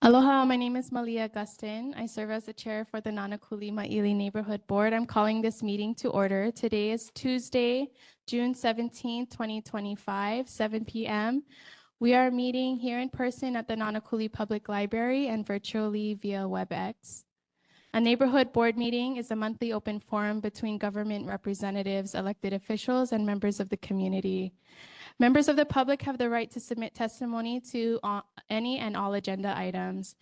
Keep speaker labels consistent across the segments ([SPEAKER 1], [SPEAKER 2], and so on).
[SPEAKER 1] Aloha, my name is Malia Gustin. I serve as the chair for the Nānākuli-Māʻili Neighborhood Board. I'm calling this meeting to order. Today is Tuesday, June 17, 2025, 7 p.m. We are meeting here in person at the Nānākuli Public Library and virtually via WebEx. A neighborhood board meeting is a monthly open forum between government representatives, elected officials, and members of the community. Members of the public have the right to submit testimony to any and all agenda items.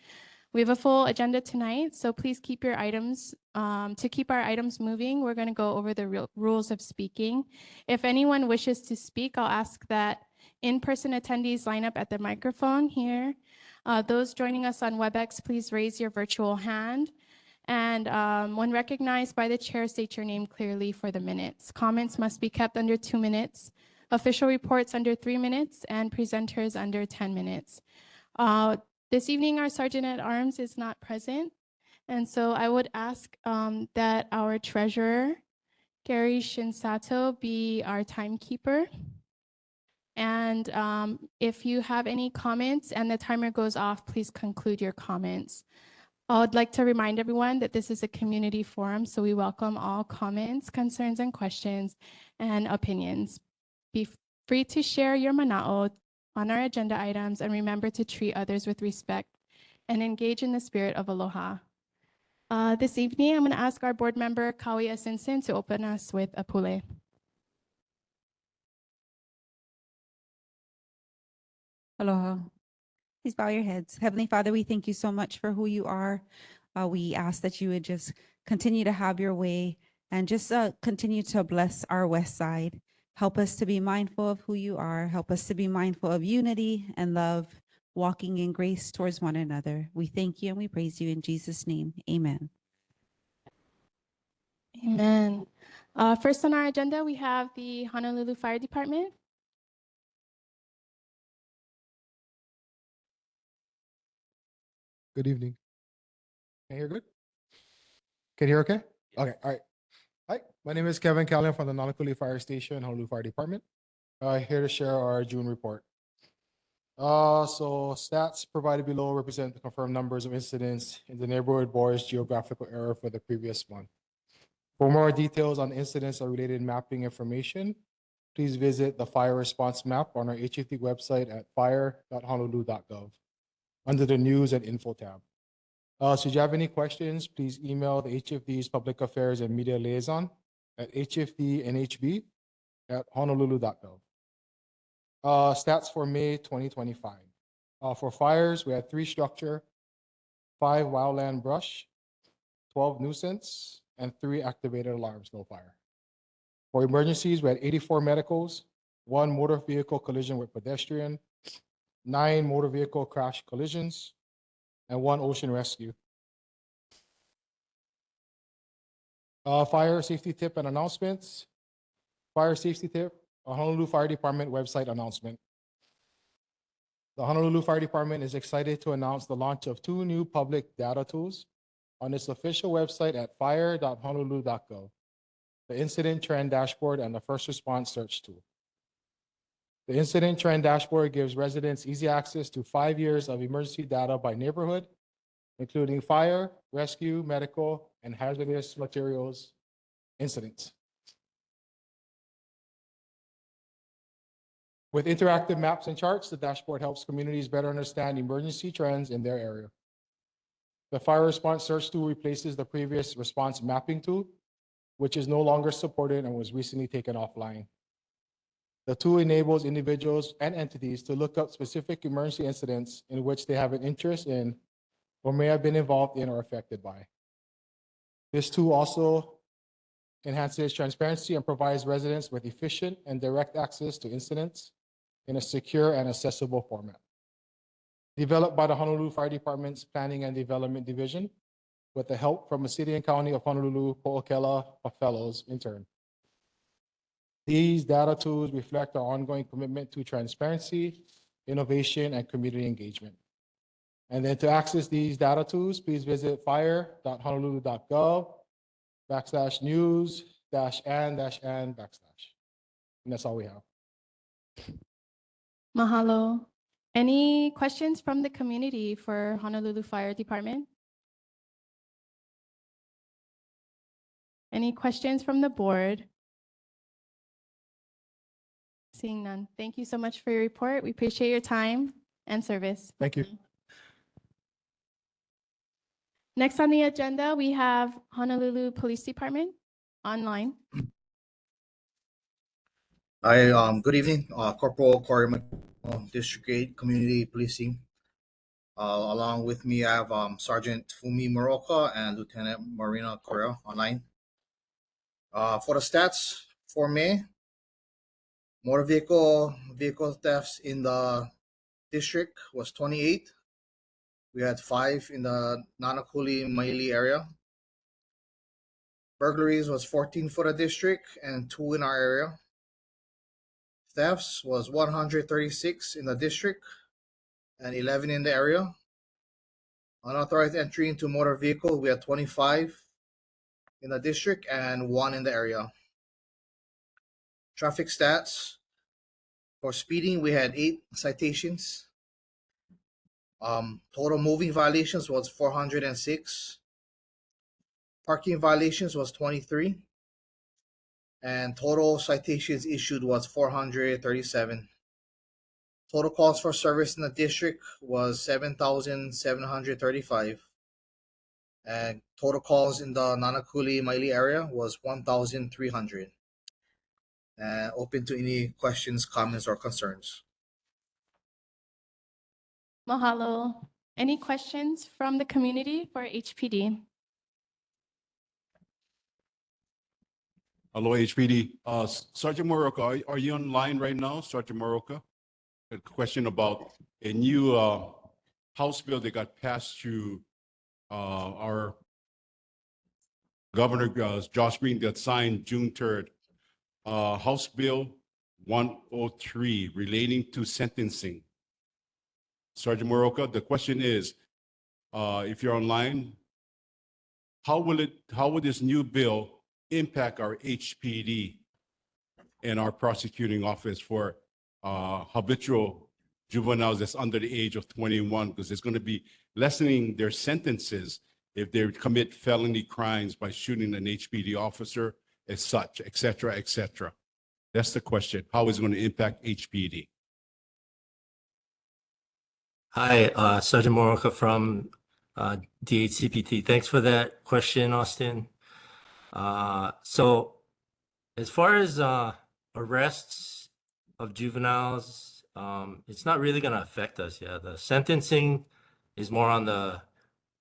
[SPEAKER 1] We have a full agenda tonight, so please keep your items. To keep our items moving, we're going to go over the rules of speaking. If anyone wishes to speak, I'll ask that in-person attendees line up at the microphone here. Those joining us on WebEx, please raise your virtual hand. And when recognized by the chair, state your name clearly for the minutes. Comments must be kept under 2 minutes. Official reports under 3 minutes, and presenters under 10 minutes. This evening, our Sergeant at Arms is not present, and so I would ask that our treasurer, Gary Shinsato, be our timekeeper. And if you have any comments and the timer goes off, please conclude your comments. I would like to remind everyone that this is a community forum, so we welcome all comments, concerns, and questions and opinions. Be free to share your mana'o on our agenda items, and remember to treat others with respect and engage in the spirit of aloha. This evening, I'm going to ask our board member, Kawi Asinsin, to open us with a pule.
[SPEAKER 2] Aloha. Please bow your heads. Heavenly Father, we thank you so much for who you are. We ask that you would just continue to have your way and just continue to bless our West Side. Help us to be mindful of who you are. Help us to be mindful of unity and love, walking in grace towards one another. We thank you and we praise you in Jesus' name. Amen.
[SPEAKER 1] Amen. First on our agenda, we have the Honolulu Fire Department.
[SPEAKER 3] Good evening. Can you hear good? Can you hear okay? Okay, all right. Hi, my name is Kevin Callion from the Nānākuli Fire Station, Honolulu Fire Department. Here to share our June report. So stats provided below represent the confirmed numbers of incidents in the neighborhood board's geographical area for the previous month. For more details on incidents or related mapping information, please visit the fire response map on our HFD website at fire.honolulu.gov under the news and info tab. So if you have any questions, please email the HFD's Public Affairs and Media Liaison at hfdnhb@honolulu.gov. Stats for May 2025. For fires, we had 3 structure, 5 wildland brush, 12 nuisance, and 3 activated alarms, no fire. For emergencies, we had 84 medicals, 1 motor vehicle collision with pedestrian, 9 motor vehicle crash collisions, and 1 ocean rescue. Fire safety tip and announcements. Fire safety tip, Honolulu Fire Department website announcement. The Honolulu Fire Department is excited to announce the launch of 2 new public data tools on its official website at fire.honolulu.gov, the Incident Trend Dashboard and the First Response Search Tool. The Incident Trend Dashboard gives residents easy access to 5 years of emergency data by neighborhood, including fire, rescue, medical, and hazardous materials incidents. With interactive maps and charts, the dashboard helps communities better understand emergency trends in their area. The Fire Response Search Tool replaces the previous response mapping tool, which is no longer supported and was recently taken offline. The tool enables individuals and entities to look up specific emergency incidents in which they have an interest in or may have been involved in or affected by. This tool also enhances transparency and provides residents with efficient and direct access to incidents in a secure and accessible format. Developed by the Honolulu Fire Department's Planning and Development Division with the help from the City and County of Honolulu Po'okela Fellows intern. These data tools reflect our ongoing commitment to transparency, innovation, and community engagement. And then to access these data tools, please visit fire.honolulu.gov/news-and-. And that's all we have.
[SPEAKER 1] Mahalo. Any questions from the community for Honolulu Fire Department? Any questions from the board? Seeing none. Thank you so much for your report. We appreciate your time and service.
[SPEAKER 3] Thank you.
[SPEAKER 1] Next on the agenda, we have Honolulu Police Department online.
[SPEAKER 4] Hi, good evening, Corporal Corey District 8 Community Policing. Along with me, I have Sergeant Fumi Moroka and Lieutenant Marina Correa online. For the stats for May, motor vehicle thefts in the district was 28. We had 5 in the Nānākuli-Māʻili area. Burglaries was 14 for the district and 2 in our area. Thefts was 136 in the district and 11 in the area. Unauthorized entry into motor vehicle, we had 25 in the district and 1 in the area. Traffic stats, for speeding, we had 8 citations. Total moving violations was 406. Parking violations was 23. And total citations issued was 437. Total calls for service in the district was 7,735. And total calls in the Nānākuli-Māʻili area was 1,300. And open to any questions, comments, or concerns.
[SPEAKER 1] Mahalo. Any questions from the community for HPD?
[SPEAKER 5] Hello, HPD. Sergeant Moroka, are you online right now, Sergeant Moroka? A question about a new House bill that got passed through our Governor Josh Green that signed June 3rd. House Bill 103 relating to sentencing. Sergeant Moroka, the question is, if you're online, how will this new bill impact our HPD and our prosecuting office for habitual juveniles that's under the age of 21? Because it's going to be lessening their sentences if they commit felony crimes by shooting an HPD officer as such, et cetera, et cetera. That's the question. How is it going to impact HPD?
[SPEAKER 6] Hi, Sergeant Moroka from DHCPT. Thanks for that question, Austin. So as far as arrests of juveniles, it's not really going to affect us. Yeah, the sentencing is more on the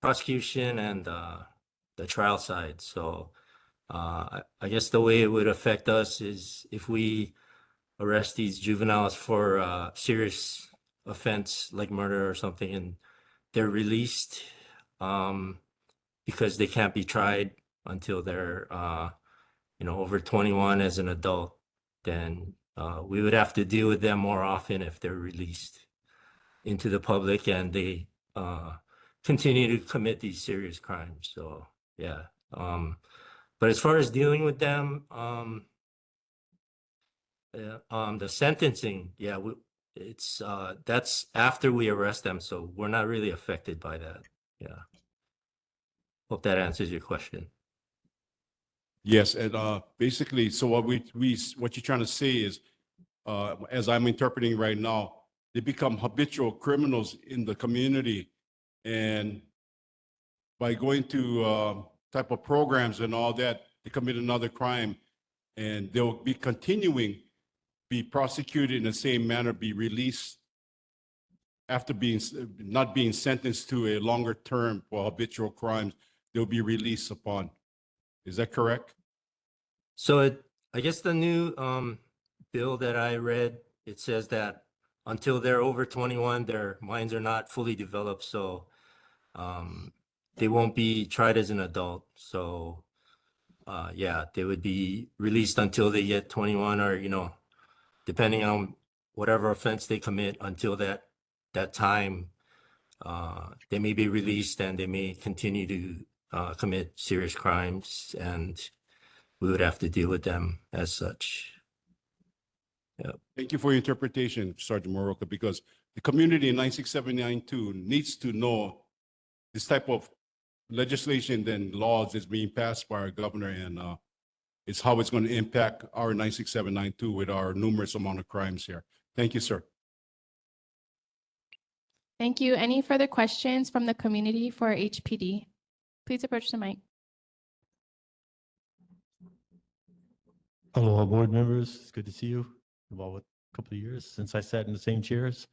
[SPEAKER 6] prosecution and the trial side. So I guess the way it would affect us is if we arrest these juveniles for serious offense like murder or something, and they're released because they can't be tried until they're over 21 as an adult, then we would have to deal with them more often if they're released into the public and they continue to commit these serious crimes. So yeah, but as far as dealing with them, the sentencing, yeah, it's that's after we arrest them, so we're not really affected by that. Yeah, hope that answers your question.
[SPEAKER 5] Yes, and basically, so what you're trying to say is, as I'm interpreting right now, they become habitual criminals in the community, and by going to type of programs and all that, they commit another crime, and they'll be continuing, be prosecuted in the same manner, be released after not being sentenced to a longer term for habitual crimes. They'll be released upon. Is that correct?
[SPEAKER 6] So I guess the new bill that I read, it says that until they're over 21, their minds are not fully developed, so they won't be tried as an adult. So yeah, they would be released until they get 21, or depending on whatever offense they commit until that time, they may be released and they may continue to commit serious crimes, and we would have to deal with them as such. Yeah.
[SPEAKER 5] Thank you for your interpretation, Sergeant Moroka, because the community in 96792 needs to know this type of legislation and laws is being passed by our governor, and it's how it's going to impact our 96792 with our numerous amount of crimes here. Thank you, sir.
[SPEAKER 1] Thank you. Any further questions from the community for HPD? Please approach the mic.
[SPEAKER 7] Aloha, board members. It's good to see you. About a couple of years since I sat in the same chairs.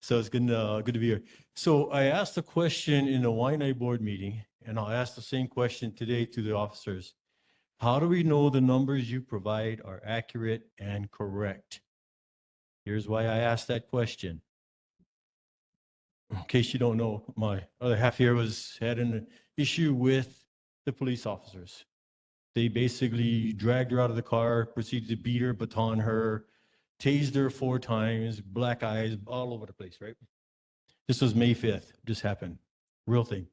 [SPEAKER 7] So it's good to be here. So I asked a question in the Waianae board meeting, and I'll ask the same question today to the officers. How do we know the numbers you provide are accurate and correct? Here's why I asked that question. In case you don't know, my other half here had an issue with the police officers. They basically dragged her out of the car, proceeded to beat her, baton her, tased her 4 times, black eyes all over the place, right? This was May 5th, just happened, real thing.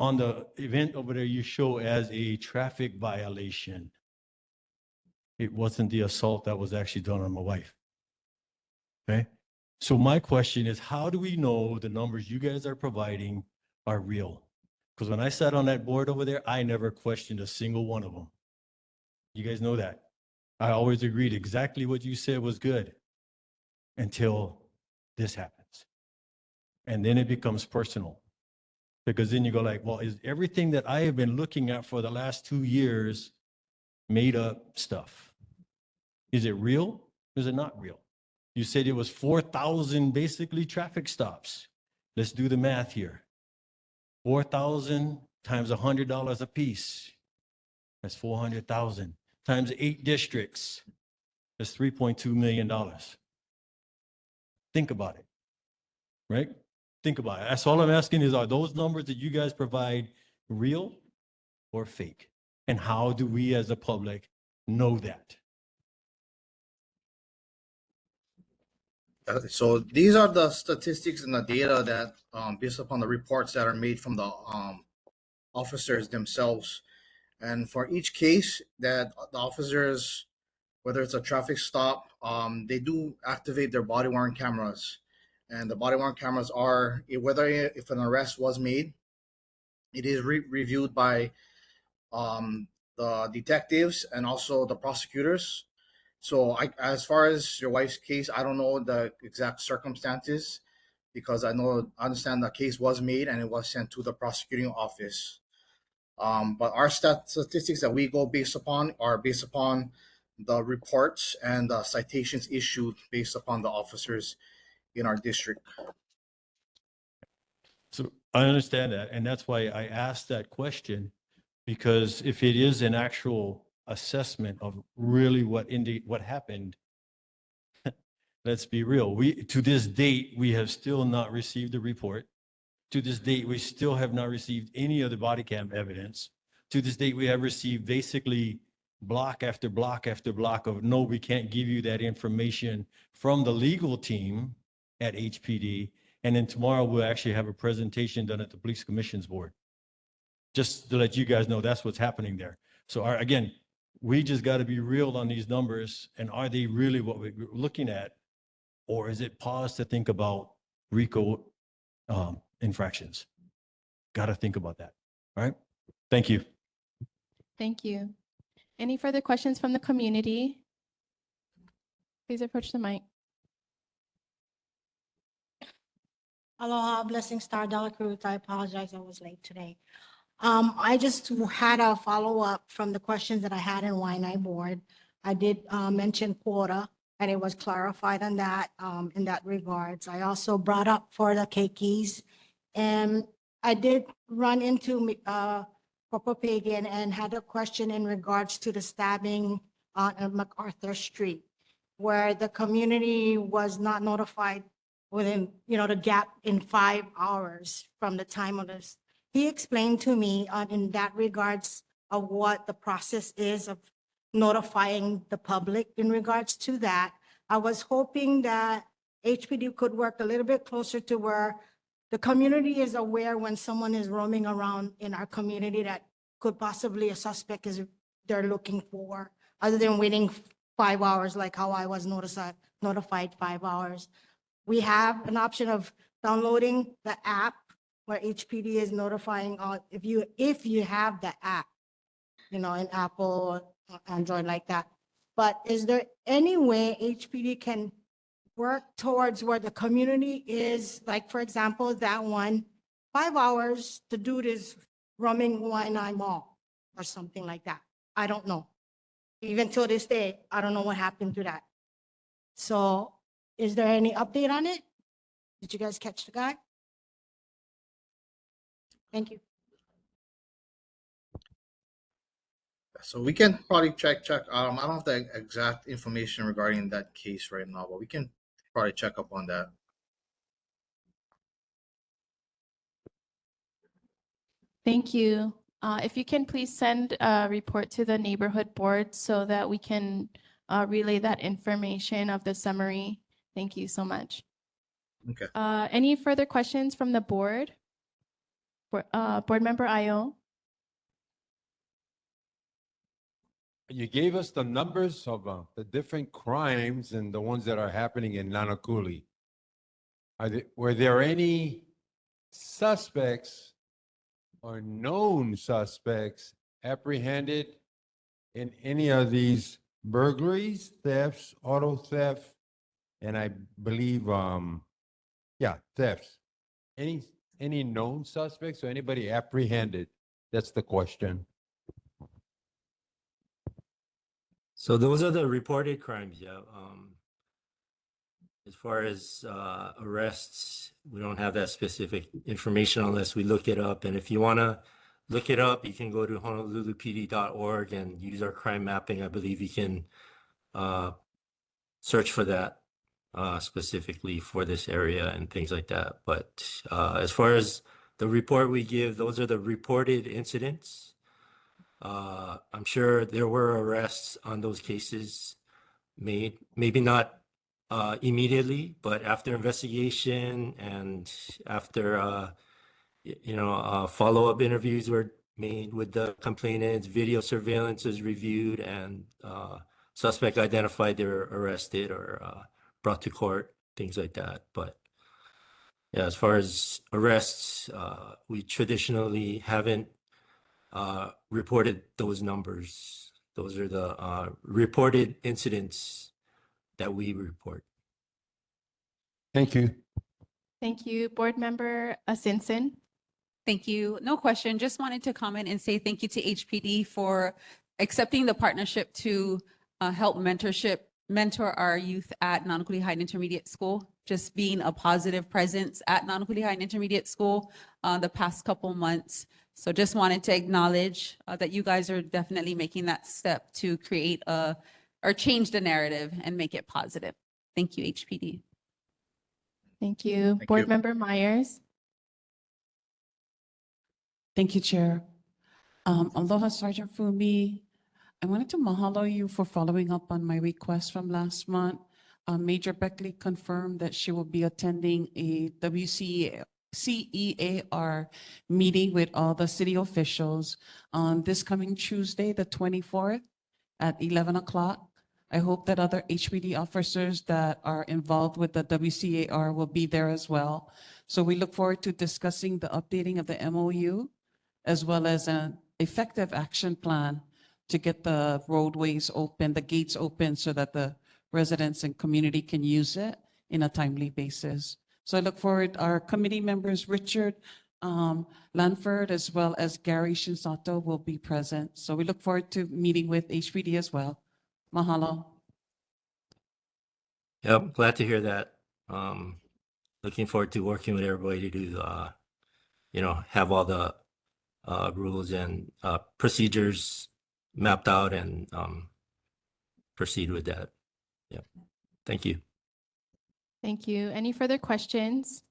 [SPEAKER 7] On the event over there, you show as a traffic violation. It wasn't the assault that was actually done on my wife, okay? So my question is, how do we know the numbers you guys are providing are real? Because when I sat on that board over there, I never questioned a single one of them. You guys know that. I always agreed exactly what you said was good until this happens. And then it becomes personal. Because then you go like, well, is everything that I have been looking at for the last 2 years made up stuff? Is it real? Or is it not real? You said it was 4,000 basically traffic stops. Let's do the math here. 4,000 times $100 a piece. That's 400,000 times 8 districts. That's $3.2 million. Think about it, right? Think about it. That's all I'm asking is, are those numbers that you guys provide real or fake? And how do we as a public know that?
[SPEAKER 4] So these are the statistics and the data that, based upon the reports that are made from the officers themselves. And for each case that the officers, whether it's a traffic stop, they do activate their body-worn cameras. And the body-worn cameras are, whether if an arrest was made, it is reviewed by the detectives and also the prosecutors. So as far as your wife's case, I don't know the exact circumstances because I understand the case was made and it was sent to the prosecuting office. But our statistics that we go based upon are based upon the reports and the citations issued based upon the officers in our district.
[SPEAKER 7] So I understand that. And that's why I asked that question, because if it is an actual assessment of really what happened, let's be real. To this date, we have still not received a report. To this date, we still have not received any of the body cam evidence. To this date, we have received basically block after block after block of, no, we can't give you that information from the legal team at HPD. And then tomorrow we'll actually have a presentation done at the Police Commissions Board. Just to let you guys know that's what's happening there. So again, we just got to be real on these numbers. And are they really what we're looking at? Or is it pause to think about RICO infractions? Got to think about that. All right. Thank you.
[SPEAKER 1] Thank you. Any further questions from the community? Please approach the mic.
[SPEAKER 8] Aloha, blessing star Dela Cruz. I apologize, I was late today. I just had a follow-up from the questions that I had in Waianae board. I did mention quota, and it was clarified on that in that regards. I also brought up for the keikis, and I did run into Corporal Pagan and had a question in regards to the stabbing on MacArthur Street, where the community was not notified within, the gap in 5 hours from the time of this. He explained to me in that regards of what the process is of notifying the public in regards to that. I was hoping that HPD could work a little bit closer to where the community is aware when someone is roaming around in our community that could possibly a suspect is they're looking for, other than waiting 5 hours like how I was notified 5 hours. we have an option of downloading the app where HPD is notifying if you have the app, in Apple or Android like that. But is there any way HPD can work towards where the community is, like, for example, that one, 5 hours, the dude is roaming Waianae Mall or something like that. I don't know. Even till this day, I don't know what happened to that. So is there any update on it? Did you guys catch the guy? Thank you.
[SPEAKER 4] So we can probably check. I don't have the exact information regarding that case right now, but we can probably check up on that.
[SPEAKER 1] Thank you. If you can please send a report to the neighborhood board so that we can relay that information of the summary. Thank you so much.
[SPEAKER 4] Okay.
[SPEAKER 1] Any further questions from the board? Board Member Ayo?
[SPEAKER 9] You gave us the numbers of the different crimes and the ones that are happening in Nānākuli. Were there any suspects or known suspects apprehended in any of these burglaries, thefts, auto theft, and I believe, thefts? Any known suspects or anybody apprehended? That's the question.
[SPEAKER 6] So those are the reported crimes, yeah. As far as arrests, we don't have that specific information unless we look it up. And if you want to look it up, you can go to honolulupd.org and use our crime mapping. I believe you can search for that specifically for this area and things like that. But as far as the report we give, those are the reported incidents. I'm sure there were arrests on those cases made, maybe not immediately, but after investigation and after, follow-up interviews were made with the complainants, video surveillance was reviewed, and suspect identified, they were arrested or brought to court, things like that. But yeah, as far as arrests, we traditionally haven't reported those numbers. Those are the reported incidents that we report.
[SPEAKER 9] Thank you.
[SPEAKER 1] Thank you. Board Member Asinson?
[SPEAKER 2] Thank you. No question. Just wanted to comment and say thank you to HPD for accepting the partnership to help mentor our youth at Nānākuli High and Intermediate School. Just being a positive presence at Nānākuli High and Intermediate School the past couple months. So just wanted to acknowledge that you guys are definitely making that step to create or change the narrative and make it positive. Thank you, HPD.
[SPEAKER 1] Thank you.
[SPEAKER 4] Thank
[SPEAKER 1] Board
[SPEAKER 4] you.
[SPEAKER 1] Member Myers?
[SPEAKER 10] Thank you, Chair. Aloha, Sergeant Fumi. I wanted to mahalo you for following up on my request from last month. Major Beckley confirmed that she will be attending a CEAR meeting with all the city officials on this coming Tuesday, the 24th at 11 o'clock. I hope that other HPD officers that are involved with the WCAR will be there as well. So we look forward to discussing the updating of the MOU as well as an effective action plan to get the roadways open, the gates open so that the residents and community can use it in a timely basis. So I look forward, our committee members, Richard Lanford, as well as Gary Shinsato will be present. So we look forward to meeting with HPD as well. Mahalo.
[SPEAKER 6] Yep, glad to hear that. Looking forward to working with everybody to do, have all the rules and procedures mapped out and proceed with that. Yep. Thank you.
[SPEAKER 1] Thank you. Any further questions?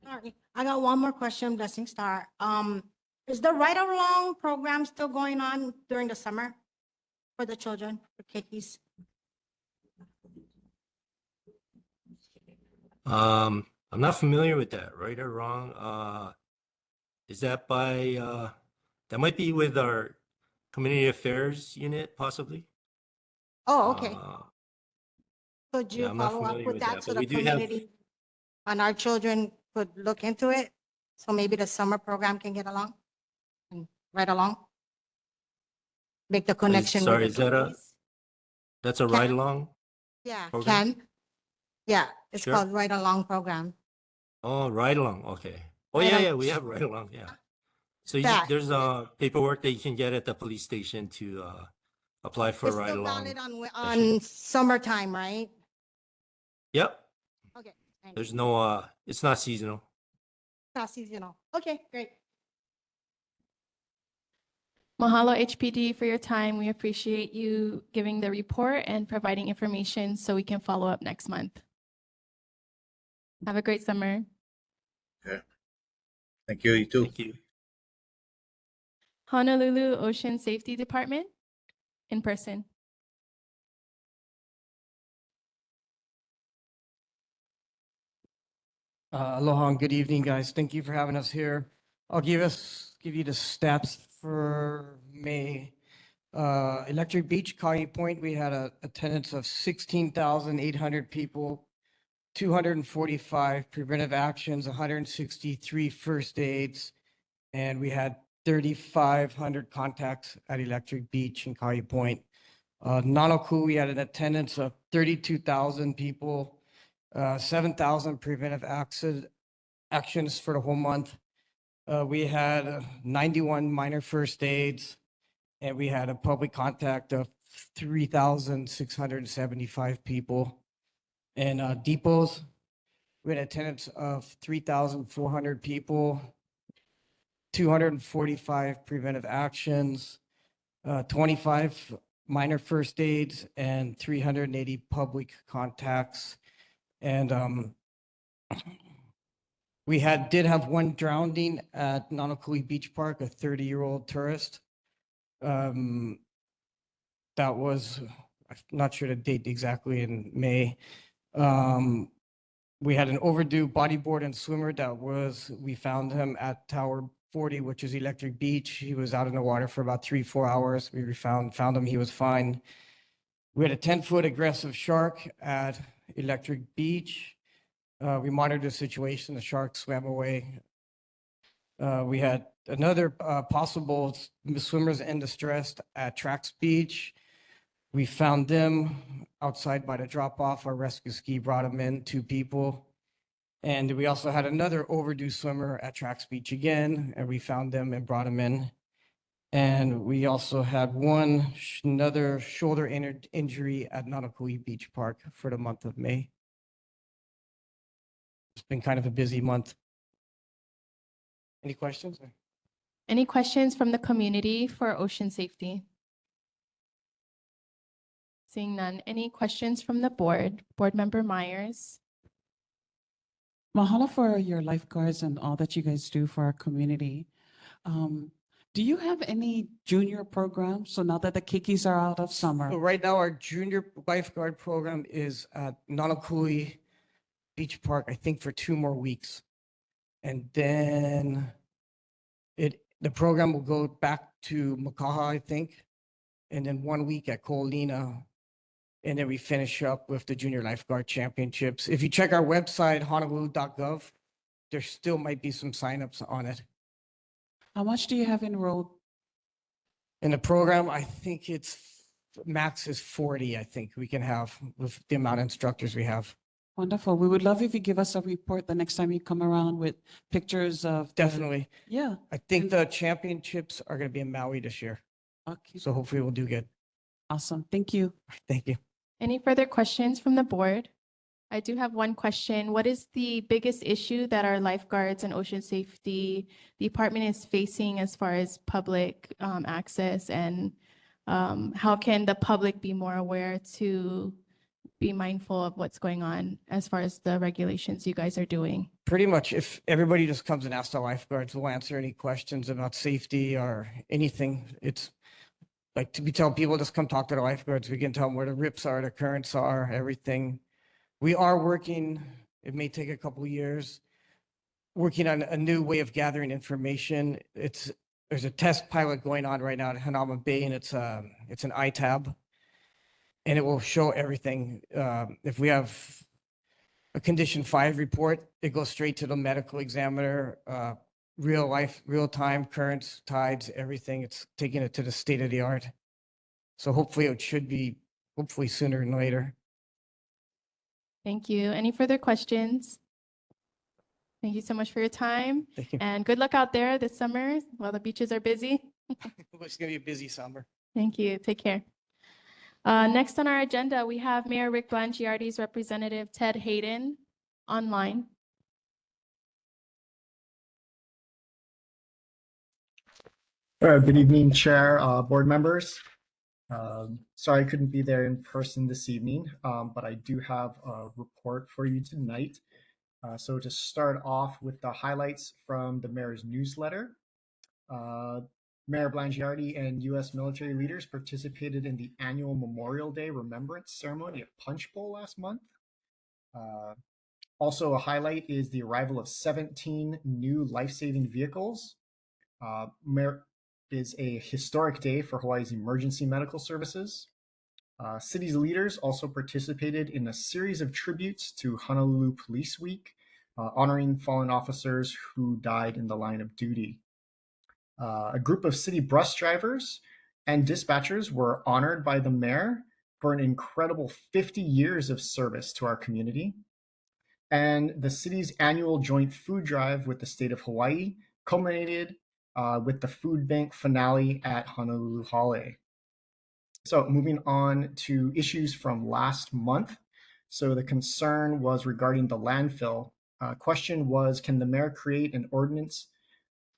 [SPEAKER 8] Sorry, I got one more question, Blessing Star. Is the Right or Wrong program still going on during the summer for the children, for kiddies?
[SPEAKER 6] I'm not familiar with that, right or wrong. Is that by, that might be with our community affairs unit, possibly?
[SPEAKER 8] Oh, okay. Could
[SPEAKER 6] Yeah,
[SPEAKER 8] you
[SPEAKER 6] I'm not
[SPEAKER 8] follow up
[SPEAKER 6] familiar
[SPEAKER 8] with
[SPEAKER 6] with
[SPEAKER 8] that
[SPEAKER 6] that,
[SPEAKER 8] so
[SPEAKER 6] but
[SPEAKER 8] the
[SPEAKER 6] we do have,
[SPEAKER 8] community and our children could look into it? So maybe the summer program can get along and right along? Make the connection with
[SPEAKER 6] sorry,
[SPEAKER 8] the
[SPEAKER 6] is that
[SPEAKER 8] communities?
[SPEAKER 6] that's a
[SPEAKER 8] Can-
[SPEAKER 6] ride along?
[SPEAKER 8] Yeah,
[SPEAKER 6] program?
[SPEAKER 8] can. Yeah, it's
[SPEAKER 6] Sure.
[SPEAKER 8] called Right Along Program.
[SPEAKER 6] Oh, ride along. Okay. Oh,
[SPEAKER 8] Ride
[SPEAKER 6] yeah,
[SPEAKER 8] Along.
[SPEAKER 6] yeah, we have ride along. Yeah. So
[SPEAKER 8] That.
[SPEAKER 6] there's paperwork that you can get at the police station to apply for
[SPEAKER 8] It's
[SPEAKER 6] ride
[SPEAKER 8] still
[SPEAKER 6] along.
[SPEAKER 8] valid
[SPEAKER 6] session.
[SPEAKER 8] on summertime, right?
[SPEAKER 6] Yep.
[SPEAKER 8] Okay. thank you.
[SPEAKER 6] There's no it's not seasonal.
[SPEAKER 8] Not seasonal. Okay, great.
[SPEAKER 1] Mahalo HPD for your time. We appreciate you giving the report and providing information so we can follow up next month. Have a great summer.
[SPEAKER 4] Thank you, you too.
[SPEAKER 6] Thank you.
[SPEAKER 1] Honolulu Ocean Safety Department, in person.
[SPEAKER 11] Aloha and good evening, guys. Thank you for having us here. I'll give you the stats for May. Electric Beach, Kauai Point, we had a attendance of 16,800 people, 245 preventive actions, 163 first aids, and we had 3,500 contacts at Electric Beach and Kauai Point. Nānākuli, we had an attendance of 32,000 people, 7,000 preventive actions for the whole month. We had 91 minor first aids, and we had a public contact of 3,675 people. And depots, we had attendance of 3,400 people, 245 preventive actions, 25 minor first aids, and 380 public contacts. And we did have one drowning at Nānākuli Beach Park, a 30-year-old tourist. That was, I'm not sure the date exactly, in May. We had an overdue bodyboard and swimmer we found him at Tower 40, which is Electric Beach. He was out in the water for about 3-4 hours. We found him, he was fine. We had a 10-foot aggressive shark at Electric Beach. We monitored the situation. The shark swam away. We had another possible swimmers in distress at Trax Beach. We found them outside by the drop-off. Our rescue ski brought them in, 2 people. And we also had another overdue swimmer at Trax Beach again, and we found them and brought them in. And we also had another shoulder injury at Nānākuli Beach Park for the month of May. It's been kind of a busy month. Any questions?
[SPEAKER 1] Any questions from the community for ocean safety? Seeing none. Any questions from the board? Board Member Myers.
[SPEAKER 10] Mahalo for your lifeguards and all that you guys do for our community. Do you have any junior programs? So now that the kikis are out of summer.
[SPEAKER 11] So right now, our junior lifeguard program is at Nānākuli Beach Park, I think, for 2 more weeks. And then the program will go back to Makaha, I think, and then 1 week at Ko'olina. And then we finish up with the Junior Lifeguard Championships. If you check our website, honolulu.gov, there still might be some signups on it.
[SPEAKER 10] How much do you have enrolled?
[SPEAKER 11] In the program, I think it's max is 40, I think we can have with the amount of instructors we have.
[SPEAKER 10] Wonderful. We would love if you give us a report the next time you come around with pictures of.
[SPEAKER 11] Definitely.
[SPEAKER 10] Yeah.
[SPEAKER 11] I think the championships are going to be in Maui this year.
[SPEAKER 10] Okay.
[SPEAKER 11] So hopefully we'll do good.
[SPEAKER 10] Awesome. Thank you.
[SPEAKER 11] Thank you.
[SPEAKER 1] Any further questions from the board? I do have one question. What is the biggest issue that our lifeguards and ocean safety department is facing as far as public access, and how can the public be more aware to be mindful of what's going on as far as the regulations you guys are doing?
[SPEAKER 11] Pretty much, if everybody just comes and asks the lifeguards, we'll answer any questions about safety or anything. It's like we tell people, just come talk to the lifeguards. We can tell them where the rips are, the currents are, everything. We are working, it may take a couple of years, working on a new way of gathering information. There's a test pilot going on right now at Hanauma Bay, and it's an ITAB. and it will show everything. If we have a condition 5 report, it goes straight to the medical examiner, real life, real time, currents, tides, everything. It's taking it to the state of the art. So hopefully it should be, hopefully sooner than later.
[SPEAKER 1] Thank you. Any further questions? Thank you so much for your time
[SPEAKER 11] Thank you.
[SPEAKER 1] and good luck out there this summer while the beaches are busy.
[SPEAKER 11] It's gonna be a busy summer.
[SPEAKER 1] Thank you. Take care. Next on our agenda, we have Mayor Rick Blangiardi's representative, Ted Hayden, online.
[SPEAKER 12] Good evening, Chair, board members. Sorry I couldn't be there in person this evening, but I do have a report for you tonight. So to start off with the highlights from the mayor's newsletter, Mayor Blangiardi and U.S. military leaders participated in the annual Memorial Day Remembrance Ceremony at Punch Bowl last month. Also, a highlight is the arrival of 17 new life-saving vehicles. Mayor is a historic day for Hawaii's emergency medical services. City's leaders also participated in a series of tributes to Honolulu Police Week, honoring fallen officers who died in the line of duty. A group of city bus drivers and dispatchers were honored by the mayor for an incredible 50 years of service to our community. And the city's annual joint food drive with the state of Hawaii culminated with the food bank finale at Honolulu Hale. So moving on to issues from last month. So the concern was regarding the landfill. Question was, can the mayor create an ordinance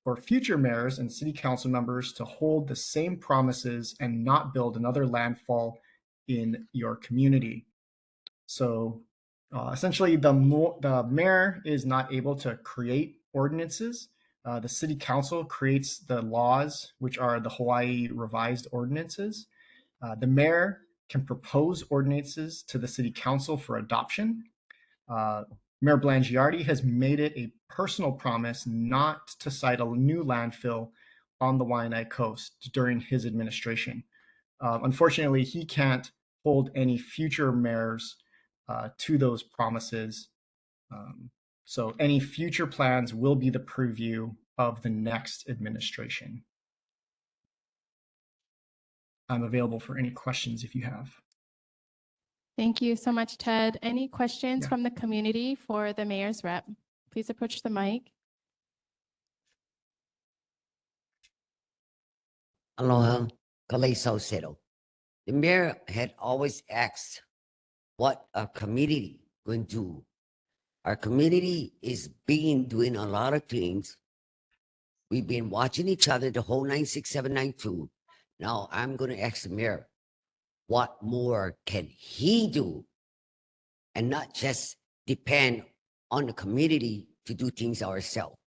[SPEAKER 12] for future mayors and city council members to hold the same promises and not build another landfall in your community? So essentially, the mayor is not able to create ordinances. The city council creates the laws, which are the Hawaii revised ordinances. The mayor can propose ordinances to the city council for adoption. Mayor Blangiardi has made it a personal promise not to site a new landfill on the Waianae Coast during his administration. Unfortunately, he can't hold any future mayors to those promises. So any future plans will be the purview of the next administration. I'm available for any questions if you have.
[SPEAKER 1] Thank you so much, Ted. Any questions
[SPEAKER 12] Yeah.
[SPEAKER 1] from the community for the mayor's rep? Please approach the mic.
[SPEAKER 13] Aloha, Kalei Saucedo. The mayor had always asked what our community going to do. Our community is doing a lot of things. We've been watching each other the whole 96792. Now I'm going to ask the mayor, what more can he do? And not just depend on the community to do things ourselves.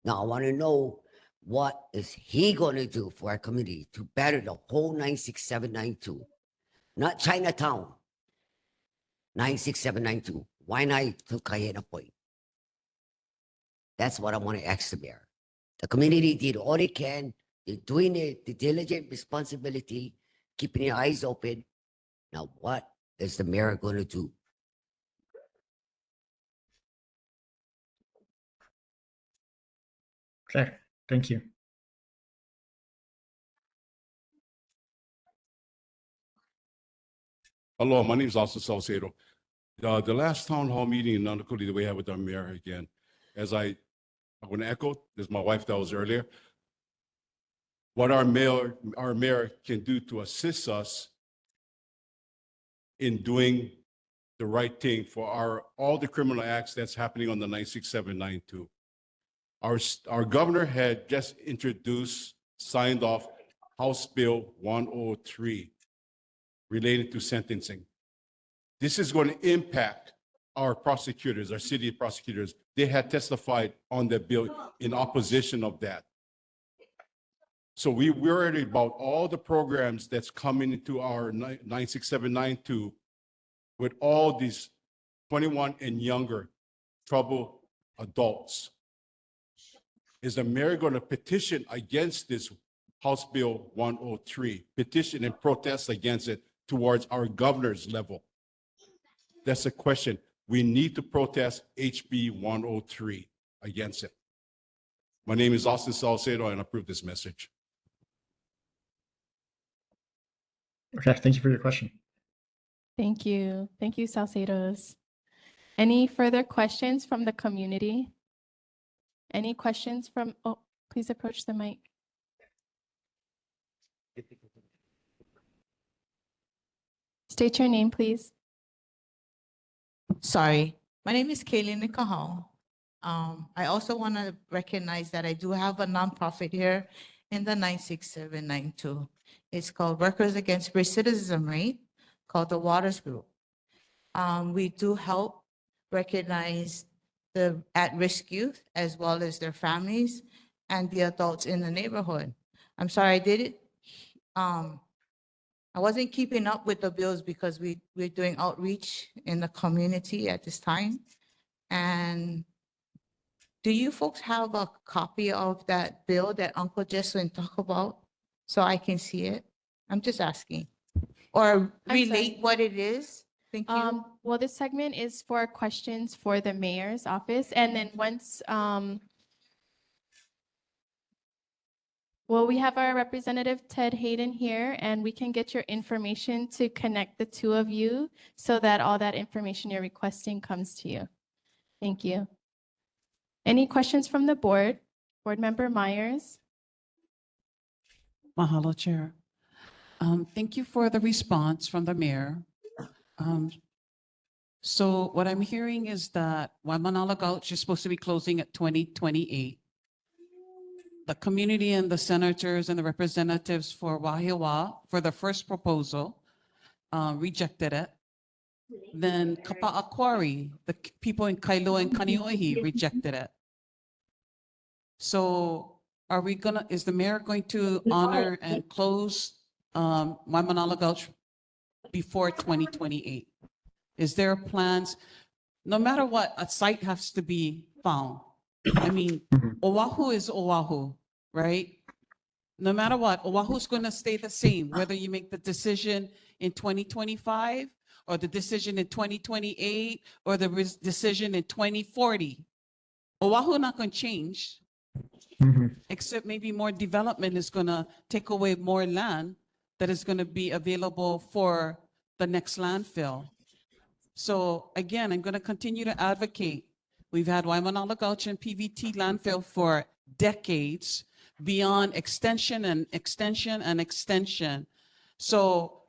[SPEAKER 13] Now I want to know, what is he going to do for our community to better the whole 96792? Not Chinatown. 96792. Why not to Kayena Point? That's what I want to ask the mayor. The community did all they can. They're doing it, the diligent responsibility, keeping their eyes open. Now, what is the mayor going to do?
[SPEAKER 12] Okay, thank you.
[SPEAKER 5] Hello, my name is Austin Salcedo. The last town hall meeting in Nānākuli that we had with our mayor again, I'm going to echo, this is my wife that was earlier, what our mayor can do to assist us in doing the right thing for all the criminal acts that's happening on the 96792. Our governor had just signed off House Bill 103 related to sentencing. This is going to impact our prosecutors, our city prosecutors. They had testified on the bill in opposition of that. So we're worried about all the programs that's coming into our 96792 with all these 21 and younger troubled adults. Is the mayor going to petition against this House Bill 103, petition and protest against it towards our governor's level. That's a question. We need to protest HB 103 against it. My name is Austin Salcedo, and I approve this message.
[SPEAKER 12] Okay, thank you for your question.
[SPEAKER 1] Thank you. Thank you, Salcedos. Any further questions from the community? Any questions from, oh, please approach the mic. State your name, please.
[SPEAKER 14] Sorry, my name is Kayleen Nikahal. I also want to recognize that I do have a nonprofit here in the 96792. It's called Workers Against Recidivism, right? Called the Waters Group. We do help recognize the at-risk youth as well as their families and the adults in the neighborhood. I'm sorry, I did it. I wasn't keeping up with the bills because we're doing outreach in the community at this time. And do you folks have a copy of that bill that Uncle Jesslyn talked about so I can see it? I'm just asking. Or
[SPEAKER 1] I'm
[SPEAKER 14] relate
[SPEAKER 1] sorry.
[SPEAKER 14] what it is? Thank you.
[SPEAKER 1] Well, this segment is for questions for the mayor's office. And then once, well, we have our representative Ted Hayden here, and we can get your information to connect the two of you so that all that information you're requesting comes to you. Thank you. Any questions from the board? Board Member Myers?
[SPEAKER 10] Mahalo, Chair. Thank you for the response from the mayor. So what I'm hearing is that Waimanalo Gulch is supposed to be closing at 2028. The community and the senators and the representatives for Wahiawa for the first proposal rejected it. Then Kapa'a Quarry, the people in Kailua and Kaneohe rejected it. So is the mayor going to honor and close Waimanalo Gulch before 2028? Is there plans, no matter what, a site has to be found. I mean, Oahu is Oahu, right? No matter what, Oahu's going to stay the same, whether you make the decision in 2025 or the decision in 2028 or the decision in 2040. Oahu not going to change, except maybe more development is going to take away more land that is going to be available for the next landfill. So again, I'm going to continue to advocate. We've had Waimanalo Gulch and PVT landfill for decades, beyond extension and extension and extension. So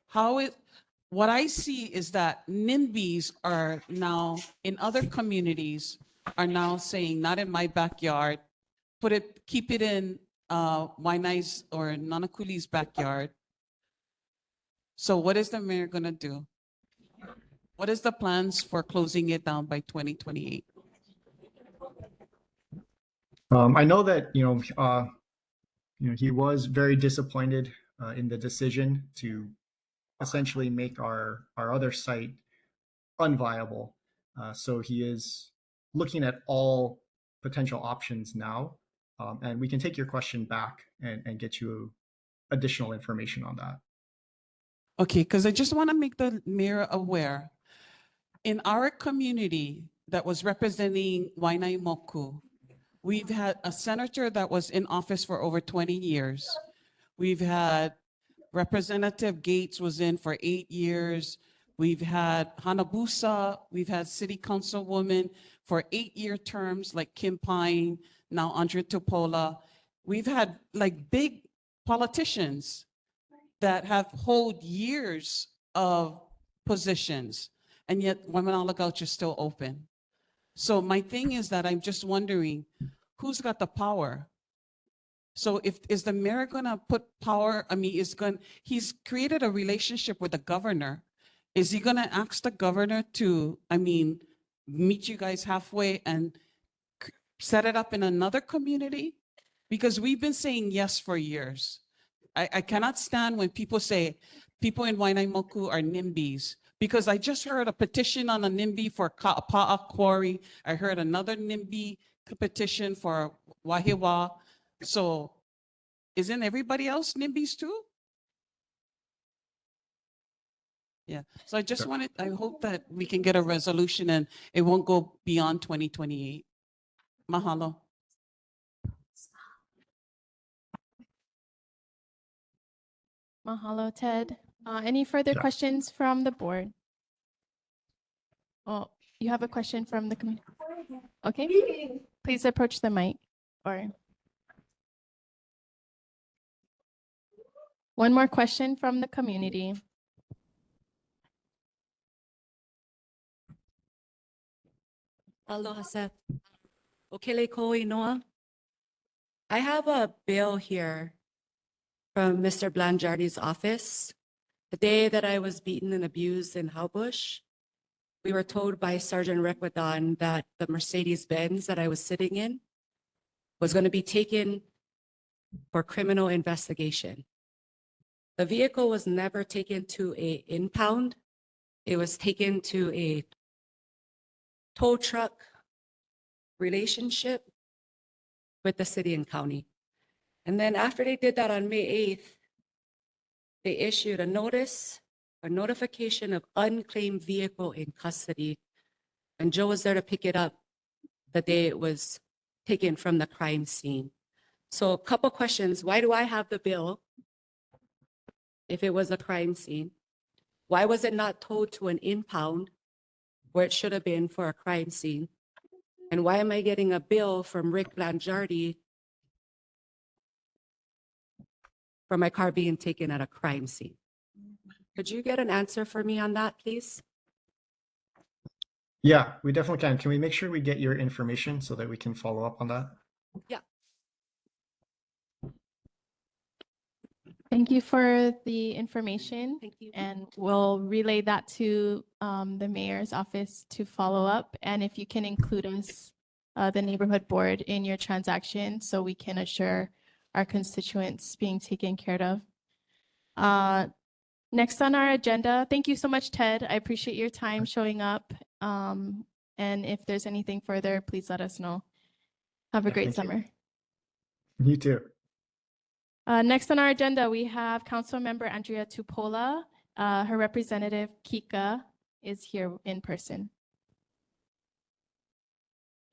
[SPEAKER 10] what I see is that NIMBYs are now in other communities are now saying, not in my backyard, keep it in Wainai's or Nānākuli's backyard. So what is the mayor going to do? What is the plans for closing it down by 2028?
[SPEAKER 12] I know that he was very disappointed in the decision to essentially make our other site unviable. So he is looking at all potential options now, and we can take your question back and get you additional information on that.
[SPEAKER 10] Okay, because I just want to make the mayor aware. In our community that was representing Waianae-Moku, we've had a senator that was in office for over 20 years. We've had Representative Gates was in for 8 years. We've had Hanabusa, we've had city councilwoman for 8-year terms like Kim Pine, now Andre Tupola. We've had like big politicians that have hold years of positions, and yet Waimanalo Gulch is still open. So my thing is that I'm just wondering, who's got the power? So is the mayor gonna put power, he's created a relationship with the governor. Is he gonna ask the governor to, meet you guys halfway and set it up in another community? Because we've been saying yes for years. I cannot stand when people say people in Waianae-Moku are NIMBYs, because I just heard a petition on a NIMBY for Ka'apa'a Quarry. I heard another NIMBY petition for Wahiawa. So isn't everybody else NIMBYs too? Yeah, so I hope that we can get a resolution and it won't go beyond 2028. Mahalo.
[SPEAKER 1] Mahalo, Ted. Any further
[SPEAKER 12] Yeah.
[SPEAKER 1] questions from the board? Oh, you have a question from the community? Okay, please approach the mic or one more question from the community.
[SPEAKER 15] Aloha, Seth. Okele koe noa. I have a bill here from Mr. Blangiardi's office. The day that I was beaten and abused in Howbush, we were told by Sergeant Requadon that the Mercedes-Benz that I was sitting in was going to be taken for criminal investigation. The vehicle was never taken to a impound. It was taken to a tow truck relationship with the city and county. And then after they did that on May 8th, they issued a notification of unclaimed vehicle in custody. And Joe was there to pick it up the day it was taken from the crime scene. So a couple questions. Why do I have the bill if it was a crime scene? Why was it not towed to an impound where it should have been for a crime scene? And why am I getting a bill from Rick Blangiardi for my car being taken at a crime scene? Could you get an answer for me on that, please?
[SPEAKER 12] Yeah, we definitely can. Can we make sure we get your information so that we can follow up on that?
[SPEAKER 15] Yeah.
[SPEAKER 1] Thank you for the information.
[SPEAKER 15] Thank you.
[SPEAKER 1] And we'll relay that to the mayor's office to follow up. And if you can include us, the neighborhood board, in your transaction so we can assure our constituents being taken care of. Next on our agenda, thank you so much, Ted. I appreciate your time showing up. And if there's anything further, please let us know. Have a
[SPEAKER 12] Yeah,
[SPEAKER 1] great
[SPEAKER 12] thank you.
[SPEAKER 1] summer.
[SPEAKER 12] You too.
[SPEAKER 1] Next on our agenda, we have Councilmember Andrea Tupola. Her representative, Kika, is here in person.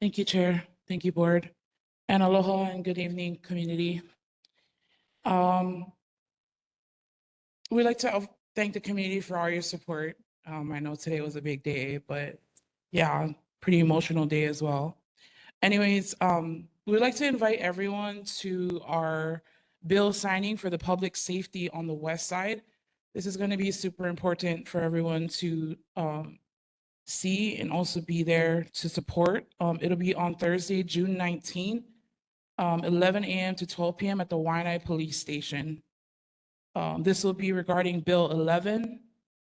[SPEAKER 16] Thank you, Chair. Thank you, Board. And aloha and good evening, community. We'd like to thank the community for all your support. I know today was a big day, but yeah, pretty emotional day as well. Anyways, we'd like to invite everyone to our bill signing for the public safety on the west side. This is going to be super important for everyone to see and also be there to support. It'll be on Thursday, June 19th, 11 a.m. to 12 p.m. at the Waianae Police Station. This will be regarding Bill 11,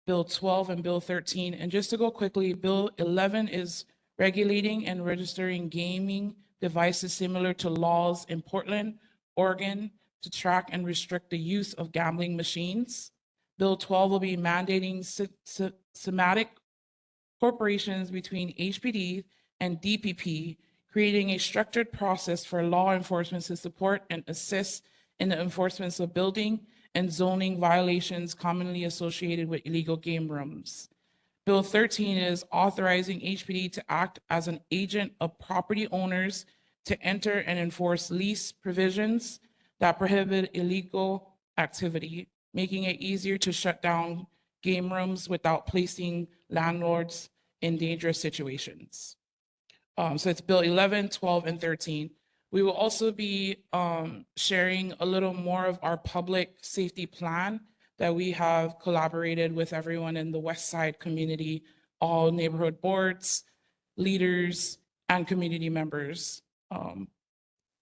[SPEAKER 16] Bill 12, and Bill 13. And just to go quickly, Bill 11 is regulating and registering gaming devices similar to laws in Portland, Oregon, to track and restrict the use of gambling machines. Bill 12 will be mandating systematic corporations between HPD and DPP, creating a structured process for law enforcement to support and assist in the enforcement of building and zoning violations commonly associated with illegal game rooms. Bill 13 is authorizing HPD to act as an agent of property owners to enter and enforce lease provisions that prohibit illegal activity, making it easier to shut down game rooms without placing landlords in dangerous situations. So it's Bill 11, 12, and 13. We will also be sharing a little more of our public safety plan that we have collaborated with everyone in the West Side community, all neighborhood boards, leaders, and community members.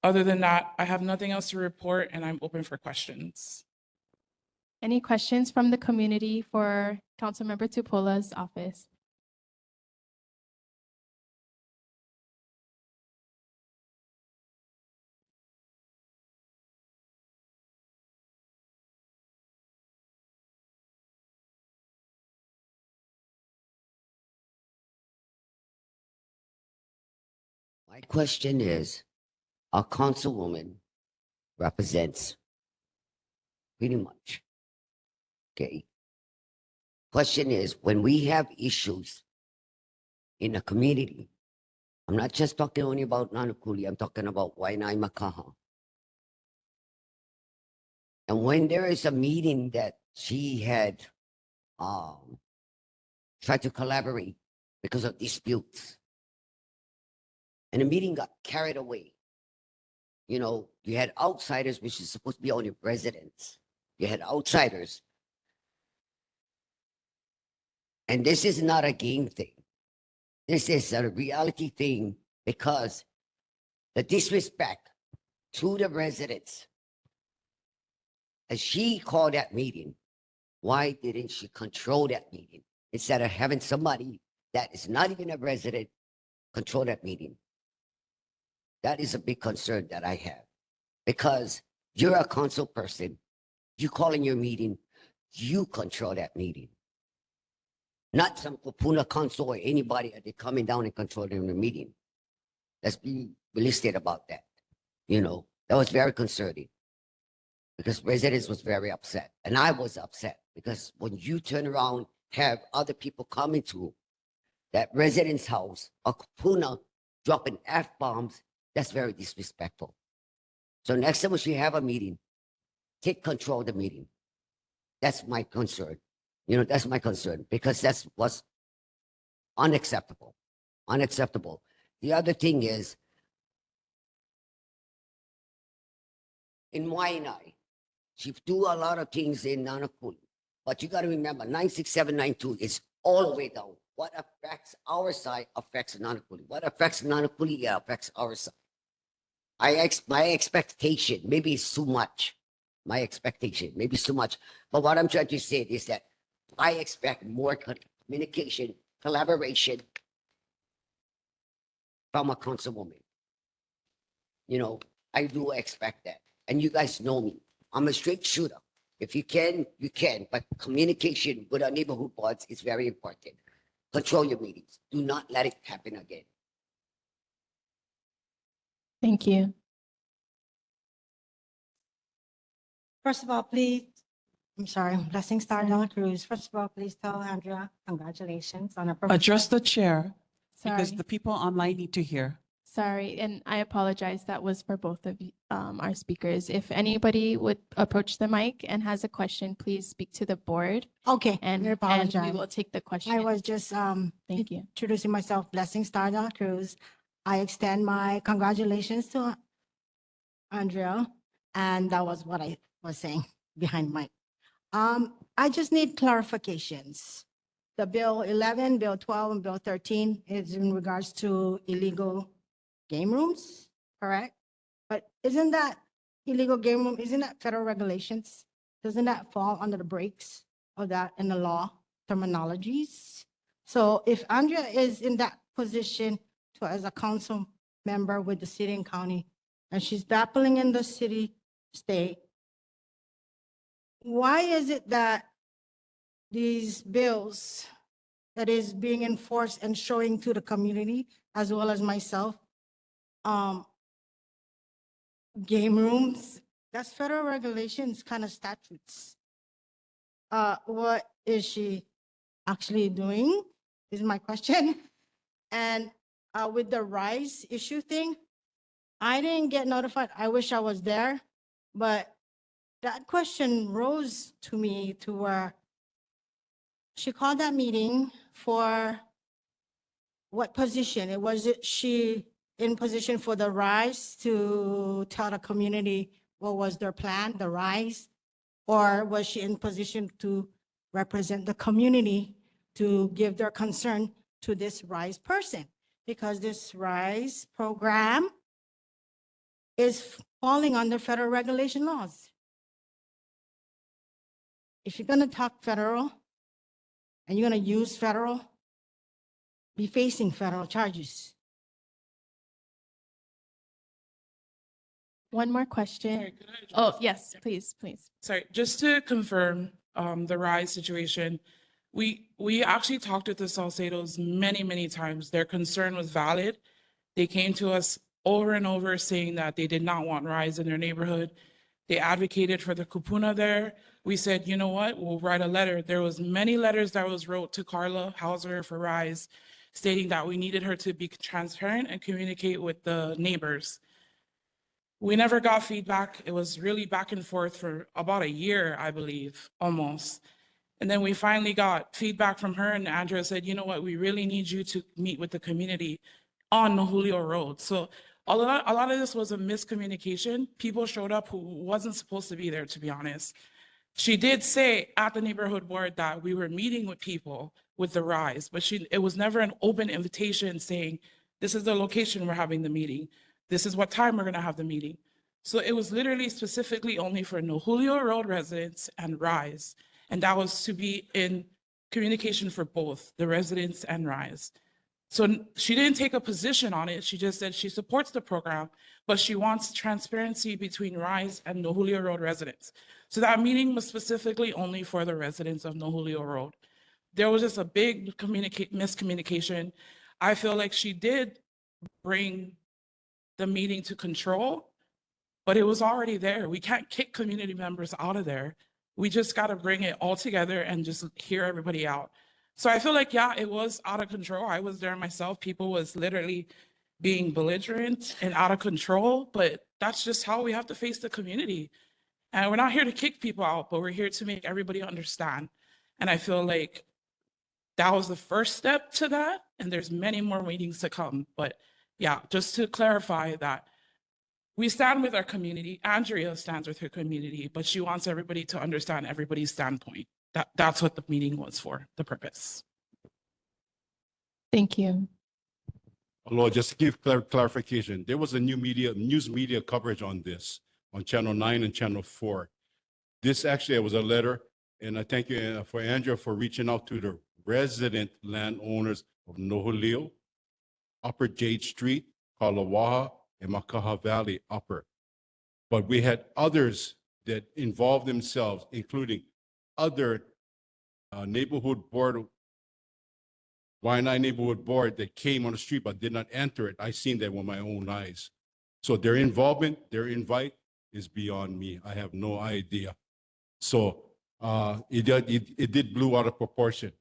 [SPEAKER 16] Other than that, I have nothing else to report and I'm open for questions.
[SPEAKER 1] Any questions from the community for Councilmember Tupola's office?
[SPEAKER 13] My question is, our councilwoman represents pretty much, okay, Question is, when we have issues in the community, I'm not just talking only about Nānākuli, I'm talking about Waianae Makaha. And when there is a meeting that she had tried to collaborate because of disputes, and the meeting got carried away. You know, you had outsiders, which is supposed to be only residents. You had outsiders. And this is not a game thing. This is a reality thing because the disrespect to the residents. As she called that meeting, why didn't she control that meeting instead of having somebody that is not even a resident control that meeting? That is a big concern that I have because you're a council person. You call in your meeting, you control that meeting. Not some Kupuna council or anybody that they coming down and controlling the meeting. Let's be realistic about that. You know, that was very concerning because residents was very upset. And I was upset because when you turn around, have other people coming to that resident's house, a Kupuna dropping F-bombs, that's very disrespectful. So next time we should have a meeting, take control of the meeting. That's my concern. You know, that's my concern because that's what's unacceptable. Unacceptable. The other thing is, in Waianae, she do a lot of things in Nānākuli, but you got to remember, 96792 is all the way down. What affects our side affects Nānākuli. What affects Nānākuli affects our side. My expectation, maybe it's too much. My expectation, maybe it's too much. But what I'm trying to say is that I expect more communication, collaboration from a councilwoman. You know, I do expect that. And you guys know me. I'm a straight shooter. If you can, you can. But communication with our neighborhood boards is very important. Control your meetings. Do not let it happen again.
[SPEAKER 1] Thank you.
[SPEAKER 8] First of all, please, I'm sorry, Blessing Star Dela Cruz. First of all, please tell Andrea, congratulations on her.
[SPEAKER 10] Address the chair because
[SPEAKER 1] Sorry.
[SPEAKER 10] the people online need to hear.
[SPEAKER 1] Sorry, and I apologize. That was for both of our speakers. If anybody would approach the mic and has a question, please speak to the board.
[SPEAKER 8] Okay,
[SPEAKER 1] And
[SPEAKER 8] I apologize.
[SPEAKER 1] we will take the question.
[SPEAKER 8] I was just
[SPEAKER 1] Thank you.
[SPEAKER 8] introducing myself, Blessing Star Dela Cruz. I extend my congratulations to Andrea, and that was what I was saying behind mic. I just need clarifications. The Bill 11, Bill 12, and Bill 13 is in regards to illegal game rooms, correct? But isn't that illegal game room, isn't that federal regulations? Doesn't that fall under the breaks of that in the law terminologies? So if Andrea is in that position to as a council member with the city and county, and she's battling in the city, state, why is it that these bills that is being enforced and showing to the community as well as myself, game rooms, that's federal regulations, kind of statutes. What is she actually doing is my question. And with the RISE issue thing, I didn't get notified. I wish I was there, but that question rose to me to where she called that meeting for what position? Was it she in position for the RISE to tell the community what was their plan, the RISE? Or was she in position to represent the community to give their concern to this RISE person? Because this RISE program is falling under federal regulation laws. If you're gonna talk federal and you're gonna use federal, be facing federal charges.
[SPEAKER 1] One more question. Oh, yes, please, please.
[SPEAKER 16] Sorry, just to confirm the RISE situation, we actually talked with the Salcedos many times. Their concern was valid. They came to us over and over saying that they did not want RISE in their neighborhood. They advocated for the kupuna there. we said, you know what, we'll write a letter. There was many letters that was wrote to Carla Hauser for RISE, stating that we needed her to be transparent and communicate with the neighbors. We never got feedback. It was really back and forth for about a year, I believe, almost. And then we finally got feedback from her, and Andrea said, you know what, we really need you to meet with the community on Julio Road. So a lot of this was a miscommunication. People showed up who wasn't supposed to be there, to be honest. She did say at the neighborhood board that we were meeting with people with the RISE, but it was never an open invitation saying, this is the location we're having the meeting. This is what time we're gonna have the meeting. So it was literally specifically only for Julio Road residents and RISE. And that was to be in communication for both the residents and RISE. So she didn't take a position on it. She just said she supports the program, but she wants transparency between RISE and Julio Road residents. So that meeting was specifically only for the residents of Julio Road. There was just a big miscommunication. I feel like she did bring the meeting to control, but it was already there. We can't kick community members out of there. We just got to bring it all together and just hear everybody out. So I feel like, yeah, it was out of control. I was there myself. People was literally being belligerent and out of control, but that's just how we have to face the community. And we're not here to kick people out, but we're here to make everybody understand. And I feel like that was the first step to that. And there's many more meetings to come. But yeah, just to clarify that we stand with our community. Andrea stands with her community, but she wants everybody to understand everybody's standpoint. That's what the meeting was for, the purpose.
[SPEAKER 1] Thank you.
[SPEAKER 5] Lord, just to give clarification, there was a news media coverage on this on Channel 9 and Channel 4. This actually was a letter, and I thank you for Andrea for reaching out to the resident landowners of Nohulio, Upper Jade Street, Kalawaha, and Makaha Valley Upper. But we had others that involved themselves, including other neighborhood board, Waianae neighborhood board that came on the street but did not enter it. I seen that with my own eyes. So their involvement, their invite is beyond me. I have no idea. So it did blew out of proportion,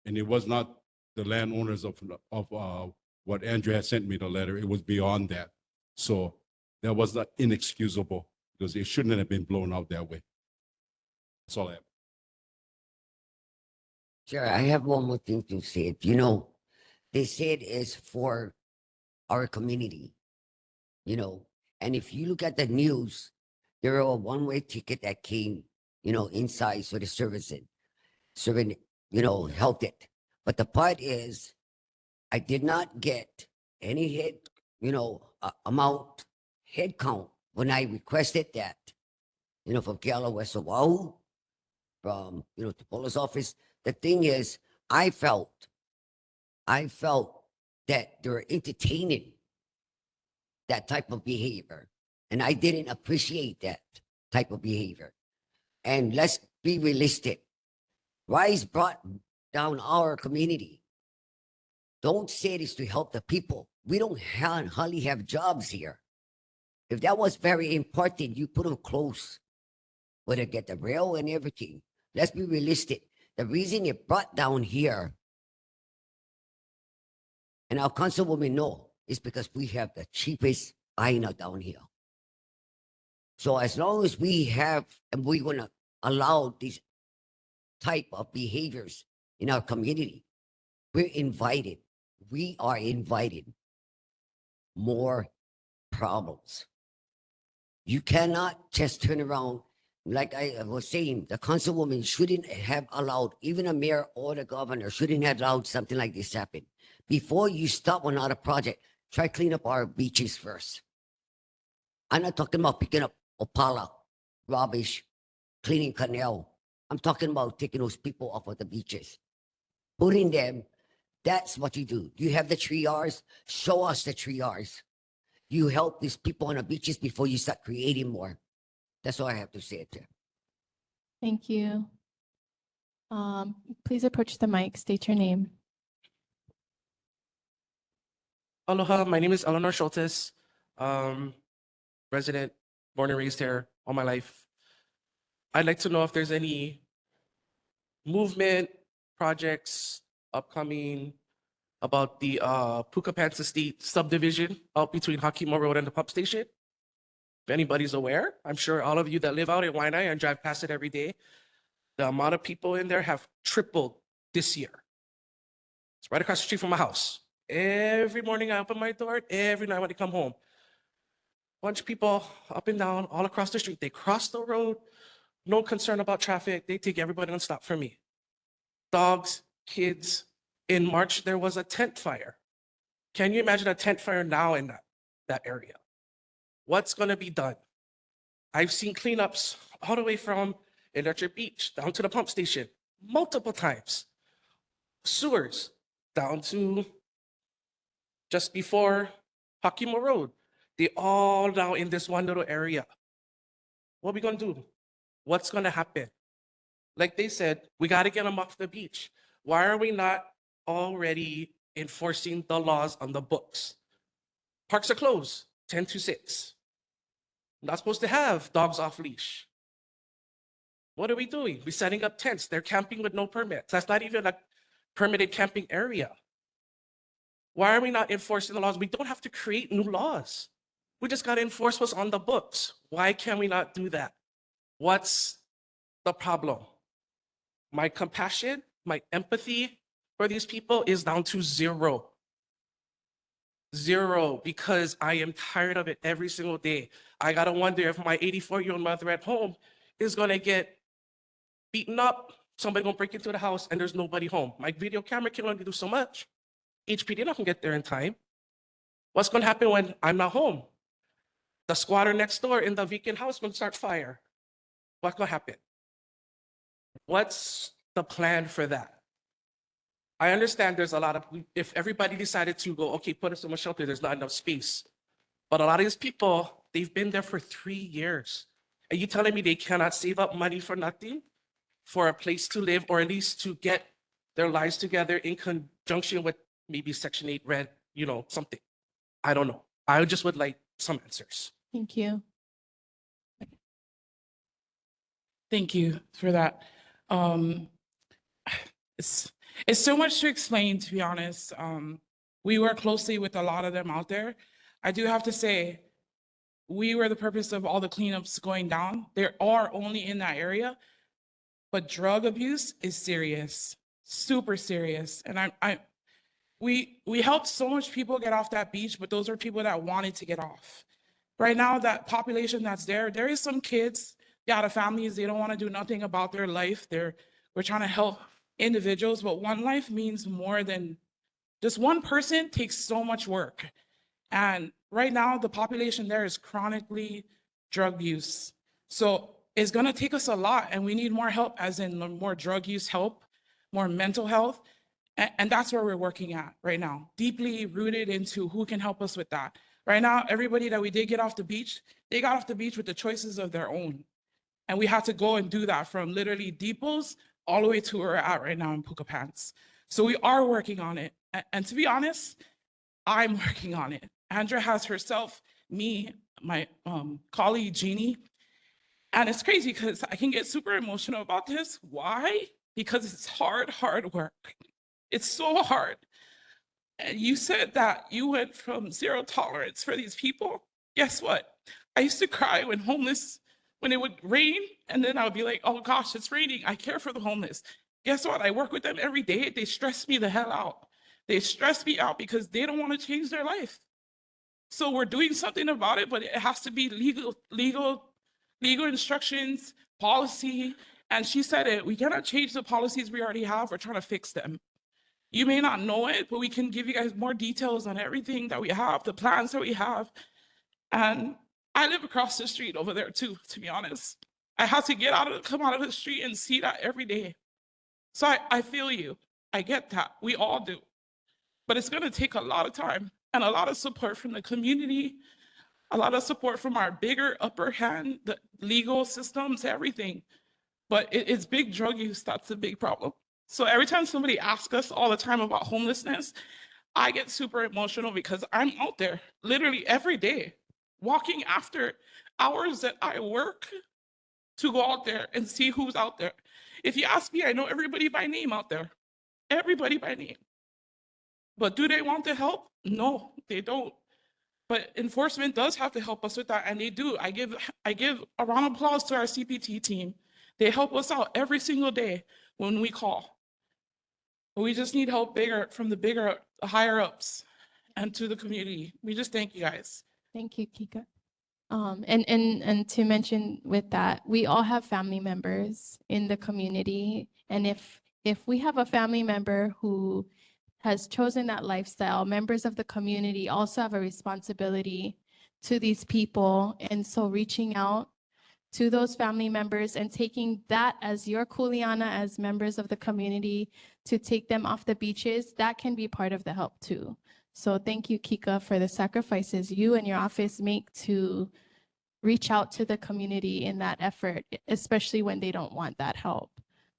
[SPEAKER 5] and it was not the landowners of what Andrea had sent me the letter. It was beyond that. So that was not inexcusable because it shouldn't have been blown out that way. That's all I have.
[SPEAKER 13] Sure, I have one more thing to say. You know, they said it's for our community, you know, and if you look at the news, there are a one-way ticket that came, you know, inside, so the serving, you know, helped it. But the part is, I did not get any head, you know, amount, head count when I requested that, you know, from Keala West Oahu, from, you know, the police office. The thing is, I felt that they're entertaining that type of behavior. And I didn't appreciate that type of behavior. And let's be realistic. RISE brought down our community. Don't say this to help the people. We don't hardly have jobs here. If that was very important, you put them close, where they get the rail and everything. Let's be realistic. The reason it brought down here, and our councilwoman know, is because we have the cheapest aina down here. So as long as we have, and we're gonna allow these type of behaviors in our community, we are invited more problems. You cannot just turn around. Like I was saying, the councilwoman shouldn't have allowed, even a mayor or the governor shouldn't have allowed something like this happen. Before you stop another project, try clean up our beaches first. I'm not talking about picking up opala, rubbish, cleaning canal. I'm talking about taking those people off of the beaches, putting them. That's what you do. You have the 3 Rs. Show us the 3 Rs. You help these people on the beaches before you start creating more. That's all I have to say.
[SPEAKER 1] Thank you. Please approach the mic, state your name.
[SPEAKER 17] Aloha, my name is Eleanor Schultes, resident, born and raised here all my life. I'd like to know if there's any movement, projects upcoming about the Pucapants Estate subdivision out between Hakima Road and the pump station. If anybody's aware, I'm sure all of you that live out in Waianae and drive past it every day, the amount of people in there have tripled this year. It's right across the street from my house. Every morning I open my door, every night when I come home. Bunch of people up and down, all across the street. They cross the road, no concern about traffic. They take everybody on stop for me. Dogs, kids. In March, there was a tent fire. Can you imagine a tent fire now in that area? What's gonna be done? I've seen cleanups all the way from Electric Beach down to the pump station multiple times. Sewers down to just before Hakima Road. They all now in this one little area. What are we gonna do? What's gonna happen? Like they said, we gotta get them off the beach. Why are we not already enforcing the laws on the books? Parks are closed 10 to 6. Not supposed to have dogs off leash. What are we doing? We're setting up tents. They're camping with no permits. That's not even a permitted camping area. Why are we not enforcing the laws? We don't have to create new laws. We just got to enforce what's on the books. Why can we not do that? What's the problem? My compassion, my empathy for these people is down to 0. 0, because I am tired of it every single day. I gotta wonder if my 84-year-old mother at home is gonna get beaten up, somebody gonna break into the house and there's nobody home. My video camera can only do so much. HPD not gonna get there in time. What's gonna happen when I'm not home? The squatter next door in the vacant house gonna start fire. What's gonna happen? What's the plan for that? I understand there's a lot of, if everybody decided to go, okay, put us in a shelter, there's not enough space. But a lot of these people, they've been there for 3 years. Are you telling me they cannot save up money for nothing? For a place to live, or at least to get their lives together in conjunction with maybe Section 8 rent, you know, something. I don't know. I just would like some answers.
[SPEAKER 1] Thank you.
[SPEAKER 16] Thank you for that. It's so much to explain, to be honest. We work closely with a lot of them out there. I do have to say, we were the purpose of all the cleanups going down. They are only in that area, but drug abuse is serious, super serious. And we helped so much people get off that beach, but those are people that wanted to get off. Right now, that population that's there is some kids, they out of families, they don't want to do nothing about their life. We're trying to help individuals, but one life means more than just one person. Takes so much work. And right now, the population there is chronically drug use. So it's gonna take us a lot, and we need more help, as in more drug use help, more mental health. And that's where we're working at right now, deeply rooted into who can help us with that. Right now, everybody that we did get off the beach, they got off the beach with the choices of their own. And we had to go and do that from literally depots all the way to where we're at right now in Pucapants. So we are working on it. And to be honest, I'm working on it. Andrea has herself, me, my colleague, Jeannie. And it's crazy because I can get super emotional about this. Why? Because it's hard work. It's so hard. And you said that you went from 0 tolerance for these people. Guess what? I used to cry when it would rain, and then I would be like, oh gosh, it's raining. I care for the homeless. Guess what? I work with them every day. They stress me the hell out. They stress me out because they don't want to change their life. So we're doing something about it, but it has to be legal instructions, policy. And she said it, we cannot change the policies we already have. We're trying to fix them. You may not know it, but we can give you guys more details on everything that we have, the plans that we have. And I live across the street over there too, to be honest. I have to come out of the street and see that every day. So I feel you. I get that. We all do. But it's going to take a lot of time and a lot of support from the community, a lot of support from our bigger upper hand, the legal systems, everything. But it's big drug use. That's the big problem. So every time somebody asks us all the time about homelessness, I get super emotional because I'm out there literally every day, walking after hours that I work to go out there and see who's out there. If you ask me, I know everybody by name out there, everybody by name. But do they want the help? No, they don't. But enforcement does have to help us with that, and they do. I give a round of applause to our CPT team. They help us out every single day when we call. We just need help from the higher ups and to the community. We just thank you guys.
[SPEAKER 1] Thank you, Kika. And to mention with that, we all have family members in the community. And if we have a family member who has chosen that lifestyle, members of the community also have a responsibility to these people. And so reaching out to those family members and taking that as your kuleana as members of the community to take them off the beaches, that can be part of the help too. So thank you, Kika, for the sacrifices you and your office make to reach out to the community in that effort, especially when they don't want that help.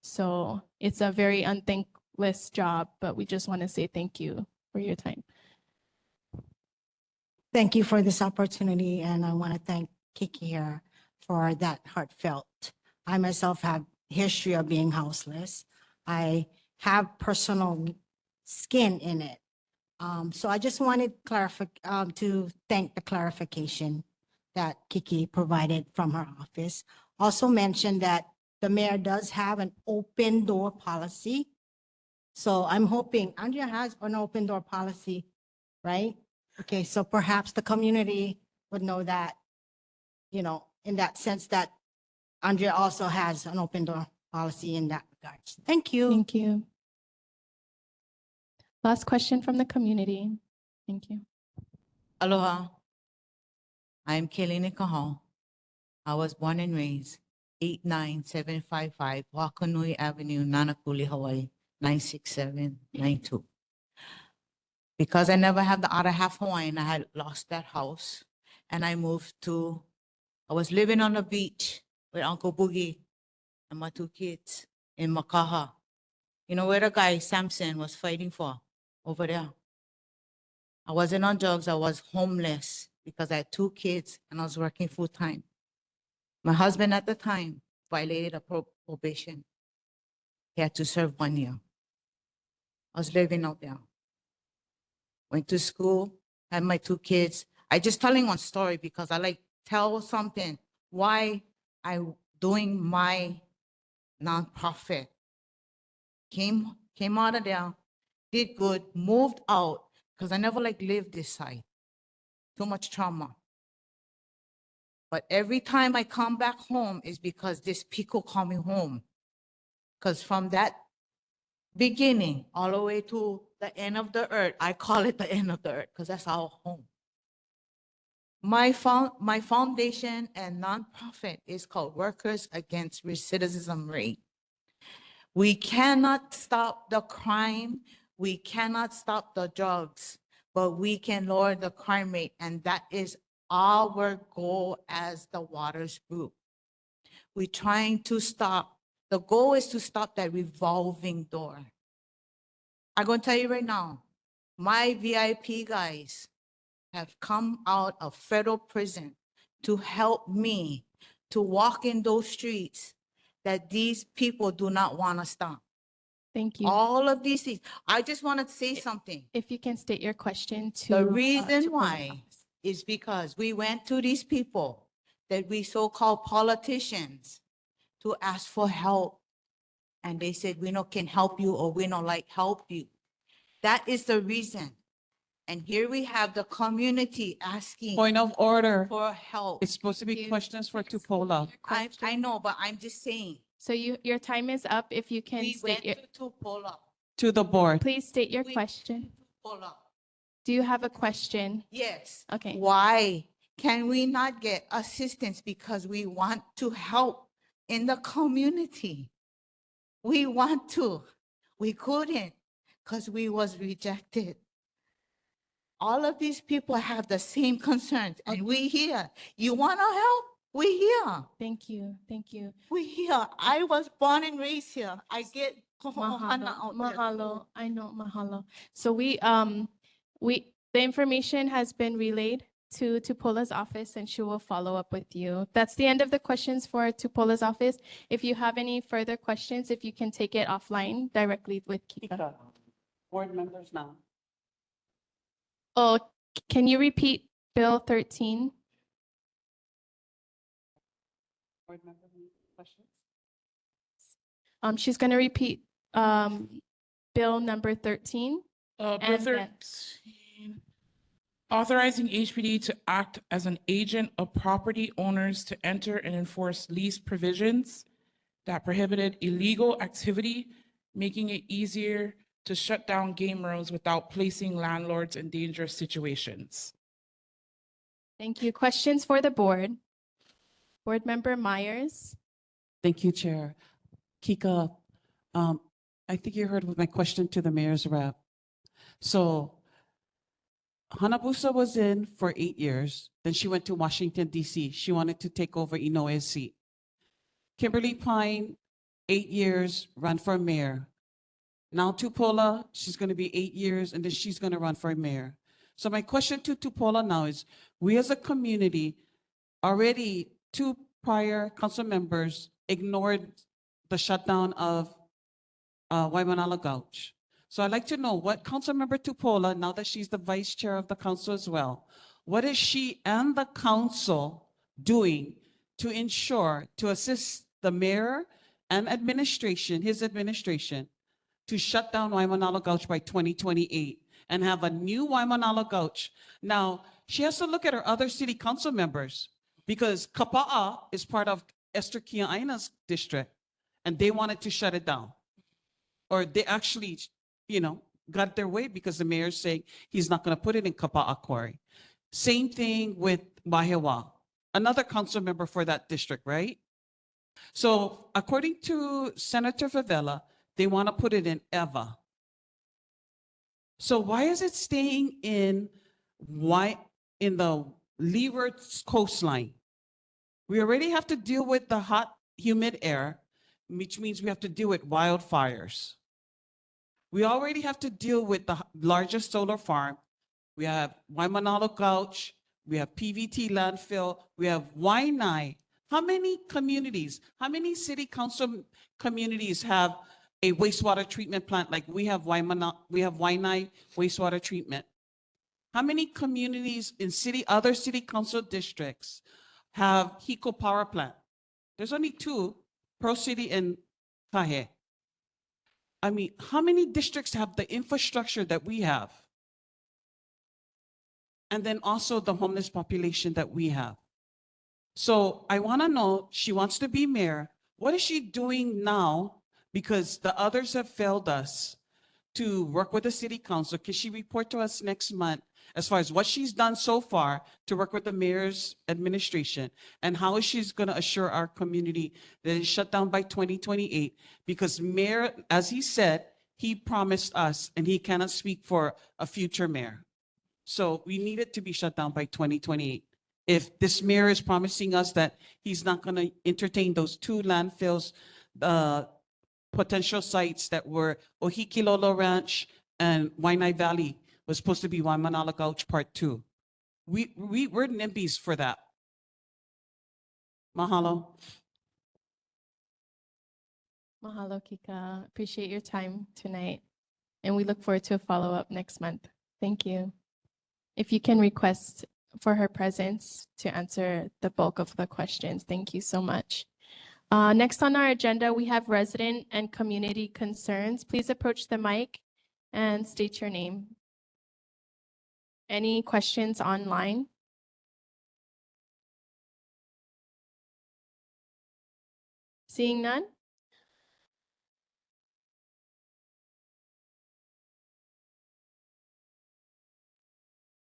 [SPEAKER 1] So it's a very unthankless job, but we just want to say thank you for your time.
[SPEAKER 8] Thank you for this opportunity, and I want to thank Kiki here for that heartfelt. I myself have history of being houseless. I have personal skin in it. So I just wanted to thank the clarification that Kiki provided from her office. Also mentioned that the mayor does have an open door policy. So I'm hoping Andrea has an open door policy, right? Okay, so perhaps the community would know that, you know, in that sense that Andrea also has an open door policy in that regard. Thank you.
[SPEAKER 1] Thank you. Last question from the community. Thank you.
[SPEAKER 14] Aloha. I'm Kelly Kahal. I was born and raised 89755 Wakanui Avenue, Nānākuli, Hawaii, 96792. Because I never had the other half Hawaiian, I had lost that house. And I was living on the beach with Uncle Boogie and my two kids in Makaha. You know where the guy Samson was fighting for? Over there. I wasn't on drugs, I was homeless because I had two kids and I was working full time. My husband at the time violated a probation. He had to serve 1 year. I was living out there. Went to school, had my two kids. I just telling one story because I like tell something why I'm doing my nonprofit. Came out of there, did good, moved out because I never like lived this side. Too much trauma. But every time I come back home is because this people call me home. Because from that beginning all the way to the end of the earth, I call it the end of the earth because that's our home. My foundation and nonprofit is called Workers Against Recidivism Rate. We cannot stop the crime. We cannot stop the drugs, but we can lower the crime rate. And that is our goal as the Waters Group. We're trying to stop. The goal is to stop that revolving door. I'm going to tell you right now, my VIP guys have come out of federal prison to help me to walk in those streets that these people do not want to stop.
[SPEAKER 1] Thank you.
[SPEAKER 14] All of these things. I just want to say something.
[SPEAKER 1] If you can state your question to
[SPEAKER 14] The reason
[SPEAKER 1] to
[SPEAKER 14] why
[SPEAKER 1] police.
[SPEAKER 14] is because we went to these people that we so-called politicians to ask for help. And they said, we no can help you or we no like help you. That is the reason. And here we have the community asking
[SPEAKER 10] Point of order.
[SPEAKER 14] for help.
[SPEAKER 10] It's supposed to be questions for Tupola.
[SPEAKER 14] I know, but I'm just saying.
[SPEAKER 1] So your time is up. If you can
[SPEAKER 14] We
[SPEAKER 1] state
[SPEAKER 14] went
[SPEAKER 1] your,
[SPEAKER 14] to Tupola.
[SPEAKER 10] To the board.
[SPEAKER 1] please state your question.
[SPEAKER 14] Tupola.
[SPEAKER 1] Do you have a question?
[SPEAKER 14] Yes.
[SPEAKER 1] Okay.
[SPEAKER 14] Why can we not get assistance? Because we want to help in the community. We want to. We couldn't because we was rejected. All of these people have the same concerns and we here. You want to help? We here.
[SPEAKER 1] Thank you. Thank you.
[SPEAKER 14] We here. I was born and raised here. I get
[SPEAKER 1] Mahalo.
[SPEAKER 14] out there.
[SPEAKER 1] Mahalo. I know, mahalo. So the information has been relayed to Tupola's office and she will follow up with you. That's the end of the questions for Tupola's office. If you have any further questions, if you can take it offline directly with Kika.
[SPEAKER 10] Board members now.
[SPEAKER 1] Oh, can you repeat Bill 13?
[SPEAKER 10] Board member questions?
[SPEAKER 1] She's going to repeat Bill number 13.
[SPEAKER 16] Bill
[SPEAKER 1] And then-
[SPEAKER 16] 13, authorizing HPD to act as an agent of property owners to enter and enforce lease provisions that prohibited illegal activity, making it easier to shut down game rooms without placing landlords in dangerous situations.
[SPEAKER 1] Thank you. Questions for the board? Board Member Myers.
[SPEAKER 10] Thank you, Chair. Kika, I think you heard my question to the mayor's rep. So Hanabusa was in for 8 years. Then she went to Washington, D.C. She wanted to take over Inoue's seat. Kimberly Pine, 8 years, ran for mayor. Now Tupola, she's going to be 8 years, and then she's going to run for mayor. So my question to Tupola now is, we as a community, already 2 prior council members ignored the shutdown of Waimanalo Gulch. So I'd like to know what Councilmember Tupola, now that she's the vice chair of the council as well, what is she and the council doing to ensure, to assist the mayor and administration, his administration, to shut down Waimanalo Gulch by 2028 and have a new Waimanalo Gulch? Now, she has to look at her other city council members because Kapa'a is part of Esther Kia'aina's district and they wanted to shut it down. Or they actually, got their way because the mayor's saying he's not going to put it in Kapa'a Quarry. Same thing with Mahewa, another council member for that district, right? So according to Senator Favela, they want to put it in Eva. So why is it staying in the leeward coastline? We already have to deal with the hot, humid air, which means we have to deal with wildfires. We already have to deal with the largest solar farm. We have Waimanalo Gulch, we have PVT landfill, we have Waianae. How many communities, how many city council communities have a wastewater treatment plant like we have Waianae wastewater treatment? How many communities in other city council districts have Hiko power plant? There's only 2, Pro City and Kahe. I mean, how many districts have the infrastructure that we have? And then also the homeless population that we have. So I want to know, she wants to be mayor. What is she doing now? Because the others have failed us to work with the city council. Can she report to us next month as far as what she's done so far to work with the mayor's administration, and how is she going to assure our community that it's shut down by 2028? Because mayor, as he said, he promised us and he cannot speak for a future mayor. So we need it to be shut down by 2028. If this mayor is promising us that he's not going to entertain those 2 landfills, potential sites that were Ohikilolo Ranch and Waianae Valley was supposed to be Waimanalo Gulch Part 2. We're NIMBYs for that. Mahalo.
[SPEAKER 1] Mahalo, Kika. Appreciate your time tonight. And we look forward to a follow-up next month. Thank you. If you can request for her presence to answer the bulk of the questions. Thank you so much. Next on our agenda, we have resident and community concerns. Please approach the mic and state your name. Any questions online? Seeing none?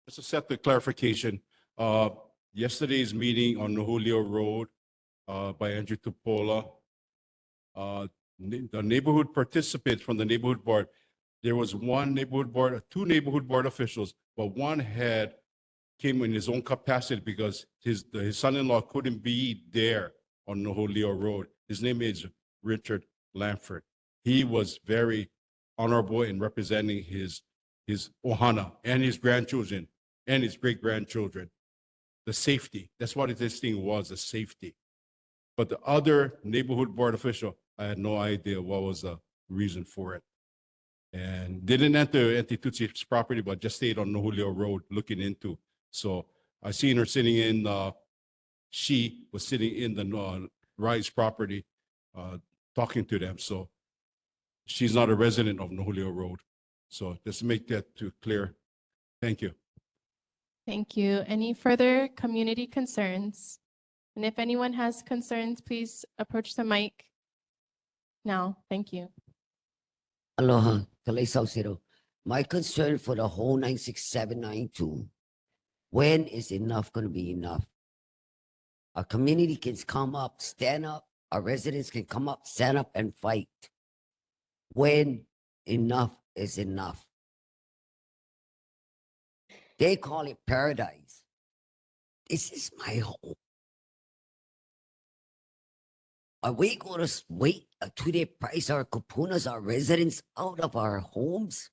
[SPEAKER 5] Just to set the clarification, yesterday's meeting on Nahulio Road by Andrew Tupola, the neighborhood participants from the neighborhood board, there was 2 neighborhood board officials, but one came in his own capacity because his son-in-law couldn't be there on Nahulio Road. His name is Richard Lamford. He was very honorable in representing his ohana and his grandchildren and his great-grandchildren. the safety. That's what this thing was, the safety. But the other neighborhood board official, I had no idea what was the reason for it. And didn't enter Tutsi's property, but just stayed on Nohulio Road looking into. So I seen her sitting in, she was sitting in the Rice property, talking to them. So she's not a resident of Nohulio Road. So just make that too clear. Thank you.
[SPEAKER 1] Thank you. Any further community concerns? And if anyone has concerns, please approach the mic now. Thank you.
[SPEAKER 13] Aloha, Kalesau Siro. My concern for the whole 96792, when is enough going to be enough? Our community can come up, stand up. Our residents can come up, stand up and fight. When enough is enough. They call it paradise. This is my home. Are we going to wait until they price our kupunas, our residents, out of our homes?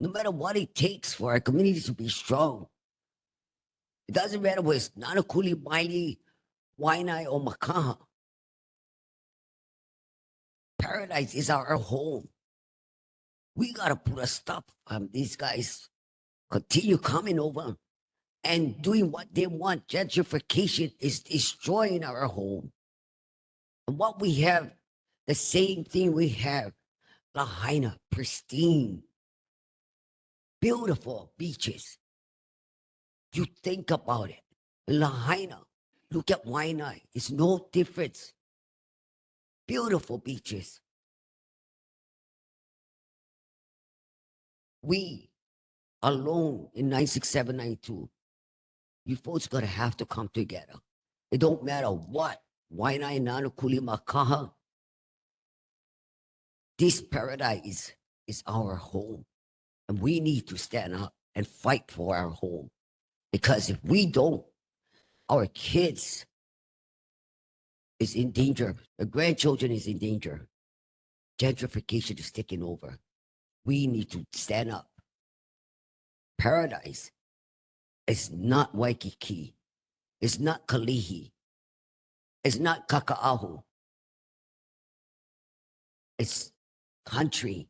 [SPEAKER 13] No matter what it takes for our community to be strong. It doesn't matter whether it's Nānākuli-Māʻili, Waianae, or Makaha. Paradise is our home. We got to put a stop on these guys. Continue coming over and doing what they want. Gentrification is destroying our home. And what we have, the same thing we have. Lahaina, pristine, beautiful beaches. You think about it. Lahaina, look at Waianae. It's no difference. Beautiful beaches. We alone in 96792. You folks gonna have to come together. It don't matter what. Waianae, Nānākuli-Māʻili. This paradise is our home. And we need to stand up and fight for our home. Because if we don't, our kids is in danger. The grandchildren is in danger. Gentrification is taking over. We need to stand up. Paradise is not Waikiki. It's not Kalihi. It's not Kaka'ahu. It's country.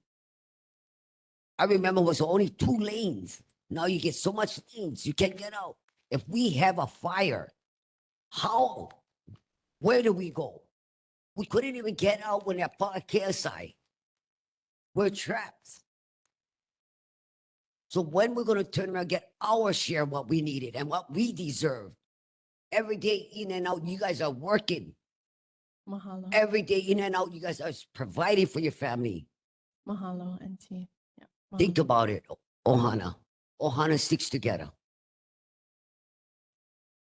[SPEAKER 13] I remember it was only 2 lanes. Now you get so much lanes, you can't get out. If we have a fire, how? Where do we go? We couldn't even get out when that KSI. We're trapped. So when we're going to turn around and get our share of what we needed and what we deserve? Every day in and out, you guys are working.
[SPEAKER 1] Mahalo.
[SPEAKER 13] Every day in and out, you guys are providing for your family.
[SPEAKER 1] Mahalo, Auntie. Yeah.
[SPEAKER 13] Think about it, Ohana. Ohana sticks together.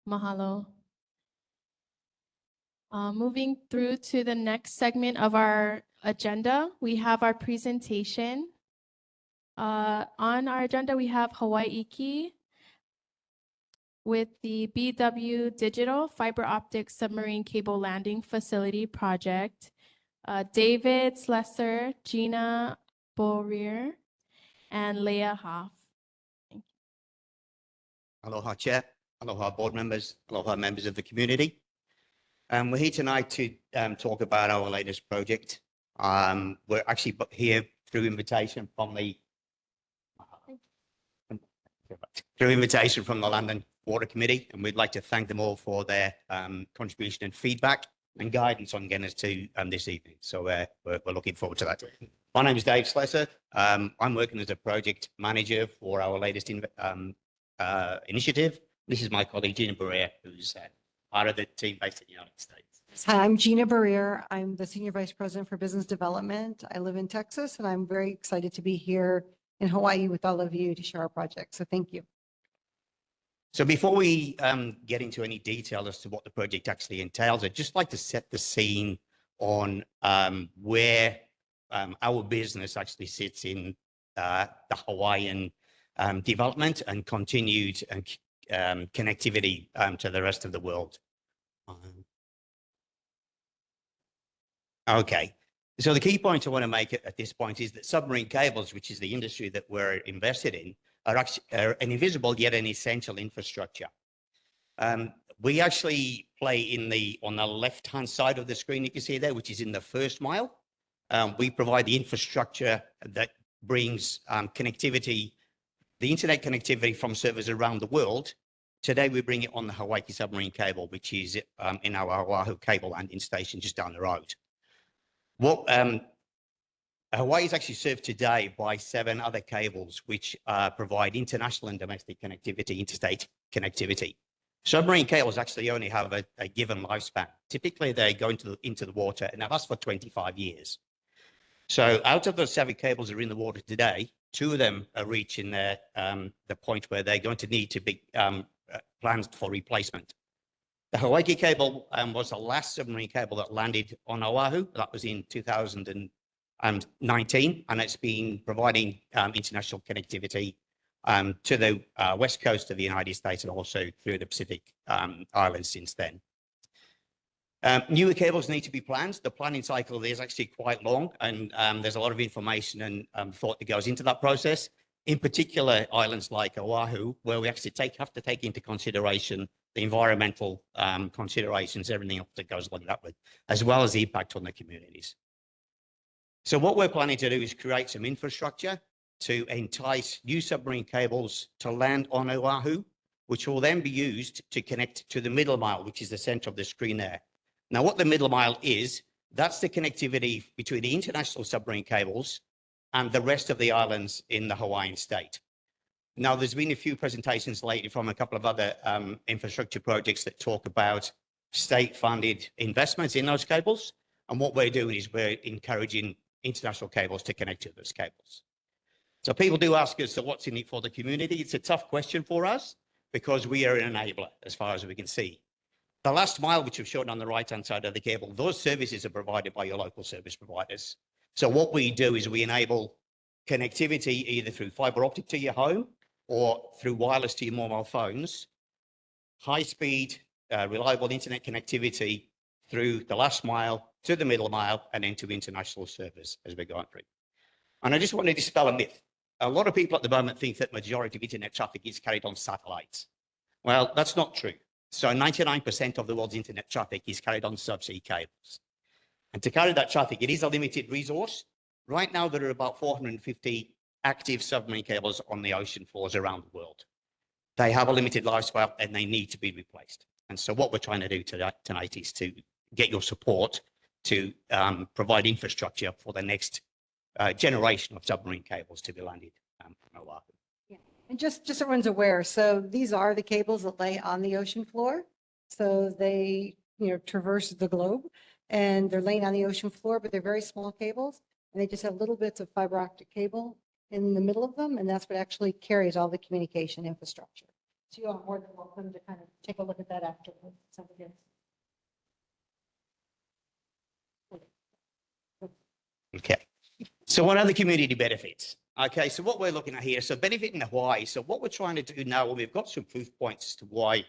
[SPEAKER 1] Mahalo. Moving through to the next segment of our agenda, we have our presentation. On our agenda, we have Hawaii Iki with the BW Digital Fiber Optic Submarine Cable Landing Facility Project. David Slesser, Gina Boerier, and Leah Hoff.
[SPEAKER 18] Aloha Chair, aloha board members, aloha members of the community. We're here tonight to talk about our latest project. We're actually here through invitation from the London Water Committee, and we'd like to thank them all for their contribution and feedback and guidance on getting us to this evening. So we're looking forward to that. My name is Dave Slesser. I'm working as a project manager for our latest initiative. This is my colleague Gina Barrea, who's part of the team based in the United States.
[SPEAKER 19] Hi, I'm Gina Barrier. I'm the Senior Vice President for Business Development. I live in Texas, and I'm very excited to be here in Hawaii with all of you to share our project. So thank you.
[SPEAKER 18] So before we get into any detail as to what the project actually entails, I'd just like to set the scene on where our business actually sits in the Hawaiian development and continued connectivity to the rest of the world. Okay, So the key point I want to make at this point is that submarine cables, which is the industry that we're invested in, are actually an invisible yet an essential infrastructure. We actually play on the left-hand side of the screen you can see there, which is in the first mile. We provide the infrastructure that brings connectivity, the internet connectivity from servers around the world. Today, we bring it on the Hawaii submarine cable, which is in our Oahu cable landing station just down the road. Hawaii is actually served today by 7 other cables, which provide international and domestic connectivity, interstate connectivity. Submarine cables actually only have a given lifespan. Typically, they go into the water, and that lasts for 25 years. So out of those 7 cables that are in the water today, 2 of them are reaching the point where they're going to need to be planned for replacement. The Hawaii cable was the last submarine cable that landed on Oahu. That was in 2019, and it's been providing international connectivity to the west coast of the United States and also through the Pacific Islands since then. Newer cables need to be planned. The planning cycle is actually quite long, and there's a lot of information and thought that goes into that process. In particular, islands like Oahu, where we actually have to take into consideration the environmental considerations, everything else that goes along that with, as well as the impact on the communities. So what we're planning to do is create some infrastructure to entice new submarine cables to land on Oahu, which will then be used to connect to the middle mile, which is the center of the screen there. Now, what the middle mile is, that's the connectivity between the international submarine cables and the rest of the islands in the Hawaiian state. Now, there's been a few presentations lately from a couple of other infrastructure projects that talk about state-funded investments in those cables. And what we're doing is we're encouraging international cables to connect to those cables. So people do ask us, so what's in it for the community? It's a tough question for us because we are an enabler as far as we can see. The last mile, which we've shown on the right-hand side of the cable, those services are provided by your local service providers. So what we do is we enable connectivity either through fiber optic to your home or through wireless to your mobile phones, high-speed, reliable internet connectivity through the last mile to the middle mile and then to international servers as we're going through. And I just want to dispel a myth. A lot of people at the moment think that majority of internet traffic is carried on satellites. Well, that's not true. So 99% of the world's internet traffic is carried on subsea cables. And to carry that traffic, it is a limited resource. Right now, there are about 450 active submarine cables on the ocean floors around the world. They have a limited lifespan and they need to be replaced. And so what we're trying to do tonight is to get your support to provide infrastructure for the next generation of submarine cables to be landed on Oahu.
[SPEAKER 19] And just so everyone's aware, so these are the cables that lay on the ocean floor. So they, traverse the globe and they're laying on the ocean floor, but they're very small cables and they just have little bits of fiber optic cable in the middle of them. And that's what actually carries all the communication infrastructure. So you are more than welcome to kind of take a look at that after somebody else.
[SPEAKER 18] Okay. So what are the community benefits? Okay, so what we're looking at here, so benefiting Hawaii. So what we're trying to do now, well, we've got some proof points as to why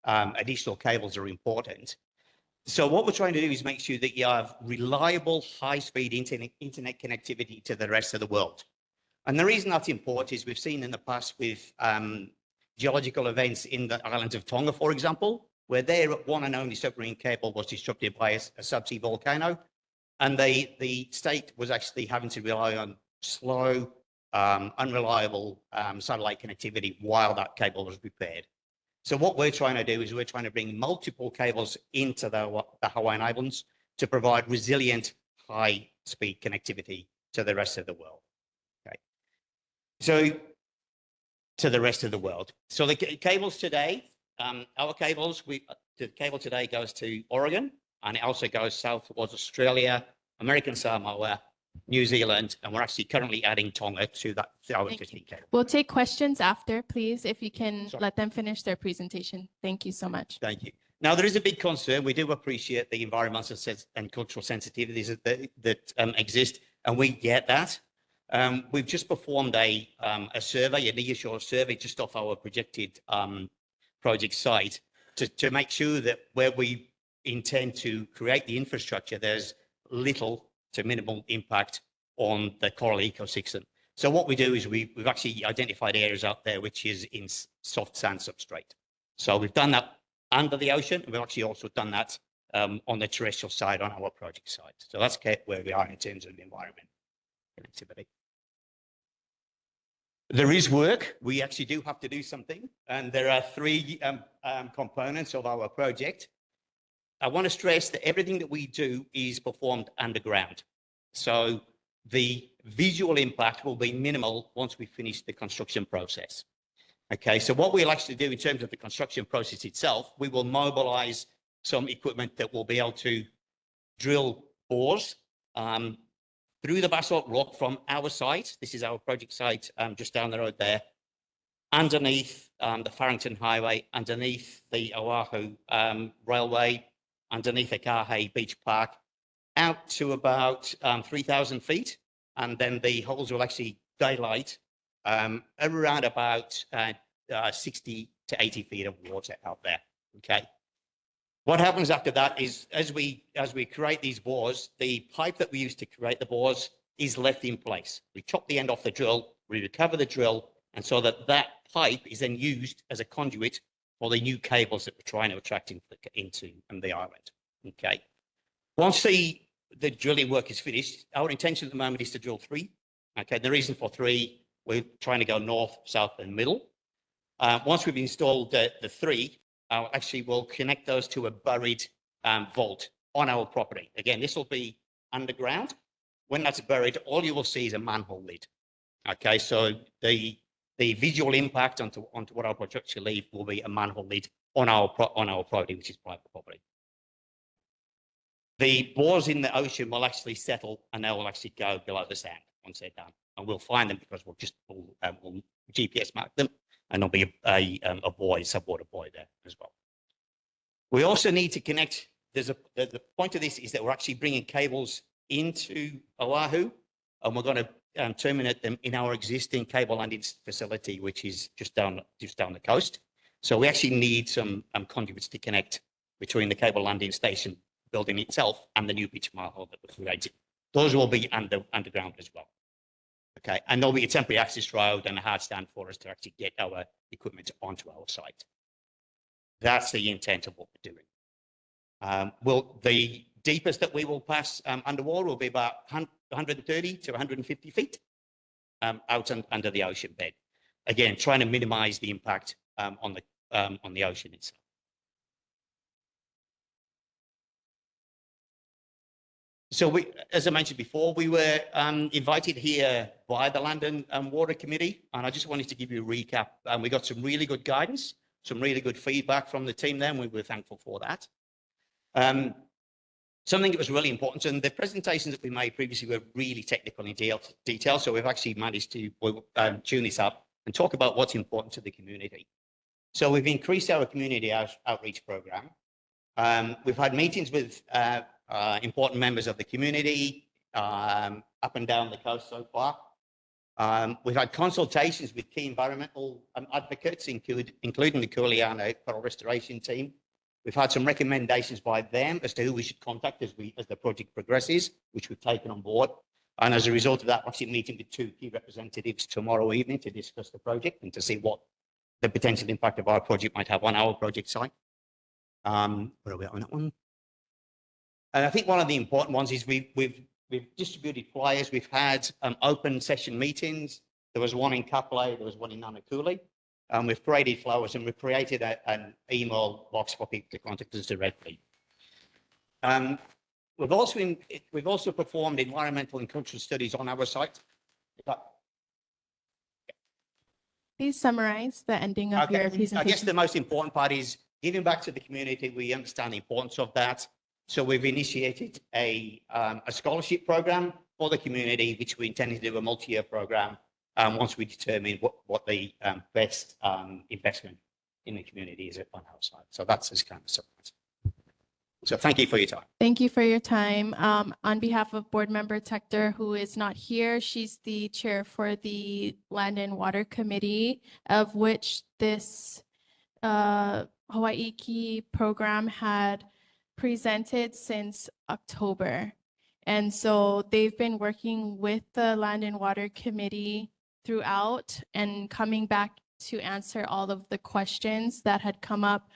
[SPEAKER 18] additional cables are important. So what we're trying to do is make sure that you have reliable, high-speed internet connectivity to the rest of the world. And the reason that's important is we've seen in the past with geological events in the islands of Tonga, for example, where their one and only submarine cable was disrupted by a subsea volcano. And the state was actually having to rely on slow, unreliable satellite connectivity while that cable was repaired. So what we're trying to do is we're trying to bring multiple cables into the Hawaiian Islands to provide resilient, high-speed connectivity to the rest of the world. Okay. So to the rest of the world. So the cables today, our cables, the cable today goes to Oregon, and it also goes south towards Australia, American Samoa, New Zealand, and we're actually currently adding Tonga to that.
[SPEAKER 1] We'll take questions after, please, if you can let them finish their presentation. Thank you so much.
[SPEAKER 18] Thank you. Now, there is a big concern. We do appreciate the environmental and cultural sensitivities that exist, and we get that. We've just performed a survey, a nearshore survey, just off our projected project site to make sure that where we intend to create the infrastructure, there's little to minimal impact on the coral ecosystem. So what we do is we've actually identified areas out there which is in soft sand substrate. So we've done that under the ocean. We've actually also done that on the terrestrial side, on our project side. So that's where we are in terms of the environment connectivity. There is work. We actually do have to do something. And there are three components of our project. I want to stress that everything that we do is performed underground. So the visual impact will be minimal once we finish the construction process. Okay, so what we'll actually do in terms of the construction process itself, we will mobilize some equipment that will be able to drill bores through the basalt rock from our site. This is our project site just down the road there, underneath the Farrington Highway, underneath the Oahu Railway, underneath the Kahe Beach Park, out to about 3,000 feet. And then the holes will actually daylight around about 60 to 80 feet of water out there. Okay. What happens after that is as we create these bores, the pipe that we use to create the bores is left in place. We chop the end off the drill, we recover the drill, and so that pipe is then used as a conduit for the new cables that we're trying to attract into the island. Okay. Once the drilling work is finished, our intention at the moment is to drill 3. Okay. The reason for 3, we're trying to go north, south, and middle. Once we've installed the 3, actually we'll connect those to a buried vault on our property. Again, this will be underground. When that's buried, all you will see is a manhole lid. Okay, so the visual impact onto what our project should leave will be a manhole lid on our property, which is private property. The bores in the ocean will actually settle and they will actually go below the sand once they're done. And we'll find them because we'll GPS mark them, and there'll be a subwater buoy there as well. We also need to connect. The point of this is that we're actually bringing cables into Oahu, and we're going to terminate them in our existing cable landing facility, which is just down the coast. So we actually need some conduits to connect between the cable landing station building itself and the new beach manhole that we're creating. Those will be underground as well. Okay, and there'll be a temporary access road and a hard stand for us to actually get our equipment onto our site. That's the intent of what we're doing. The deepest that we will pass underwater will be about 130 to 150 feet out under the ocean bed. Again, trying to minimize the impact on the ocean itself. So as I mentioned before, we were invited here by the Land and Water Committee, and I just wanted to give you a recap. We got some really good guidance, some really good feedback from the team there, and we were thankful for that. Something that was really important, and the presentations that we made previously were really technical in detail, so we've actually managed to tune this up and talk about what's important to the community. So we've increased our community outreach program. We've had meetings with important members of the community up and down the coast so far. We've had consultations with key environmental advocates, including the Kuleana Coral Restoration Team. We've had some recommendations by them as to who we should contact as the project progresses, which we've taken on board. And as a result of that, we're actually meeting with 2 key representatives tomorrow evening to discuss the project and to see what the potential impact of our project might have on our project site. Where are we at on that one? And I think one of the important ones is we've distributed flyers. We've had open session meetings. There was one in Kapolei, there was one in Nānākuli. We've paraded flowers and we've created an email box for people to contact us directly. We've also performed environmental and cultural studies on our site.
[SPEAKER 1] Please summarize the ending of your presentation.
[SPEAKER 18] I guess the most important part is giving back to the community. We understand the importance of that. So we've initiated a scholarship program for the community, which we intend to do a multi-year program once we determine what the best investment in the community is on our side. So that's this kind of support. So thank you for your time.
[SPEAKER 1] Thank you for your time. On behalf of Board Member Tector, who is not here, she's the chair for the Land and Water Committee, of which this Hawaii Key program had presented since October. And so they've been working with the Land and Water Committee throughout and coming back to answer all of the questions that had come up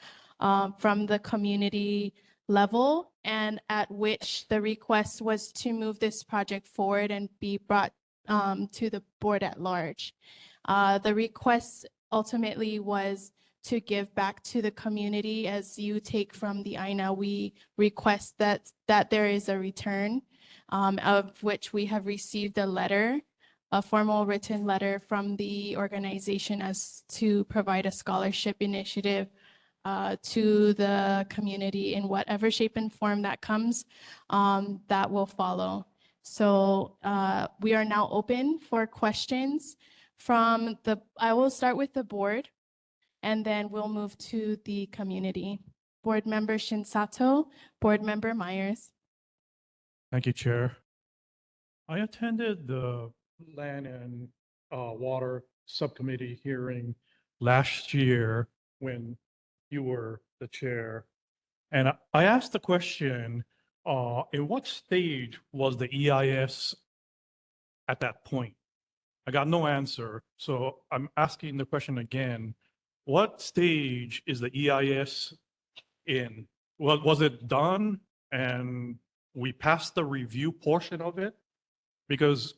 [SPEAKER 1] from the community level, and at which the request was to move this project forward and be brought to the board at large. The request ultimately was to give back to the community. As you take from the INA, we request that there is a return, of which we have received a letter, a formal written letter from the organization as to provide a scholarship initiative to the community in whatever shape and form that comes, that will follow. So we are now open for questions from I will start with the board, and then we'll move to the community. Board Member Shinsato, Board Member Myers.
[SPEAKER 20] Thank you, Chair. I attended the Land and Water Subcommittee hearing last year when you were the chair. And I asked the question, in what stage was the EIS at that point? I got no answer. So I'm asking the question again. What stage is the EIS in? Well, was it done and we passed the review portion of it? Because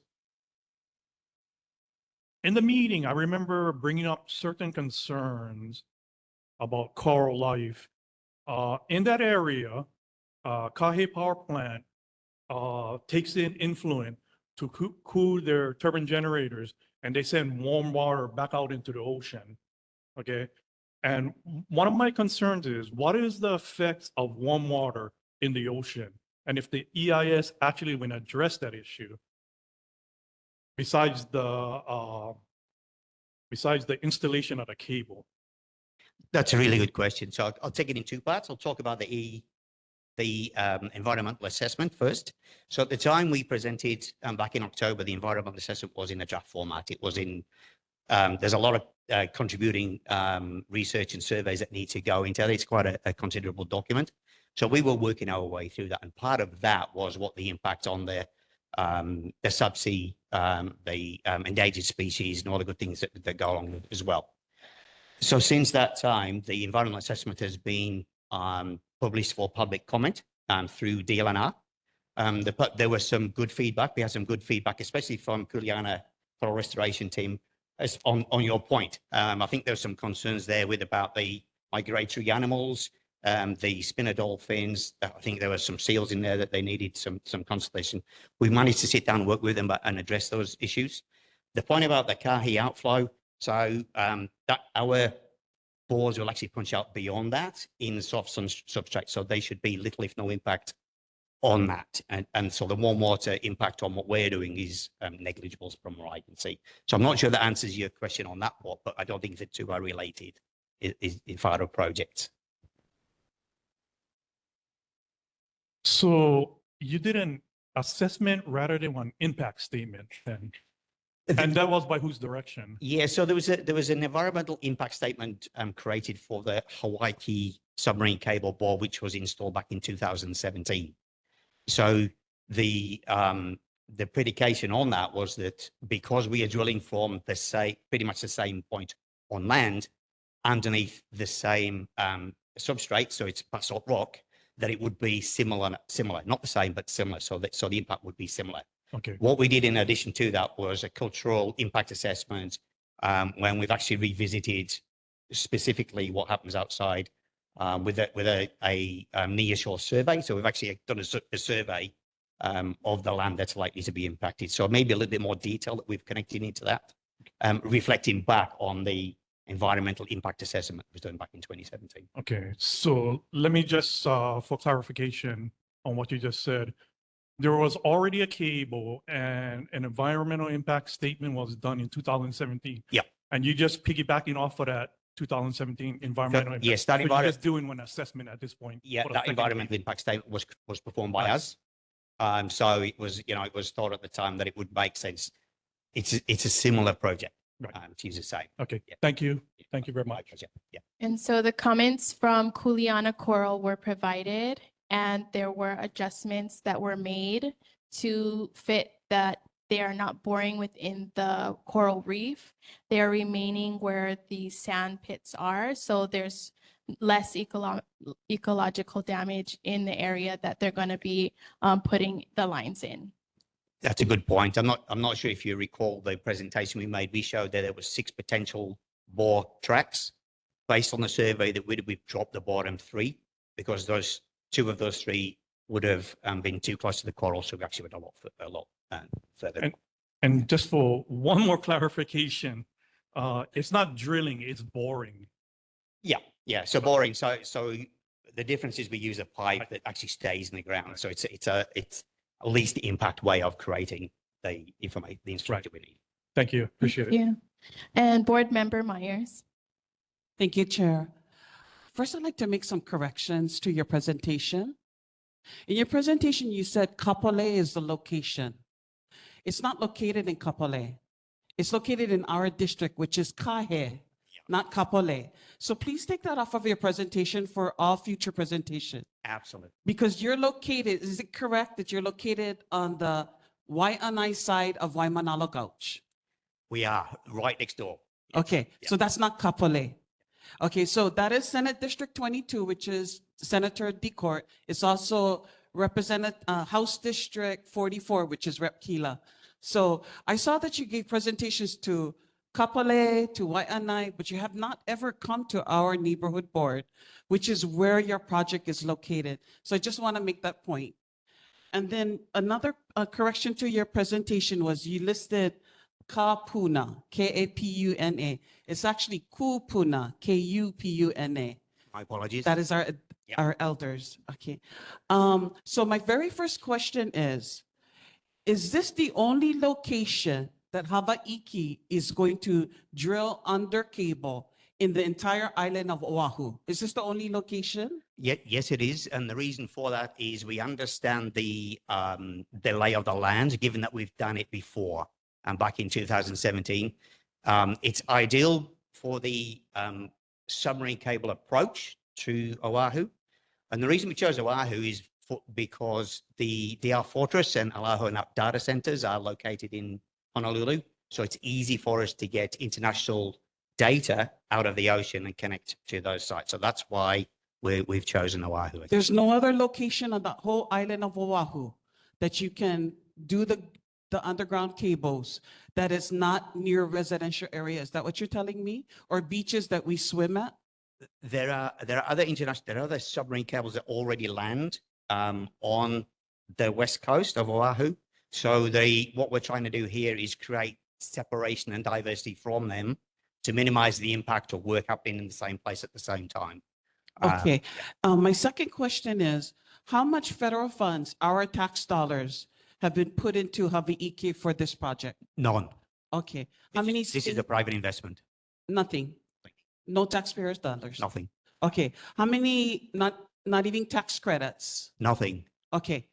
[SPEAKER 20] in the meeting, I remember bringing up certain concerns about coral life. In that area, Kahe Power Plant takes in influent to cool their turbine generators, and they send warm water back out into the ocean. Okay. And one of my concerns is, what is the effects of warm water in the ocean? And if the EIS actually will address that issue, besides the installation of the cable?
[SPEAKER 18] That's a really good question. So I'll take it in two parts. I'll talk about the environmental assessment first. So at the time we presented back in October, the environmental assessment was in a draft format. It was in, there's a lot of contributing research and surveys that need to go into it. It's quite a considerable document. So we were working our way through that. And part of that was what the impact on the subsea, the endangered species and all the good things that go along with it as well. So since that time, the environmental assessment has been published for public comment through DLNR. There was some good feedback. We had some good feedback, especially from Kuleana Coral Restoration Team, on your point. I think there's some concerns there about the migratory animals, the spinner dolphins. I think there were some seals in there that they needed some consultation. We managed to sit down and work with them and address those issues. The point about the Kahe outflow, so that our bores will actually punch out beyond that in soft sun substrate, so they should be little if no impact on that. And so the warm water impact on what we're doing is negligible from what I can see. So I'm not sure that answers your question on that part, but I don't think the two are related in far projects.
[SPEAKER 20] So you did an assessment rather than one impact statement then? And that was by whose direction?
[SPEAKER 18] Yeah, so there was an environmental impact statement created for the Hawaii submarine cable bore, which was installed back in 2017. So the predication on that was that because we are drilling from pretty much the same point on land underneath the same substrate, so it's basalt rock, that it would be similar, not the same, but similar. So the impact would be similar.
[SPEAKER 20] Okay.
[SPEAKER 18] What we did in addition to that was a cultural impact assessment when we've actually revisited specifically what happens outside with a nearshore survey. So we've actually done a survey of the land that's likely to be impacted. So maybe a little bit more detail that we've connected into that, reflecting back on the environmental impact assessment that was done back in 2017.
[SPEAKER 20] Okay, so let me just, for clarification on what you just said, there was already a cable and an environmental impact statement was done in 2017.
[SPEAKER 18] Yeah.
[SPEAKER 20] And you just piggybacking off of that 2017 environmental impact.
[SPEAKER 18] Yes, that
[SPEAKER 20] so you're just doing an assessment at this point.
[SPEAKER 18] Yeah,
[SPEAKER 20] for the
[SPEAKER 18] that
[SPEAKER 20] second
[SPEAKER 18] environmental impact statement was performed by us. So it was, it was thought at the time that it would make sense. It's a similar project, to use the same.
[SPEAKER 20] Okay, thank you. Thank you very much.
[SPEAKER 18] Yeah.
[SPEAKER 1] And so the comments from Kuleana Coral were provided, and there were adjustments that were made to fit that they are not boring within the coral reef. They are remaining where the sand pits are. So there's less ecological damage in the area that they're going to be putting the lines in.
[SPEAKER 18] That's a good point. I'm not sure if you recall the presentation we made. We showed that there were 6 potential bore tracks. Based on the survey that we've dropped the bottom 3 because those 2 of those 3 would have been too close to the coral, so we actually went a lot further.
[SPEAKER 20] And just for one more clarification, it's not drilling, it's boring.
[SPEAKER 18] Yeah. So boring. So the difference is we use a pipe that actually stays in the ground. So it's a least impact way of creating the information, the infrastructure we need.
[SPEAKER 20] Thank you. Appreciate it.
[SPEAKER 1] Thank you. And Board Member Myers.
[SPEAKER 10] Thank you, Chair. First, I'd like to make some corrections to your presentation. In your presentation, you said Kapolei is the location. It's not located in Kapolei. It's located in our district, which is Kahe, not Kapolei. So please take that off of your presentation for all future presentations.
[SPEAKER 18] Absolutely.
[SPEAKER 10] Because you're located, is it correct that you're located on the Waianae side of Waimanalo Gulch?
[SPEAKER 18] We are right next door.
[SPEAKER 10] Okay, so that's not Kapolei. Okay, so that is Senate District 22, which is Senator DeCourt. It's also represented House District 44, which is Rep. Kila. So I saw that you gave presentations to Kapolei, to Waianae, but you have not ever come to our neighborhood board, which is where your project is located. So I just want to make that point. And then another correction to your presentation was you listed Kapuna, K-A-P-U-N-A. It's actually Kupuna, K-U-P-U-N-A.
[SPEAKER 18] My apologies.
[SPEAKER 10] That is our elders. Okay. So my very first question is this the only location that Hawaiki is going to drill under cable in the entire island of Oahu? Is this the only location?
[SPEAKER 18] Yes, it is. And the reason for that is we understand the lay of the land, given that we've done it before. And back in 2017, it's ideal for the submarine cable approach to Oahu. And the reason we chose Oahu is because the DR Fortress and Oahu data centers are located in Honolulu. So it's easy for us to get international data out of the ocean and connect to those sites. So that's why we've chosen Oahu.
[SPEAKER 10] There's no other location on the whole island of Oahu that you can do the underground cables that is not near residential areas. Is that what you're telling me? Or beaches that we swim at?
[SPEAKER 18] There are other submarine cables that already land on the west coast of Oahu. So what we're trying to do here is create separation and diversity from them to minimize the impact of work happening in the same place at the same time.
[SPEAKER 10] Okay. My second question is, how much federal funds, our tax dollars, have been put into Hawaii for this project?
[SPEAKER 18] None.
[SPEAKER 10] Okay. How many?
[SPEAKER 18] This is a private investment.
[SPEAKER 10] Nothing. No taxpayers' dollars.
[SPEAKER 18] Nothing.
[SPEAKER 10] Okay. How many? Not even tax credits.
[SPEAKER 18] Nothing.
[SPEAKER 10] Okay.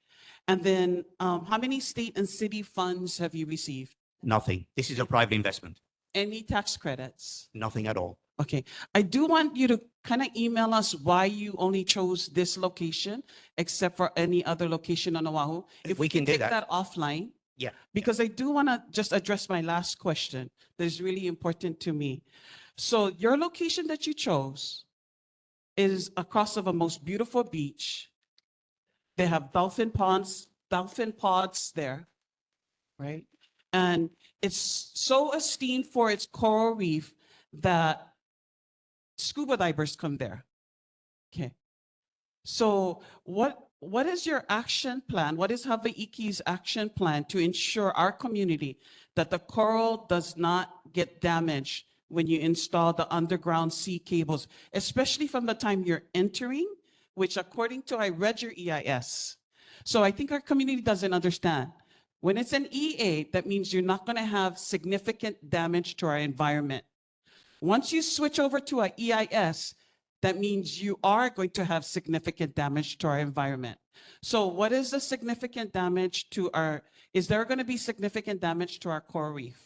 [SPEAKER 10] And then how many state and city funds have you received?
[SPEAKER 18] Nothing. This is a private investment.
[SPEAKER 10] Any tax credits?
[SPEAKER 18] Nothing at all.
[SPEAKER 10] Okay. I do want you to kind of email us why you only chose this location except for any other location on Oahu. If
[SPEAKER 18] we can do
[SPEAKER 10] take
[SPEAKER 18] that.
[SPEAKER 10] offline.
[SPEAKER 18] Yeah.
[SPEAKER 10] Because I do want to just address my last question that is really important to me. So your location that you chose is across of a most beautiful beach. They have dolphin pods there, right? And it's so esteemed for its coral reef that scuba divers come there. Okay. So what is your action plan? What is Hawaii's action plan to ensure our community that the coral does not get damaged when you install the underground sea cables, especially from the time you're entering, which according to, I read your EIS. So I think our community doesn't understand. When it's an EA, that means you're not going to have significant damage to our environment. Once you switch over to an EIS, that means you are going to have significant damage to our environment. So what is the significant damage to is there going to be significant damage to our coral reef?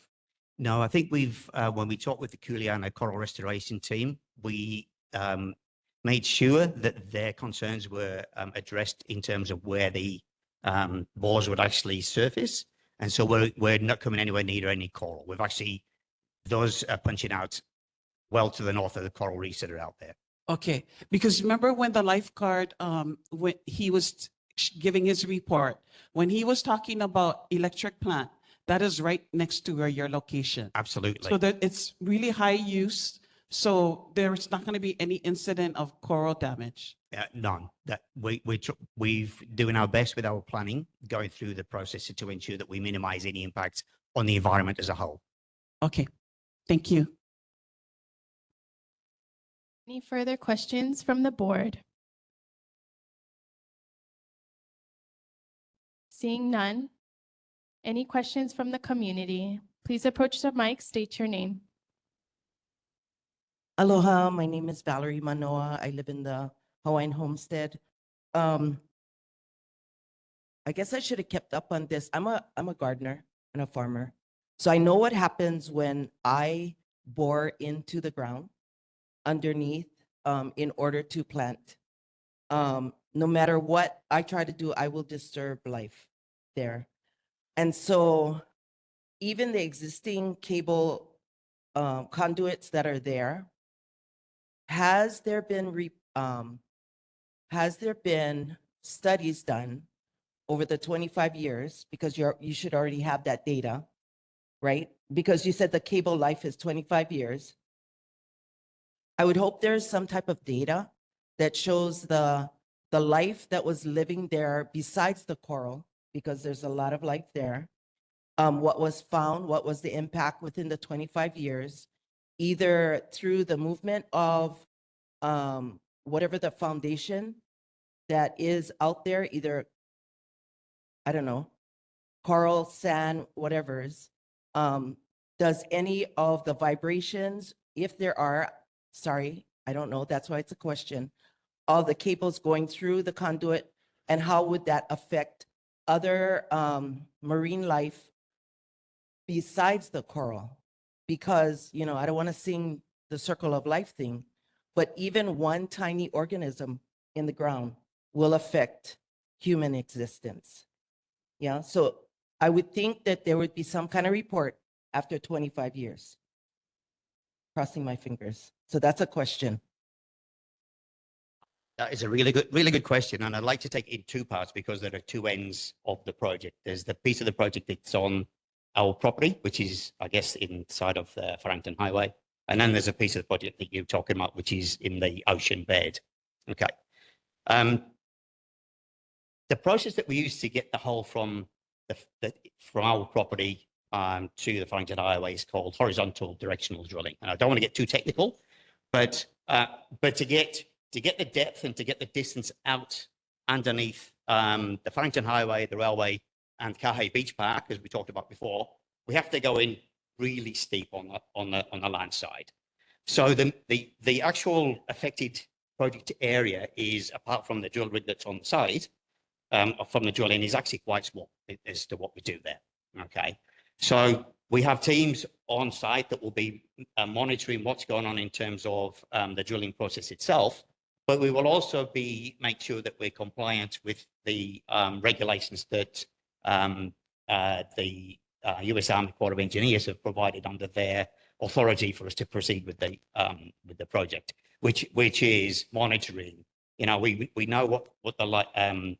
[SPEAKER 18] No, I think when we talked with the Kuleana Coral Restoration team, we made sure that their concerns were addressed in terms of where the bores would actually surface. And so we're not coming anywhere near any coral. We've actually, those are punching out well to the north of the coral reefs that are out there.
[SPEAKER 10] Okay, because remember when the lifeguard, when he was giving his report, when he was talking about electric plant, that is right next to where your location.
[SPEAKER 18] Absolutely.
[SPEAKER 10] So that it's really high use. So there's not going to be any incident of coral damage.
[SPEAKER 18] None. That we've doing our best with our planning, going through the process to ensure that we minimize any impact on the environment as a whole.
[SPEAKER 10] Okay, thank you.
[SPEAKER 1] Any further questions from the board? Seeing none. Any questions from the community? Please approach the mic, state your name.
[SPEAKER 21] Aloha, my name is Valerie Manoa. I live in the Hawaiian homestead. I guess I should have kept up on this. I'm a gardener and a farmer. So I know what happens when I bore into the ground underneath in order to plant. No matter what I try to do, I will disturb life there. And so even the existing cable conduits that are there, has there been studies done over the 25 years, because you should already have that data, right? Because you said the cable life is 25 years. I would hope there's some type of data that shows the life that was living there besides the coral, because there's a lot of life there. What was found, what was the impact within the 25 years, either through the movement of whatever the foundation that is out there, either, I don't know, coral, sand, whatever's. Does any of the vibrations, if there are, sorry, I don't know, that's why it's a question, all the cables going through the conduit, and how would that affect other marine life besides the coral? Because, you know, I don't want to sing the circle of life thing, but even one tiny organism in the ground will affect human existence. Yeah, so I would think that there would be some kind of report after 25 years. Crossing my fingers. So that's a question.
[SPEAKER 18] That is a really good question, and I'd like to take it in two parts because there are two ends of the project. There's the piece of the project that's on our property, which is, I guess, inside of the Farrington Highway, and then there's a piece of the project that you're talking about, which is in the ocean bed. Okay. The process that we use to get the hull from from our property to the Farrington Highway is called horizontal directional drilling, and I don't want to get too technical, but to get the depth and to get the distance out underneath the Farrington Highway, the railway, and Kahei Beach Park, as we talked about before, we have to go in really steep on the land side. So the actual affected project area is, apart from the drill rig that's on the side, from the drilling, is actually quite small as to what we do there. Okay, so we have teams on site that will be monitoring what's going on in terms of the drilling process itself, but we will also make sure that we're compliant with the regulations that the U.S. Army Corps of Engineers have provided under their authority for us to proceed with the project, which is monitoring. You know, we know what the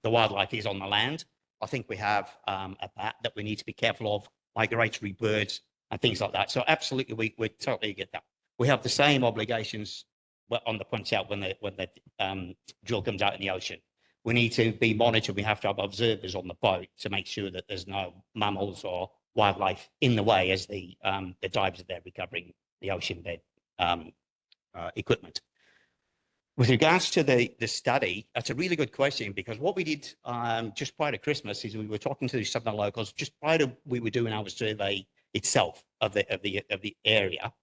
[SPEAKER 18] wildlife is on the land. I think we have a bat that we need to be careful of, migratory birds and things like that. So absolutely, we totally get that. We have the same obligations on the punch out when the drill comes out in the ocean. We need to be monitored. We have to have observers on the boat to make sure that there's no mammals or wildlife in the way as the divers are there recovering the ocean bed equipment. With regards to the study, that's a really good question, because what we did just prior to Christmas is we were talking to some of the locals just prior to we were doing our survey itself of the area,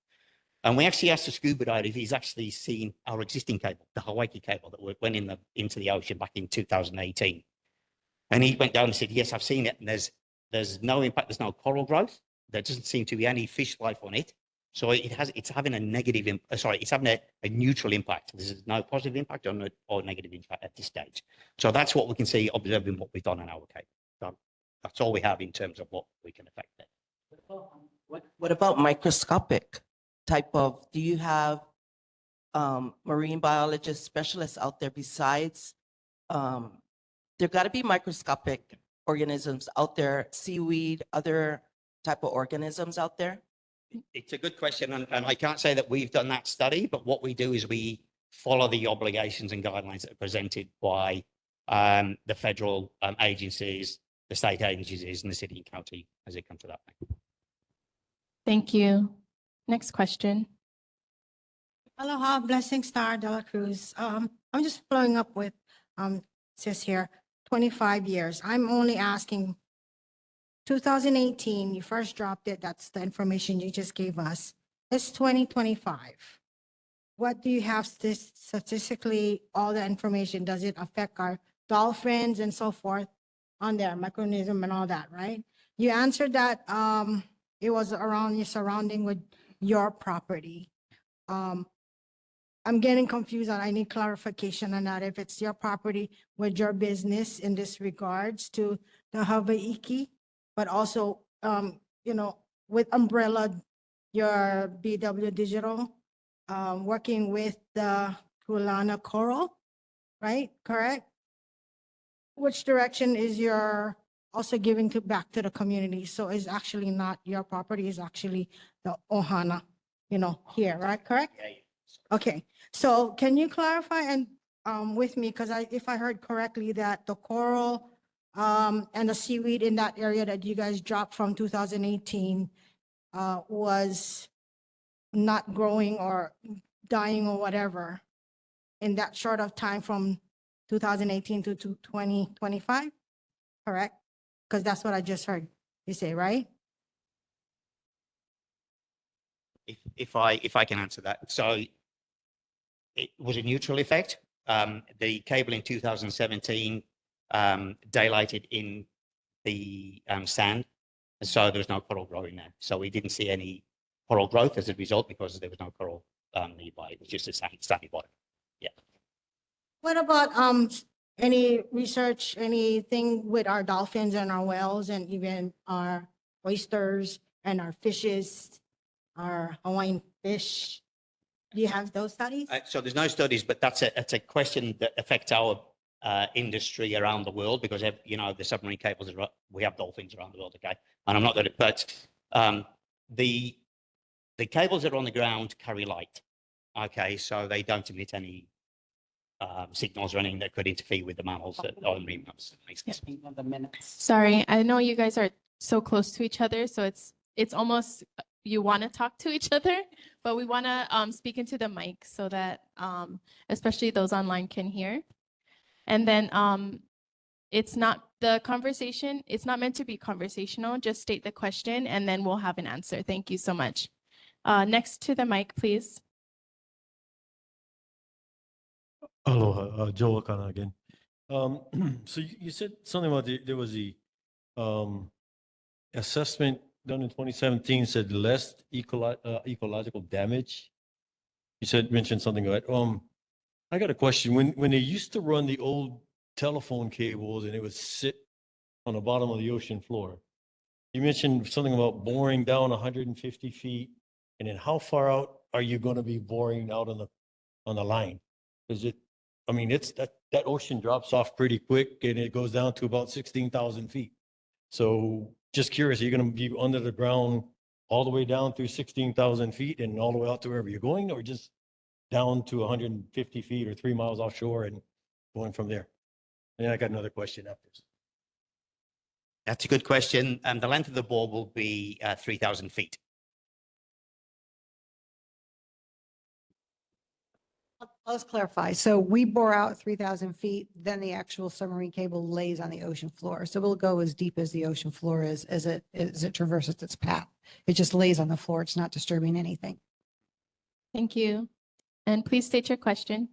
[SPEAKER 18] and we actually asked the scuba diver if he's actually seen our existing cable, the Hawaii cable that went into the ocean back in 2018, and he went down and said, yes, I've seen it, and there's no impact, there's no coral growth, there doesn't seem to be any fish life on it, So it's having a negative, it's having a neutral impact. There's no positive impact or negative impact at this stage. So that's what we can see observing what we've done in our case. So that's all we have in terms of what we can affect there.
[SPEAKER 21] What about microscopic type of, do you have marine biologist specialists out there besides, there got to be microscopic organisms out there, seaweed, other type of organisms out there?
[SPEAKER 18] It's a good question, and I can't say that we've done that study, but what we do is we follow the obligations and guidelines that are presented by the federal agencies, the state agencies, and the city and county as it comes to that thing.
[SPEAKER 1] Thank you. Next question.
[SPEAKER 8] Aloha, Blessing Star de la Cruz. I'm just following up with sis here, 25 years. I'm only asking 2018, you first dropped it. That's the information you just gave us. It's 2025. What do you have statistically, all the information? Does it affect our dolphins and so forth on there, microorganism and all that, right? You answered that it was around your surrounding with your property. I'm getting confused and I need clarification on that. If it's your property with your business in this regards to the Hawaii, but also, you know, with Umbrella, your BW Digital, working with the Kulana Coral, right? Correct? Which direction is your also giving back to the community? So it's actually not your property, it's actually the Ohana, you know, here, right? Correct? Okay, so can you clarify and with me, because if I heard correctly that the coral and the seaweed in that area that you guys dropped from 2018 was not growing or dying or whatever in that short of time from 2018 to 2025, correct? Because that's what I just heard you say, right?
[SPEAKER 18] If I can answer that. So it was a neutral effect. The cable in 2017 daylighted in the sand, and so there was no coral growing there. So we didn't see any coral growth as a result because there was no coral nearby. It was just a sandy bottom. Yeah.
[SPEAKER 8] What about any research, anything with our dolphins and our whales and even our oysters and our fishes, our Hawaiian fish? Do you have those studies?
[SPEAKER 18] So there's no studies, but that's a question that affects our industry around the world because, you know, the submarine cables, we have dolphins around the world, okay? And I'm not going to, but the cables that are on the ground carry light, okay? So they don't emit any signals or anything that could interfere with the mammals or marine mammals.
[SPEAKER 1] Sorry, I know you guys are so close to each other, so it's almost you want to talk to each other, but we want to speak into the mic so that especially those online can hear. And then it's not the conversation, it's not meant to be conversational, just state the question and then we'll have an answer. Thank you so much. Next to the mic, please.
[SPEAKER 7] Aloha, Joe Akana again. So you said something about there was the assessment done in 2017 said less ecological damage. You mentioned something about I got a question. When they used to run the old telephone cables and it would sit on the bottom of the ocean floor, you mentioned something about boring down 150 feet, and then how far out are you going to be boring out on the line? Is it? I mean, it's that ocean drops off pretty quick and it goes down to about 16,000 feet. So just curious, are you going to be under the ground all the way down through 16,000 feet and all the way out to wherever you're going, or just down to 150 feet or 3 miles offshore and going from there? And I got another question after this.
[SPEAKER 18] That's a good question. The length of the bore will be 3,000 feet.
[SPEAKER 19] Let's clarify. So we bore out 3,000 feet, then the actual submarine cable lays on the ocean floor. So we'll go as deep as the ocean floor is as it traverses its path. It just lays on the floor. It's not disturbing anything.
[SPEAKER 1] Thank you. And please state your question.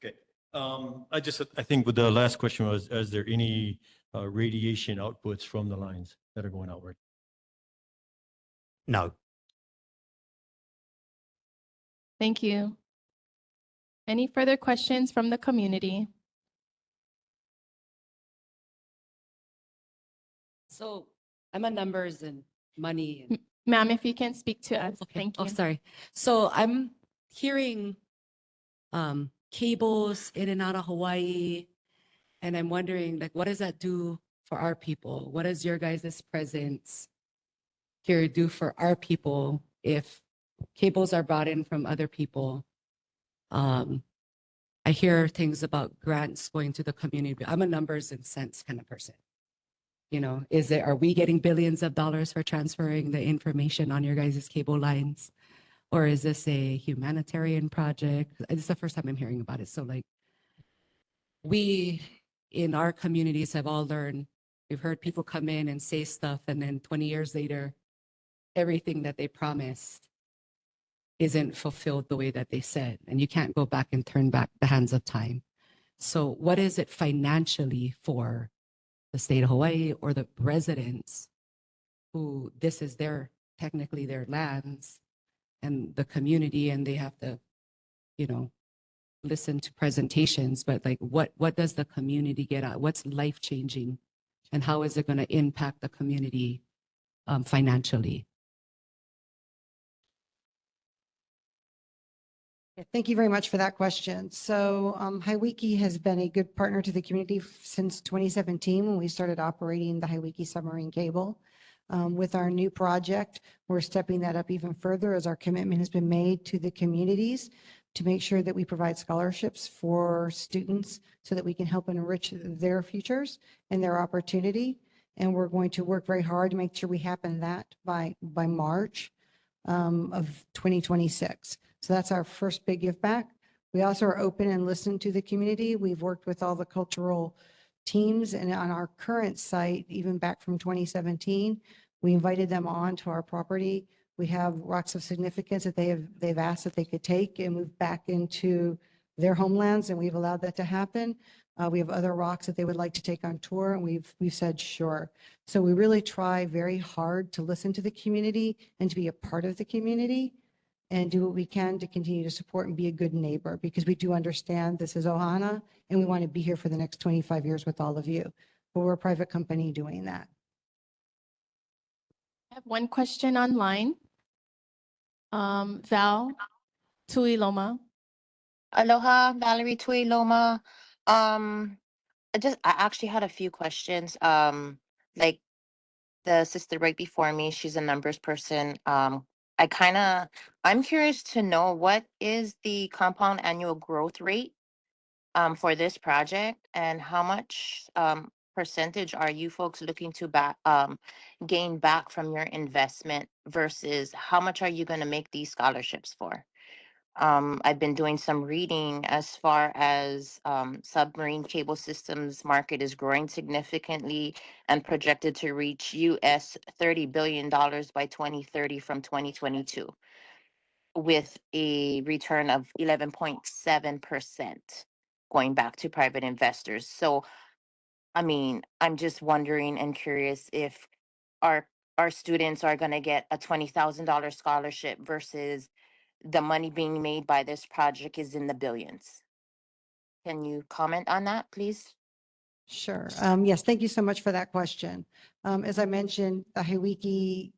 [SPEAKER 7] Okay. I think with the last question was, is there any radiation outputs from the lines that are going outward?
[SPEAKER 18] No.
[SPEAKER 1] Thank you. Any further questions from the community?
[SPEAKER 15] So I'm a numbers and money. And
[SPEAKER 1] Ma'am, if you can speak to us,
[SPEAKER 15] okay.
[SPEAKER 1] thank
[SPEAKER 15] Oh,
[SPEAKER 1] you.
[SPEAKER 15] sorry. So I'm hearing cables in and out of Hawaii, and I'm wondering, like, what does that do for our people? What does your guys' presence here do for our people if cables are brought in from other people? I hear things about grants going to the community. I'm a numbers and cents kind of person. You know, are we getting billions of dollars for transferring the information on your guys' cable lines? Or is this a humanitarian project? This is the first time I'm hearing about it. So like, we in our communities have all learned, we've heard people come in and say stuff, and then 20 years later, everything that they promised isn't fulfilled the way that they said. And you can't go back and turn back the hands of time. So what is it financially for the state of Hawaii or the residents who this is technically their lands and the community, and they have to, you know, listen to presentations, but like what does the community get out? What's life changing, and how is it going to impact the community financially?
[SPEAKER 19] Thank you very much for that question. So Hiwiki has been a good partner to the community since 2017 when we started operating the Hiwiki submarine cable. With our new project, we're stepping that up even further as our commitment has been made to the communities to make sure that we provide scholarships for students so that we can help enrich their futures and their opportunity. And we're going to work very hard to make sure we happen that by March of 2026. So that's our first big give back. We also are open and listen to the community. We've worked with all the cultural teams, and on our current site, even back from 2017, we invited them on to our property. We have rocks of significance that they've asked that they could take and move back into their homelands, and we've allowed that to happen. We have other rocks that they would like to take on tour, and we've said sure. So we really try very hard to listen to the community and to be a part of the community and do what we can to continue to support and be a good neighbor, because we do understand this is Ohana and we want to be here for the next 25 years with all of you. But we're a private company doing that.
[SPEAKER 1] I have one question online. Val Tuiloma.
[SPEAKER 3] Aloha, Valerie Tuiloma. I actually had a few questions. Like the sister right before me, she's a numbers person. I'm curious to know, what is the compound annual growth rate for this project, and how much percentage are you folks looking to gain back from your investment, versus how much are you going to make these scholarships for? I've been doing some reading as far as submarine cable systems market is growing significantly and projected to reach US $30 billion by 2030 from 2022, with a return of 11.7% going back to private investors. So, I mean, I'm just wondering and curious if our students are going to get a $20,000 scholarship versus the money being made by this project is in the billions. Can you comment on that, please?
[SPEAKER 19] Sure. Yes, thank you so much for that question. As I mentioned, the Hiwiki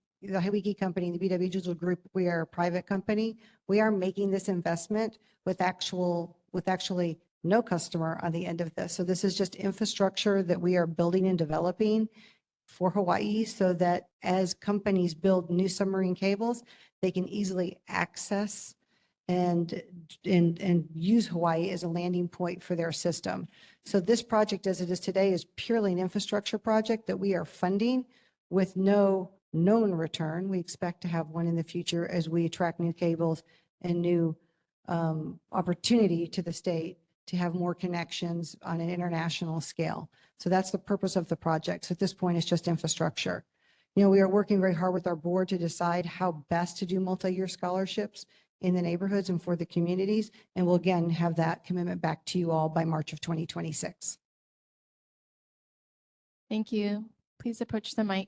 [SPEAKER 19] company, the BW Digital Group, we are a private company. We are making this investment with actually no customer on the end of this. So this is just infrastructure that we are building and developing for Hawaii, so that as companies build new submarine cables, they can easily access and use Hawaii as a landing point for their system. So this project, as it is today, is purely an infrastructure project that we are funding with no known return. We expect to have one in the future as we attract new cables and new opportunity to the state to have more connections on an international scale. So that's the purpose of the project. So at this point, it's just infrastructure. You know, we are working very hard with our board to decide how best to do multi-year scholarships in the neighborhoods and for the communities. And we'll again have that commitment back to you all by March of 2026.
[SPEAKER 1] Thank you. Please approach the mic.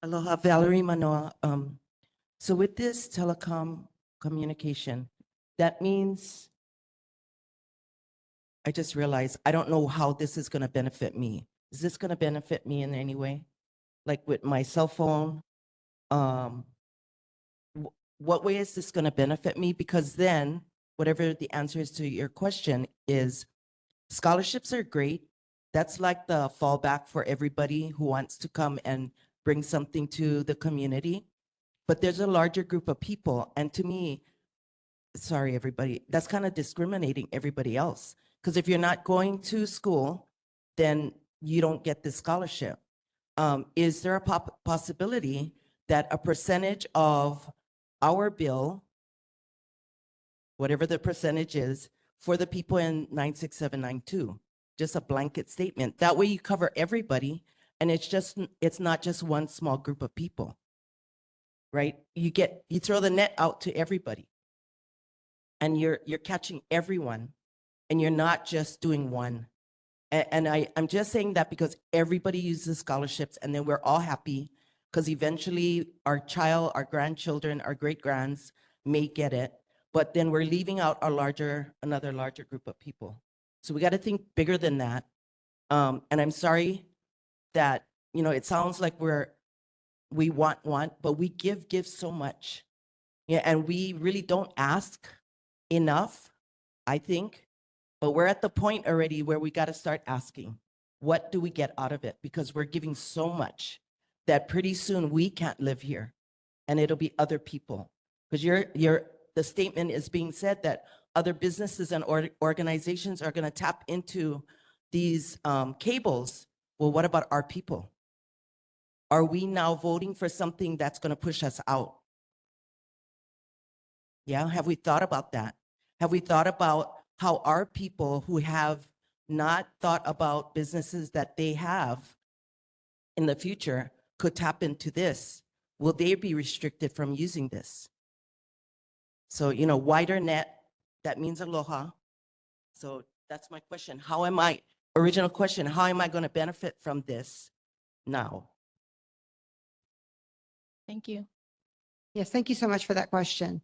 [SPEAKER 21] Aloha, Valerie Manoa. So with this telecom communication. That means, I just realized, I don't know how this is going to benefit me. Is this going to benefit me in any way? Like with my cell phone? What way is this going to benefit me? Because then, whatever the answer is to your question is, scholarships are great. That's like the fallback for everybody who wants to come and bring something to the community. But there's a larger group of people. And to me, sorry, everybody, that's kind of discriminating everybody else. Because if you're not going to school, then you don't get this scholarship. Is there a possibility that a percentage of our bill, whatever the percentage is, for the people in 96792, just a blanket statement? That way you cover everybody, and it's not just one small group of people, right? You throw the net out to everybody, and you're catching everyone, and you're not just doing one. And I'm just saying that because everybody uses scholarships, and then we're all happy because eventually our child, our grandchildren, our great-grands may get it, but then we're leaving out another larger group of people. So we got to think bigger than that. And I'm sorry that, it sounds like we want, but we give so much. Yeah, and we really don't ask enough, I think. But we're at the point already where we got to start asking, what do we get out of it? Because we're giving so much that pretty soon we can't live here, and it'll be other people. Because the statement is being said that other businesses and organizations are going to tap into these cables. Well, what about our people? Are we now voting for something that's going to push us out? Yeah, have we thought about that? Have we thought about how our people who have not thought about businesses that they have in the future could tap into this? Will they be restricted from using this? So, wider net, that means aloha. So that's my question. Original question, how am I going to benefit from this now?
[SPEAKER 1] Thank you.
[SPEAKER 19] Yes, thank you so much for that question.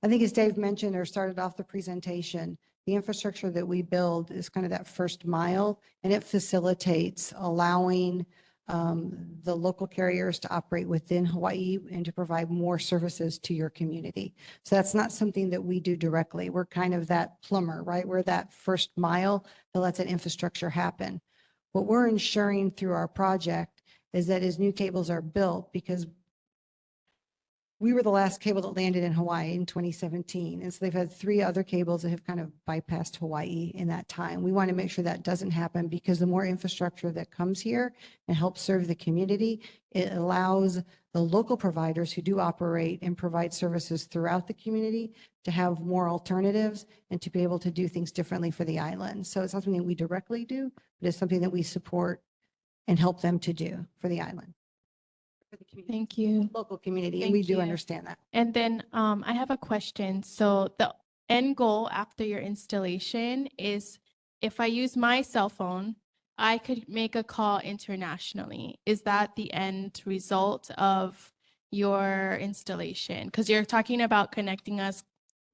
[SPEAKER 19] I think as Dave mentioned or started off the presentation, the infrastructure that we build is kind of that first mile, and it facilitates allowing the local carriers to operate within Hawaii and to provide more services to your community. So that's not something that we do directly. We're kind of that plumber, right? We're that first mile that lets that infrastructure happen. What we're ensuring through our project is that as new cables are built, because we were the last cable that landed in Hawaii in 2017. And so they've had 3 other cables that have kind of bypassed Hawaii in that time. We want to make sure that doesn't happen, because the more infrastructure that comes here and helps serve the community, it allows the local providers who do operate and provide services throughout the community to have more alternatives and to be able to do things differently for the island. So it's not something that we directly do, but it's something that we support and help them to do for the island. For the community,
[SPEAKER 1] Thank you.
[SPEAKER 19] local community, and we
[SPEAKER 1] Thank
[SPEAKER 19] do
[SPEAKER 1] you.
[SPEAKER 19] understand that.
[SPEAKER 1] And then I have a question. So the end goal after your installation is, if I use my cell phone, I could make a call internationally. Is that the end result of your installation? Because you're talking about connecting us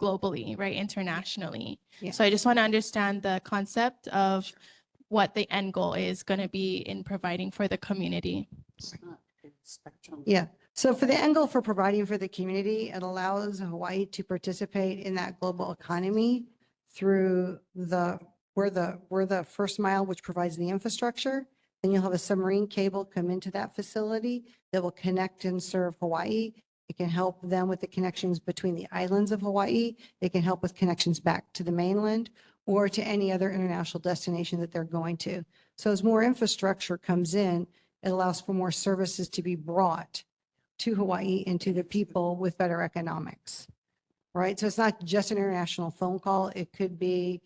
[SPEAKER 1] globally, right? Internationally.
[SPEAKER 19] Yeah.
[SPEAKER 1] So I just want to understand the concept of what the end goal is going to be in providing for the community.
[SPEAKER 19] Yeah. So for the angle for providing for the community, it allows Hawaii to participate in that global economy through we're the first mile, which provides the infrastructure. Then you'll have a submarine cable come into that facility that will connect and serve Hawaii. It can help them with the connections between the islands of Hawaii. It can help with connections back to the mainland or to any other international destination that they're going to. So as more infrastructure comes in, it allows for more services to be brought to Hawaii and to the people with better economics, right? So it's not just an international phone call. It could be,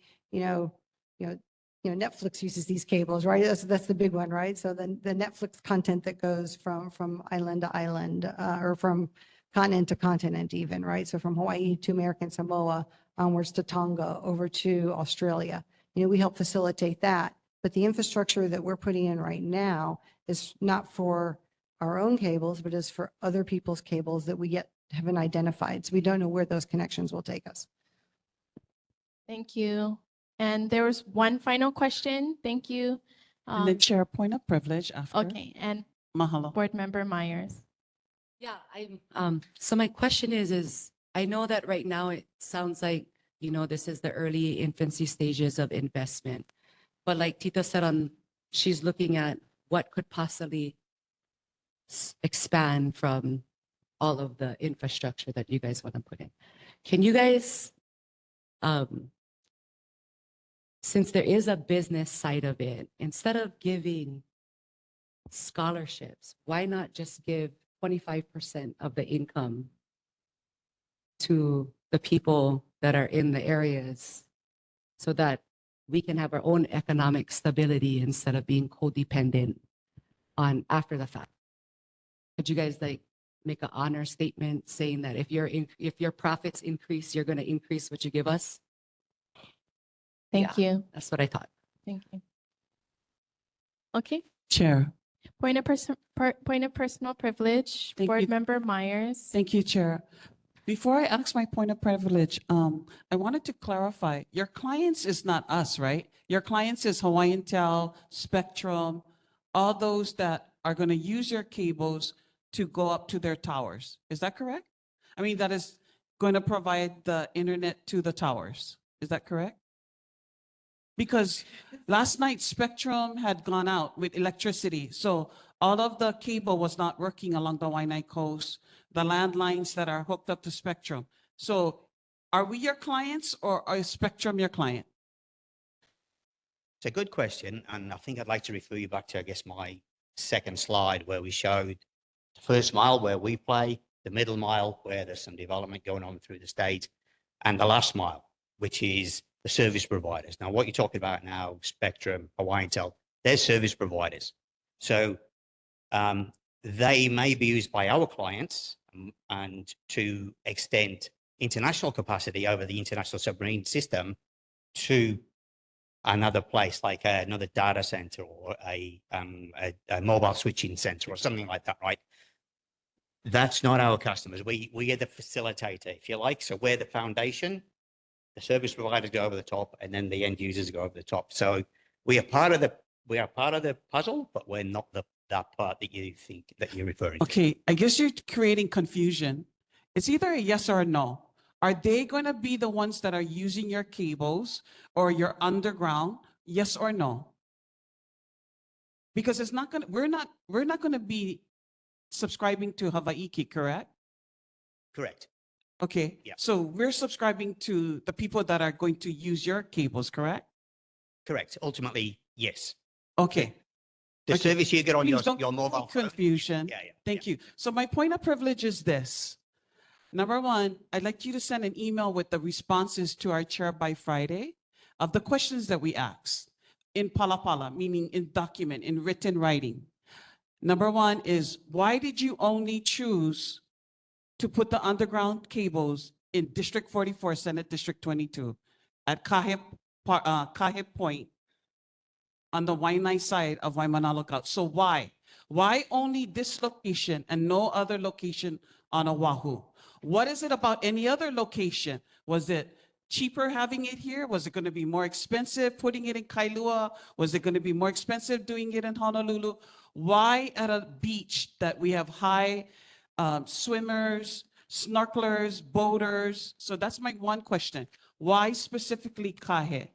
[SPEAKER 19] Netflix uses these cables, right? That's the big one, right? So the Netflix content that goes from island to island, or from continent to continent even, right? So from Hawaii to American Samoa, onwards to Tonga, over to Australia. We help facilitate that. But the infrastructure that we're putting in right now is not for our own cables, but is for other people's cables that we get haven't identified. So we don't know where those connections will take us.
[SPEAKER 1] Thank you. And there was one final question. Thank you.
[SPEAKER 10] And then Chair, point of privilege after.
[SPEAKER 1] Okay, and
[SPEAKER 10] Mahalo.
[SPEAKER 1] Board Member Myers.
[SPEAKER 15] Yeah, so my question is I know that right now it sounds like, this is the early infancy stages of investment. But like Tita said, she's looking at what could possibly expand from all of the infrastructure that you guys want to put in. Can you guys, since there is a business side of it, instead of giving scholarships, why not just give 25% of the income to the people that are in the areas so that we can have our own economic stability instead of being codependent on after the fact? Could you guys make an honor statement saying that if your profits increase, you're going to increase what you give us?
[SPEAKER 1] Thank you.
[SPEAKER 15] That's what I thought.
[SPEAKER 1] Thank you. Okay.
[SPEAKER 10] Chair.
[SPEAKER 1] Point of personal privilege,
[SPEAKER 10] Thank
[SPEAKER 1] Board
[SPEAKER 10] you.
[SPEAKER 1] Member Myers.
[SPEAKER 10] Thank you, Chair. Before I ask my point of privilege, I wanted to clarify, your clients is not us, right? Your clients is Hawaiian Tel, Spectrum, all those that are going to use your cables to go up to their towers. Is that correct? I mean, that is going to provide the internet to the towers. Is that correct? Because last night Spectrum had gone out with electricity. So all of the cable was not working along the Waianae coast, the landlines that are hooked up to Spectrum. So are we your clients or are Spectrum your client?
[SPEAKER 18] It's a good question. And I think I'd like to refer you back to, I guess, my second slide where we showed the first mile where we play, the middle mile where there's some development going on through the state, and the last mile, which is the service providers. Now, what you're talking about now, Spectrum, Hawaiian Tel, they're service providers. So they may be used by our clients and to extend international capacity over the international submarine system to another place, like another data center or a mobile switching center or something like that, right? That's not our customers. We are the facilitator, if you like. So we're the foundation. The service providers go over the top, and then the end users go over the top. So we are part of the puzzle, but we're not that part that you think that you're referring to.
[SPEAKER 10] Okay, I guess you're creating confusion. It's either a yes or a no. Are they going to be the ones that are using your cables or your underground? Yes or no? Because it's not going to, we're not going to be subscribing to Hawaii, correct?
[SPEAKER 18] Correct.
[SPEAKER 10] Okay,
[SPEAKER 18] Yeah.
[SPEAKER 10] so we're subscribing to the people that are going to use your cables, correct?
[SPEAKER 18] Correct. Ultimately, yes.
[SPEAKER 10] Okay.
[SPEAKER 18] The service you get on
[SPEAKER 10] Please don't
[SPEAKER 18] your
[SPEAKER 10] create
[SPEAKER 18] mobile.
[SPEAKER 10] confusion.
[SPEAKER 18] Yeah.
[SPEAKER 10] Thank you. So my point of privilege is this. Number one, I'd like you to send an email with the responses to our chair by Friday of the questions that we asked in palapala, meaning in document, in written writing. Number one is, why did you only choose to put the underground cables in District 44, Senate District 22 at Kahe Point on the Waianae side of Waimana Lookout? So why? Why only this location and no other location on Oahu? What is it about any other location? Was it cheaper having it here? Was it going to be more expensive putting it in Kailua? Was it going to be more expensive doing it in Honolulu? Why at a beach that we have high swimmers, snorkelers, boaters? So that's my one question. Why specifically Kahe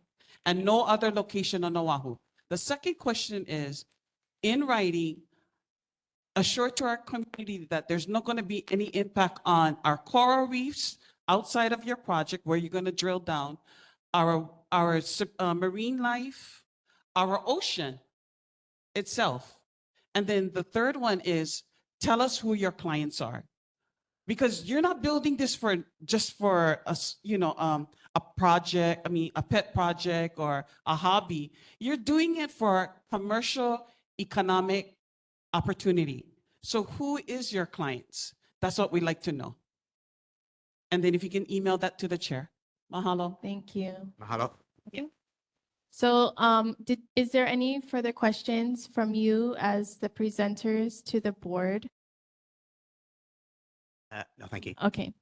[SPEAKER 10] and no other location on Oahu? The second question is, in writing, assure to our community that there's not going to be any impact on our coral reefs outside of your project where you're going to drill down, our marine life, our ocean itself. And then the third one is, tell us who your clients are. Because you're not building this for just for a project, a pet project or a hobby. You're doing it for commercial, economic opportunity. So who is your clients? That's what we'd like to know. And then if you can email that to the chair. Mahalo.
[SPEAKER 1] Thank you.
[SPEAKER 18] Mahalo.
[SPEAKER 1] Okay. So is there any further questions from you as the presenters to the board?
[SPEAKER 18] No, thank you.
[SPEAKER 1] Okay.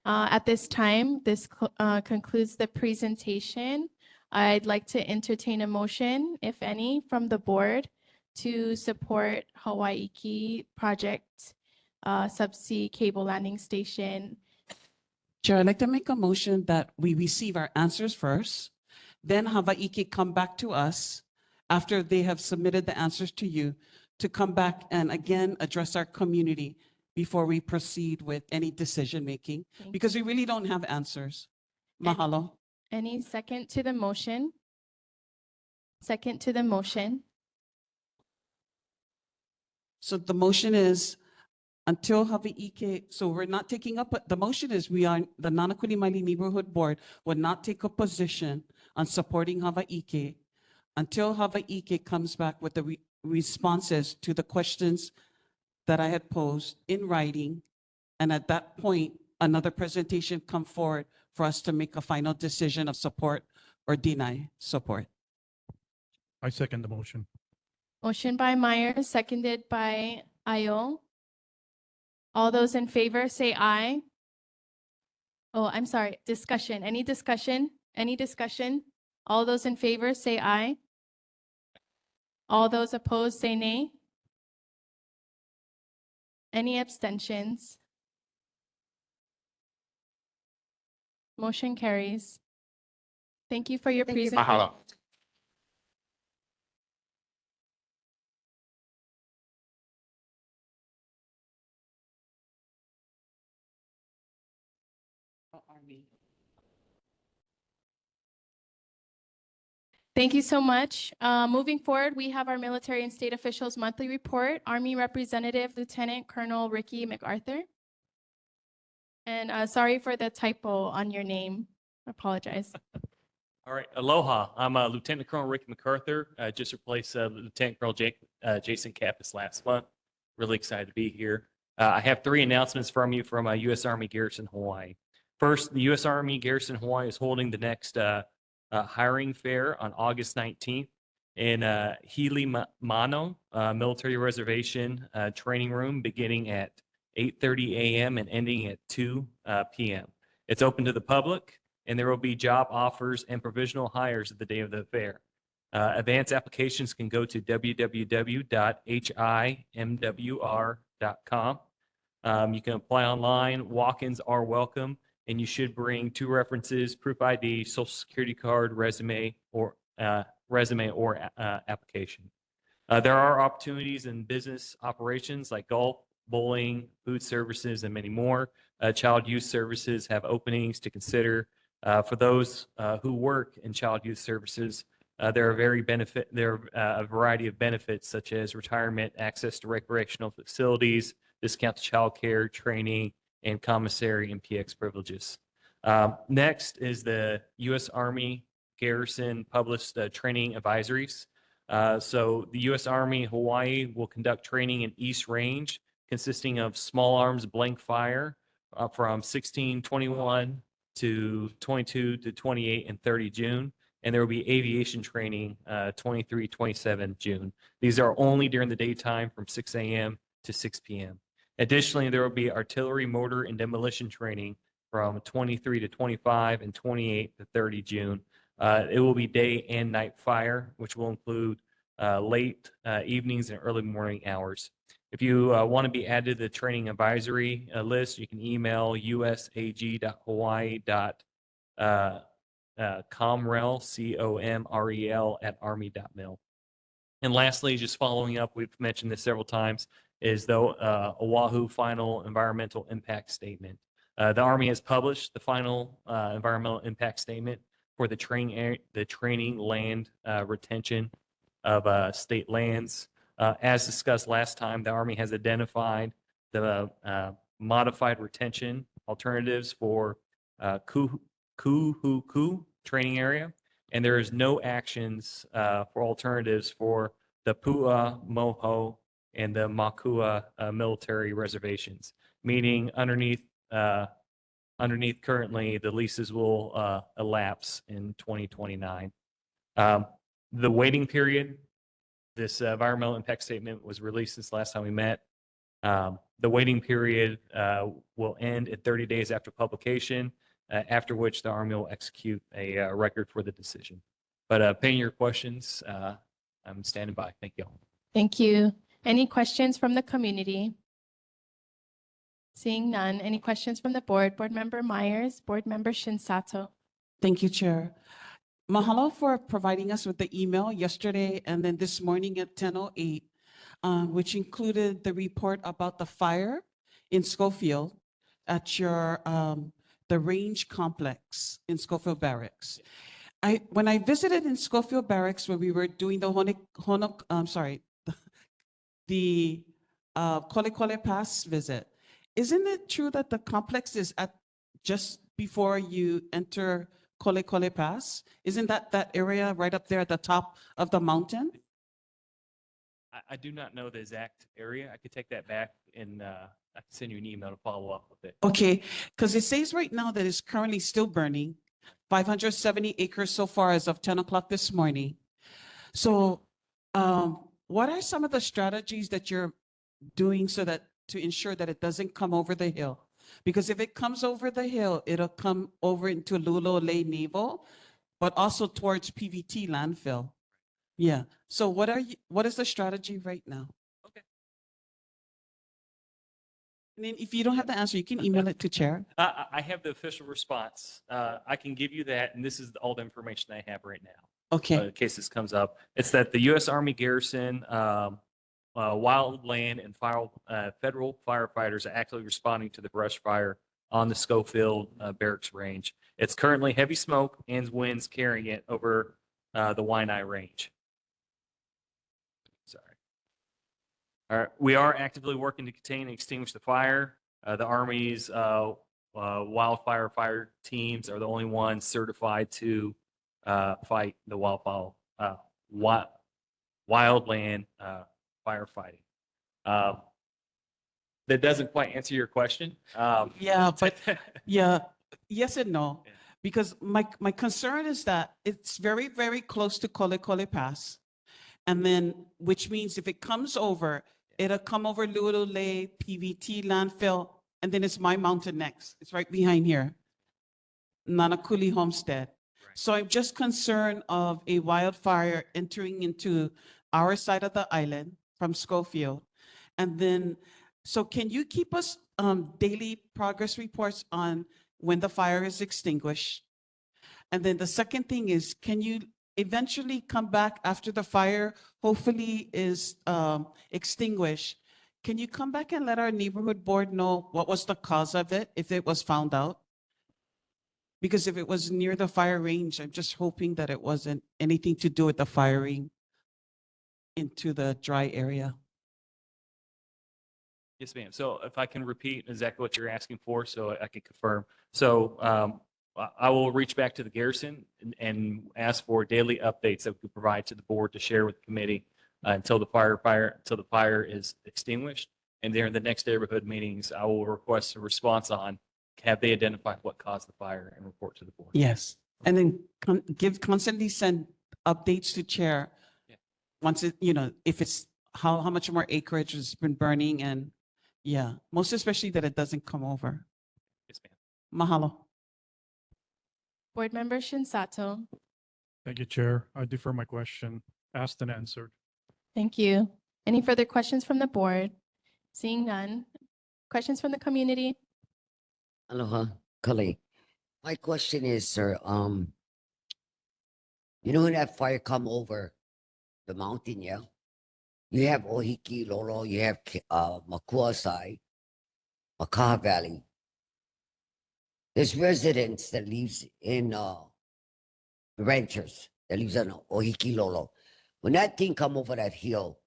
[SPEAKER 1] At this time, this concludes the presentation. I'd like to entertain a motion, if any, from the board to support Hawaii project subsea cable landing station.
[SPEAKER 10] Chair, I'd like to make a motion that we receive our answers first, then Hawaii come back to us after they have submitted the answers to you to come back and again address our community before we proceed with any decision-making, because we really don't have answers. Mahalo.
[SPEAKER 1] Any second to the motion? Second to the motion.
[SPEAKER 10] So the motion is until Hawaii, so we're not taking up, the motion is the Nānākuli-Māʻili Neighborhood Board would not take a position on supporting Hawaii until Hawaii comes back with the responses to the questions that I had posed in writing. And at that point, another presentation come forward for us to make a final decision of support or deny support.
[SPEAKER 20] I second the motion.
[SPEAKER 1] Motion by Myers, seconded by Ayo. All those in favor say aye. Oh, I'm sorry, discussion. Any discussion? Any discussion? All those in favor say aye. All those opposed say nay. Any abstentions? Motion carries. Thank you for your presentation.
[SPEAKER 18] Mahalo.
[SPEAKER 1] Thank you so much. Moving forward, we have our military and state officials monthly report. Army Representative Lieutenant Colonel Ricky MacArthur. And sorry for the typo on your name. I apologize.
[SPEAKER 9] All right, aloha. I'm Lieutenant Colonel Ricky MacArthur. Just replaced Lieutenant Colonel Jason Kappas last month. Really excited to be here. I have 3 announcements from you from U.S. Army Garrison Hawaii. First, the U.S. Army Garrison Hawaii is holding the next hiring fair on August 19th in Hili Mano Military Reservation training room, beginning at 8:30 a.m. and ending at 2 p.m. It's open to the public, and there will be job offers and provisional hires at the day of the fair. Advance applications can go to www.himwr.com. You can apply online. Walk-ins are welcome, and you should bring 2 references, proof ID, social security card, resume, or application. There are opportunities in business operations like golf, bowling, food services, and many more. Child youth services have openings to consider. For those who work in child youth services, there are a variety of benefits such as retirement, access to recreational facilities, discount to child care, training, and commissary and PX privileges. Next is the U.S. Army Garrison published training advisories. So the U.S. Army Hawaii will conduct training in East Range, consisting of small arms blank fire from 16/21 to 22 to 28 and 30 June. And there will be aviation training 23/27 June. These are only during the daytime from 6 a.m. to 6 p.m. Additionally, there will be artillery, mortar, and demolition training from 23 to 25 and 28 to 30 June. It will be day and night fire, which will include late evenings and early morning hours. If you want to be added to the training advisory list, you can email usag.hawaii.comrel, C-O-M-R-E-L, @army.mil. And lastly, just following up, we've mentioned this several times, is the Oahu Final Environmental Impact Statement. The Army has published the final environmental impact statement for the training land retention of state lands. As discussed last time, the Army has identified the modified retention alternatives for Kuhuku training area, and there is no actions for alternatives for the Pua, Moho, and the Makua military reservations, meaning underneath currently the leases will elapse in 2029. The waiting period, this environmental impact statement was released since last time we met. The waiting period will end at 30 days after publication, after which the Army will execute a record for the decision. But paying your questions, I'm standing by. Thank you.
[SPEAKER 1] Thank you. Any questions from the community? Seeing none. Any questions from the board? Board Member Myers, Board Member Shinsato.
[SPEAKER 10] Thank you, Chair. Mahalo for providing us with the email yesterday and then this morning at 10:08, which included the report about the fire in Schofield at your the range complex in Schofield Barracks. When I visited in Schofield Barracks when we were doing the Kole Pass visit, isn't it true that the complex is at just before you enter Kole Pass? Isn't that area right up there at the top of the mountain?
[SPEAKER 9] I do not know the exact area. I could take that back and I can send you an email to follow up with it.
[SPEAKER 10] Okay, because it says right now that it's currently still burning, 570 acres so far as of 10 o'clock this morning. So what are some of the strategies that you're doing so that to ensure that it doesn't come over the hill? Because if it comes over the hill, it'll come over into Lulolei Naval, but also towards PVT landfill. Yeah. So what is the strategy right now?
[SPEAKER 9] Okay.
[SPEAKER 10] And then if you don't have the answer, you can email it to Chair.
[SPEAKER 9] I have the official response. I can give you that, and this is all the information I have right now.
[SPEAKER 10] Okay.
[SPEAKER 9] In case this comes up, it's that the U.S. Army Garrison, wildland, and federal firefighters are actively responding to the brush fire on the Schofield Barracks Range. It's currently heavy smoke and winds carrying it over the Waianae Range. Sorry. All right. We are actively working to contain and extinguish the fire. The Army's wildfire fire teams are the only ones certified to fight the wildland firefighting. That doesn't quite answer your question.
[SPEAKER 10] Yeah, but yeah, yes and no.
[SPEAKER 9] Yeah.
[SPEAKER 10] Because my concern is that it's very, very close to Kole Pass. And then, which means if it comes over, it'll come over Lulolei, PVT landfill, and then it's my mountain next. It's right behind here, Nānākuli Homestead. So I'm just concerned of a wildfire entering into our side of the island from Schofield. And then, so can you keep us daily progress reports on when the fire is extinguished? And then the second thing is, can you eventually come back after the fire hopefully is extinguished? Can you come back and let our neighborhood board know what was the cause of it, if it was found out? Because if it was near the fire range, I'm just hoping that it wasn't anything to do with the firing into the dry area.
[SPEAKER 9] Yes, ma'am. So if I can repeat exactly what you're asking for, so I can confirm. So I will reach back to the garrison and ask for daily updates that we can provide to the board to share with the committee until the fire is extinguished. And there in the next neighborhood meetings, I will request a response on have they identified what caused the fire and report to the board.
[SPEAKER 10] Yes, and then constantly send updates to Chair.
[SPEAKER 9] Yeah.
[SPEAKER 10] Once it, if it's how much more acreage has been burning, and yeah, most especially that it doesn't come over.
[SPEAKER 9] Yes, ma'am.
[SPEAKER 10] Mahalo.
[SPEAKER 1] Board Member Shinsato.
[SPEAKER 20] Thank you, Chair. I defer my question, asked and answered.
[SPEAKER 1] Thank you. Any further questions from the board? Seeing none. Questions from the community?
[SPEAKER 13] Aloha, Kali. My question is, sir, when that fire come over the mountain, yeah? You have Ohiki Lolo, you have Makuasai, Makaha Valley. There's residents that lives in renters that lives on Ohiki Lolo. When that thing come over that hill,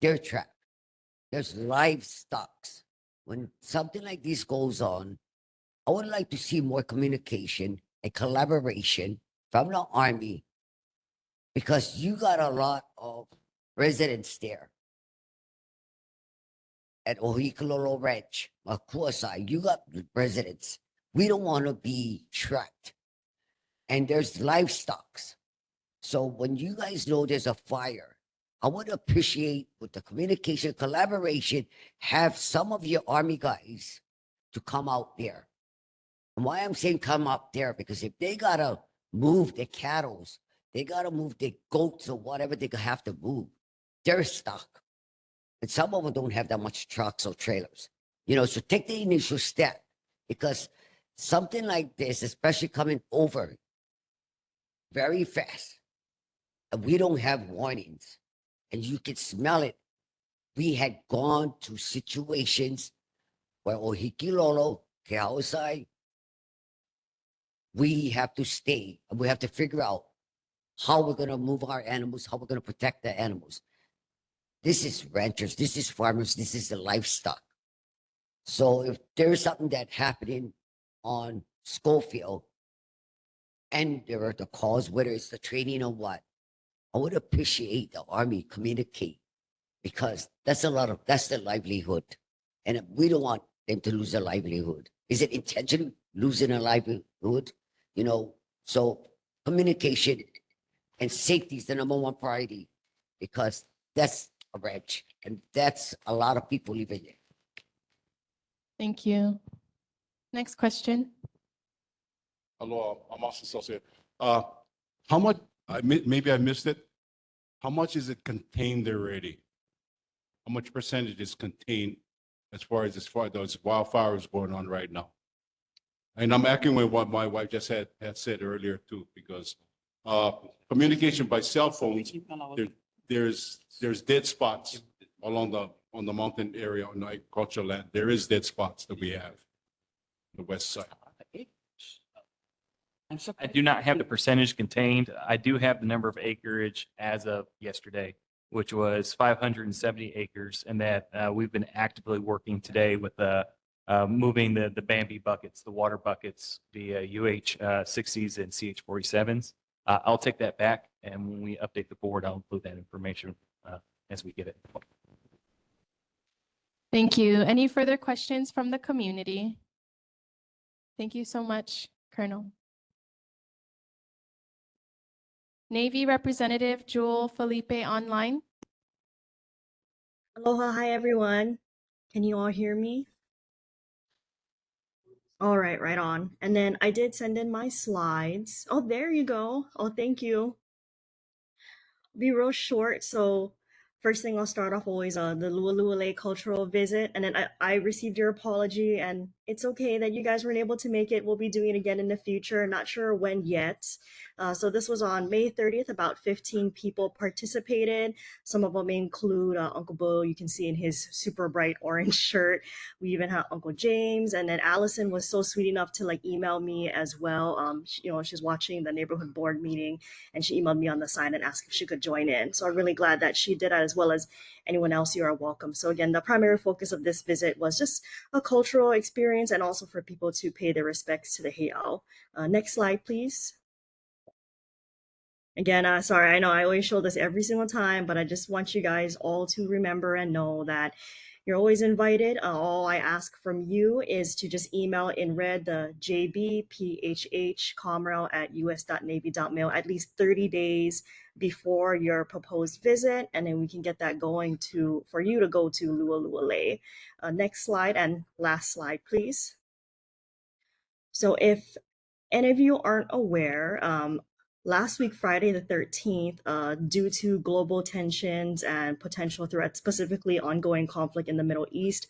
[SPEAKER 13] they're trapped. There's livestock. When something like this goes on, I would like to see more communication and collaboration from the Army, because you got a lot of residents there. At Ohikalolo Ranch, Makuasai, you got residents. We don't want to be trapped. And there's livestock. So when you guys know there's a fire, I would appreciate with the communication, collaboration, have some of your Army guys to come out there. And why I'm saying come up there, because if they gotta move their cattle, they gotta move their goats or whatever they have to move, they're stuck. And some of them don't have that much trucks or trailers. So take the initial step, because something like this, especially coming over very fast, and we don't have warnings, and you can smell it. We had gone to situations where Ohikilolo, Kehaosai, we have to stay and we have to figure out how we're going to move our animals, how we're going to protect the animals. This is ranchers, this is farmers, this is the livestock. So if there's something that happening on Schofield and there are the calls, whether it's the training or what, I would appreciate the Army communicate, because that's their livelihood. And we don't want them to lose their livelihood. Is it intentional losing a livelihood? So communication and safety is the #1 priority, because that's a ranch and that's a lot of people living there.
[SPEAKER 1] Thank you. Next question.
[SPEAKER 5] Hello, I'm also associate. How much, maybe I missed it. How much is it contained already? How much percentage is contained as far as those wildfires going on right now? And I'm echoing what my wife just had said earlier too, because communication by cell phones, there's dead spots along on the mountain area on the agricultural land. There is dead spots that we have on the west side.
[SPEAKER 9] I do not have the percentage contained. I do have the number of acreage as of yesterday, which was 570 acres, and that we've been actively working today with moving the Bambi buckets, the water buckets, the UH-60s and CH-47s. I'll take that back, and when we update the board, I'll include that information as we get it.
[SPEAKER 1] Thank you. Any further questions from the community? Thank you so much, Colonel. Navy Representative Jewel Felipe online.
[SPEAKER 2] Aloha, hi everyone. Can you all hear me? All right, right on. And then I did send in my slides. Oh, there you go. Oh, thank you. Be real short. So first thing I'll start off always the Lualualei cultural visit. And then I received your apology, and it's okay that you guys weren't able to make it. We'll be doing it again in the future. Not sure when yet. So this was on May 30th. About 15 people participated. Some of them include Uncle Bo. You can see in his super bright orange shirt. We even had Uncle James, and then Allison was so sweet enough to email me as well. She's watching the neighborhood board meeting, and she emailed me on the side and asked if she could join in. So I'm really glad that she did that, as well as anyone else. You are welcome. So again, the primary focus of this visit was just a cultural experience, and also for people to pay their respects to the heiau. Next slide, please. Again, sorry, I know I always show this every single time, but I just want you guys all to remember and know that you're always invited. All I ask from you is to just email in red the jbphhcomrel@us.navy.mil at least 30 days before your proposed visit, and then we can get that going for you to go to Lualualei. Next slide and last slide, please. So if any of you aren't aware, last week, Friday the 13th, due to global tensions and potential threats, specifically ongoing conflict in the Middle East,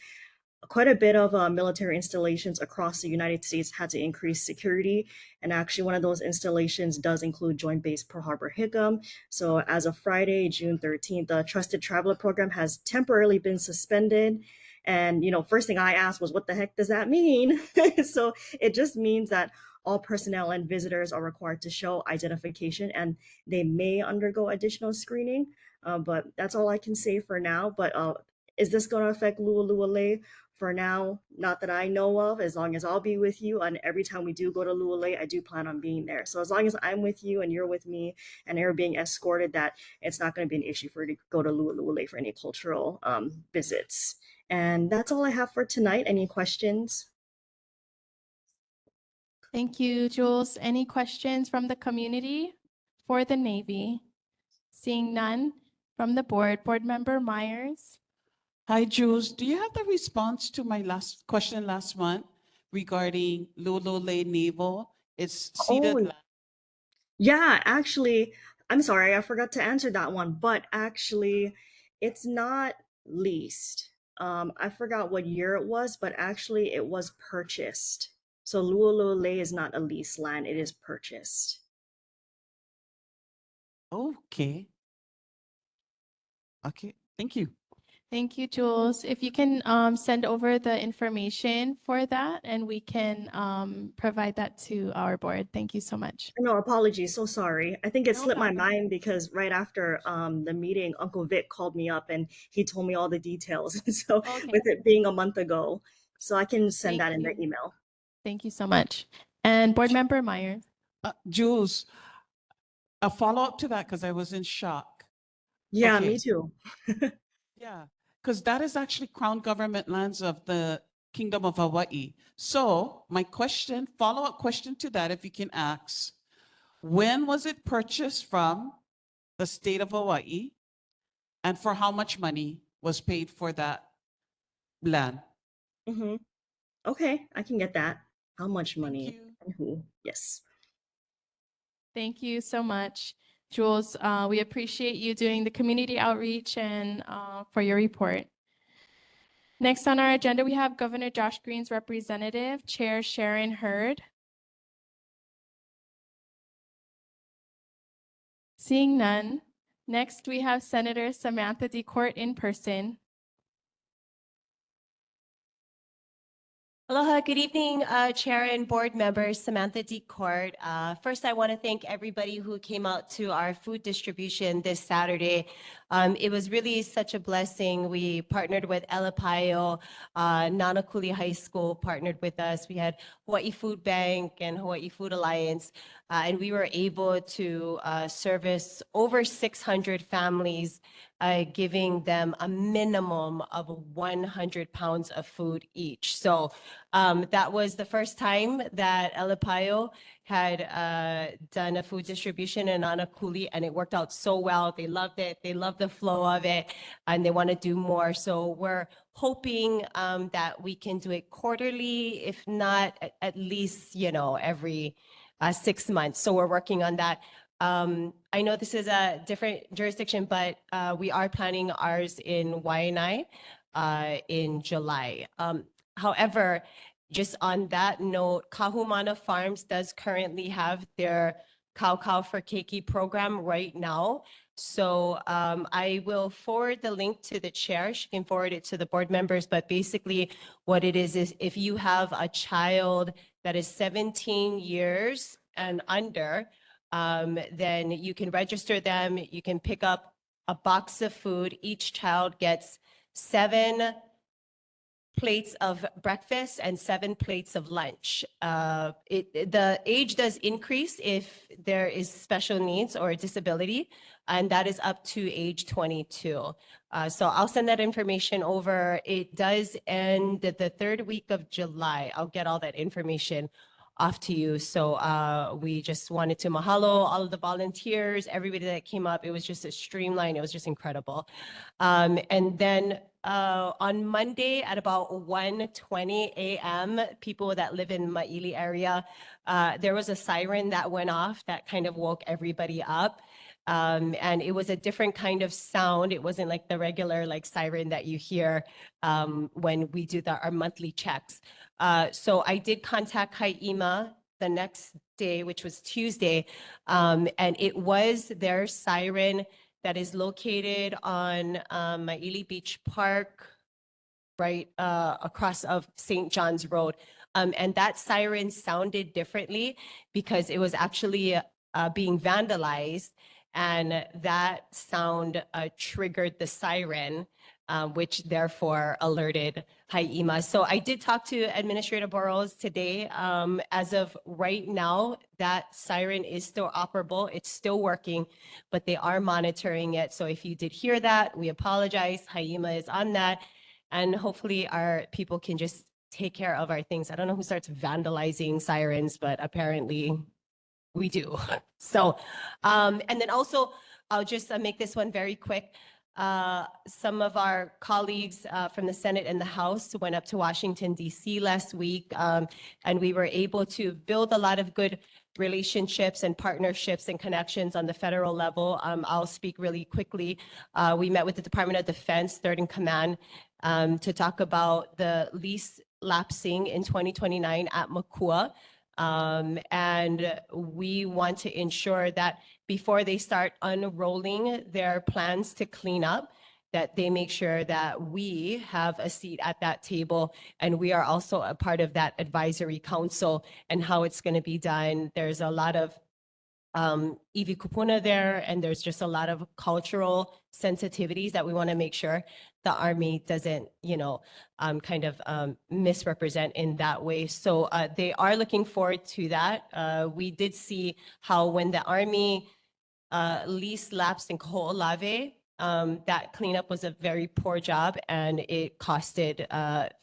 [SPEAKER 2] quite a bit of military installations across the United States had to increase security. And actually, one of those installations does include Joint Base Pearl Harbor Hickam. So as of Friday, June 13th, the Trusted Traveler Program has temporarily been suspended. And, first thing I asked was, what the heck does that mean? So it just means that all personnel and visitors are required to show identification, and they may undergo additional screening. But that's all I can say for now. But is this going to affect Lualualei? For now, not that I know of. As long as I'll be with you, and every time we do go to Lualualei, I do plan on being there. So as long as I'm with you and you're with me and you're being escorted, that it's not going to be an issue for you to go to Lualualei for any cultural visits. And that's all I have for tonight. Any questions?
[SPEAKER 1] Thank you, Jules. Any questions from the community for the Navy? Seeing none, From the board, Board Member Myers.
[SPEAKER 10] Hi, Jules. Do you have the response to my last question last month regarding Lulole Naval? It's
[SPEAKER 2] Oh,
[SPEAKER 10] ceded land.
[SPEAKER 2] yeah, actually, I'm sorry, I forgot to answer that one, but actually, it's not leased. I forgot what year it was, but actually, it was purchased. So Luolole is not a leased land, it is purchased.
[SPEAKER 10] Okay. Okay, thank you.
[SPEAKER 1] Thank you, Jules. If you can send over the information for that and we can provide that to our board. Thank you so much.
[SPEAKER 2] No, apologies, so sorry. I think it
[SPEAKER 1] No
[SPEAKER 2] slipped my
[SPEAKER 1] problem.
[SPEAKER 2] mind because right after the meeting, Uncle Vic called me up and he told me all the details. So
[SPEAKER 1] Okay.
[SPEAKER 2] with it being a month ago, so I can send
[SPEAKER 1] Thank
[SPEAKER 2] that in the
[SPEAKER 1] you.
[SPEAKER 2] email.
[SPEAKER 1] Thank you so much. And Board Member Myers.
[SPEAKER 10] Jules, a follow-up to that because I was in shock.
[SPEAKER 2] Yeah,
[SPEAKER 10] Okay.
[SPEAKER 2] me too.
[SPEAKER 10] Yeah, because that is actually Crown government lands of the Kingdom of Hawaii. So my question, follow-up question to that, if you can ask, when was it purchased from the state of Hawaii? And for how much money was paid for that land?
[SPEAKER 2] Mm-hmm. Okay, I can get that. How much
[SPEAKER 10] Thank
[SPEAKER 2] money
[SPEAKER 10] you.
[SPEAKER 2] and who? Yes.
[SPEAKER 1] Thank you so much, Jules. We appreciate you doing the community outreach and for your report. Next on our agenda, we have Governor Josh Green's representative, Chair Sharon Hurd. Seeing none, next we have Senator Samantha DeCourt in person.
[SPEAKER 4] Aloha, good evening, Chair and board members, Samantha DeCourt. First, I want to thank everybody who came out to our food distribution this Saturday. It was really such a blessing. We partnered with Elepaio, Nānākuli High School partnered with us. We had Hawaii Food Bank and Hawaii Food Alliance, and we were able to service over 600 families, giving them a minimum of 100 pounds of food each. So that was the first time that Elepaio had done a food distribution in Nānākuli, and it worked out so well. They loved it. They loved the flow of it, and they want to do more. So we're hoping that we can do it quarterly, if not at least, every 6 months. So we're working on that. I know this is a different jurisdiction, but we are planning ours in Waianae in July. However, just on that note, Kahumana Farms does currently have their Cow for Keiki program right now. So I will forward the link to the chair. She can forward it to the board members. But basically what it is if you have a child that is 17 years and under, then you can register them. You can pick up a box of food. Each child gets 7 plates of breakfast and 7 plates of lunch. The age does increase if there is special needs or a disability, and that is up to age 22. So I'll send that information over. It does end the 3rd week of July. I'll get all that information off to you. So we just wanted to mahalo all of the volunteers, everybody that came up. It was just a streamline. It was just incredible. And then on Monday at about 1:20 a.m., people that live in Maʻili area, there was a siren that went off that kind of woke everybody up. And it was a different kind of sound. It wasn't like the regular siren that you hear when we do our monthly checks. So I did contact Haima the next day, which was Tuesday, and it was their siren that is located on Maʻili Beach Park, right across of St. John's Road. And that siren sounded differently because it was actually being vandalized, and that sound triggered the siren, which therefore alerted Haima. So I did talk to Administrator Burrows today. As of right now, that siren is still operable. It's still working, but they are monitoring it. So if you did hear that, we apologize. Haima is on that. And hopefully our people can just take care of our things. I don't know who starts vandalizing sirens, but apparently we do. So, and then also I'll just make this one very quick. Some of our colleagues from the Senate and the House went up to Washington, D.C. last week, and we were able to build a lot of good relationships and partnerships and connections on the federal level. I'll speak really quickly. We met with the Department of Defense, Third in Command, to talk about the lease lapsing in 2029 at Makua. And we want to ensure that before they start unrolling their plans to clean up, that they make sure that we have a seat at that table, and we are also a part of that advisory council and how it's going to be done. There's a lot of iwi kupuna there, and there's just a lot of cultural sensitivities that we want to make sure the Army doesn't, kind of misrepresent in that way. So they are looking forward to that. We did see how when the Army lease lapsed in Ko'olave, that cleanup was a very poor job, and it costed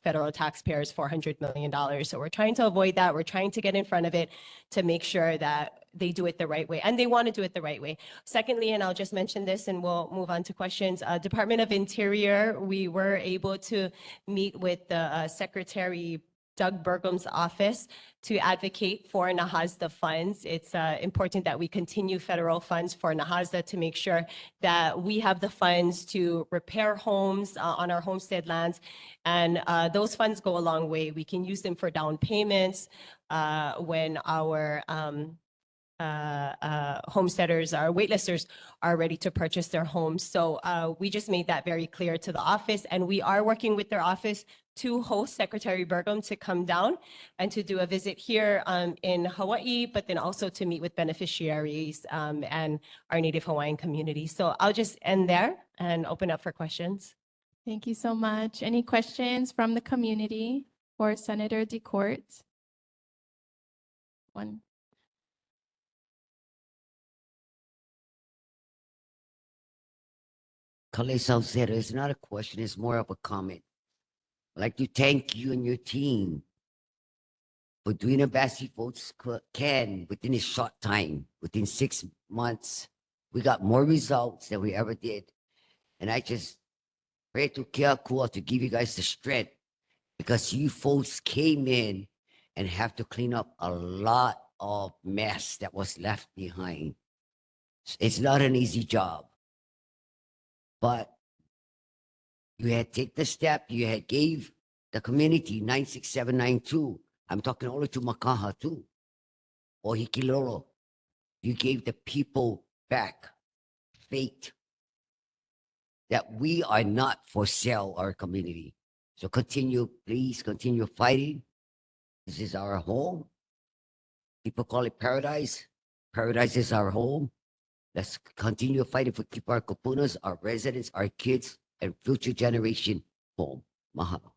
[SPEAKER 4] federal taxpayers $400 million. So we're trying to avoid that. We're trying to get in front of it to make sure that they do it the right way, and they want to do it the right way. Secondly, and I'll just mention this and we'll move on to questions, Department of Interior, we were able to meet with the Secretary Doug Burgum's office to advocate for Nahasda funds. It's important that we continue federal funds for Nahasda to make sure that we have the funds to repair homes on our homestead lands. And those funds go a long way. We can use them for down payments when our homesteaders, our waitlisters are ready to purchase their homes. So we just made that very clear to the office, and we are working with their office to host Secretary Burgum to come down and to do a visit here in Hawaii, but then also to meet with beneficiaries and our Native Hawaiian community. So I'll just end there and open up for questions.
[SPEAKER 1] Thank you so much. Any questions from the community for Senator DeCourt? One.
[SPEAKER 13] Kale Salcedo, it's not a question, it's more of a comment. I'd like to thank you and your team for doing the best you folks can within a short time. Within 6 months, we got more results than we ever did. And I just pray to Keakua to give you guys the strength, because you folks came in and have to clean up a lot of mess that was left behind. It's not an easy job. But you had take the step, you had gave the community 96792. I'm talking only to Makaha too, or Hikilolo. You gave the people back faith that we are not for sale, our community. So continue, please continue fighting. This is our home. People call it paradise. Paradise is our home. Let's continue fighting for keep our kupunas, our residents, our kids, and future generation home. Mahalo.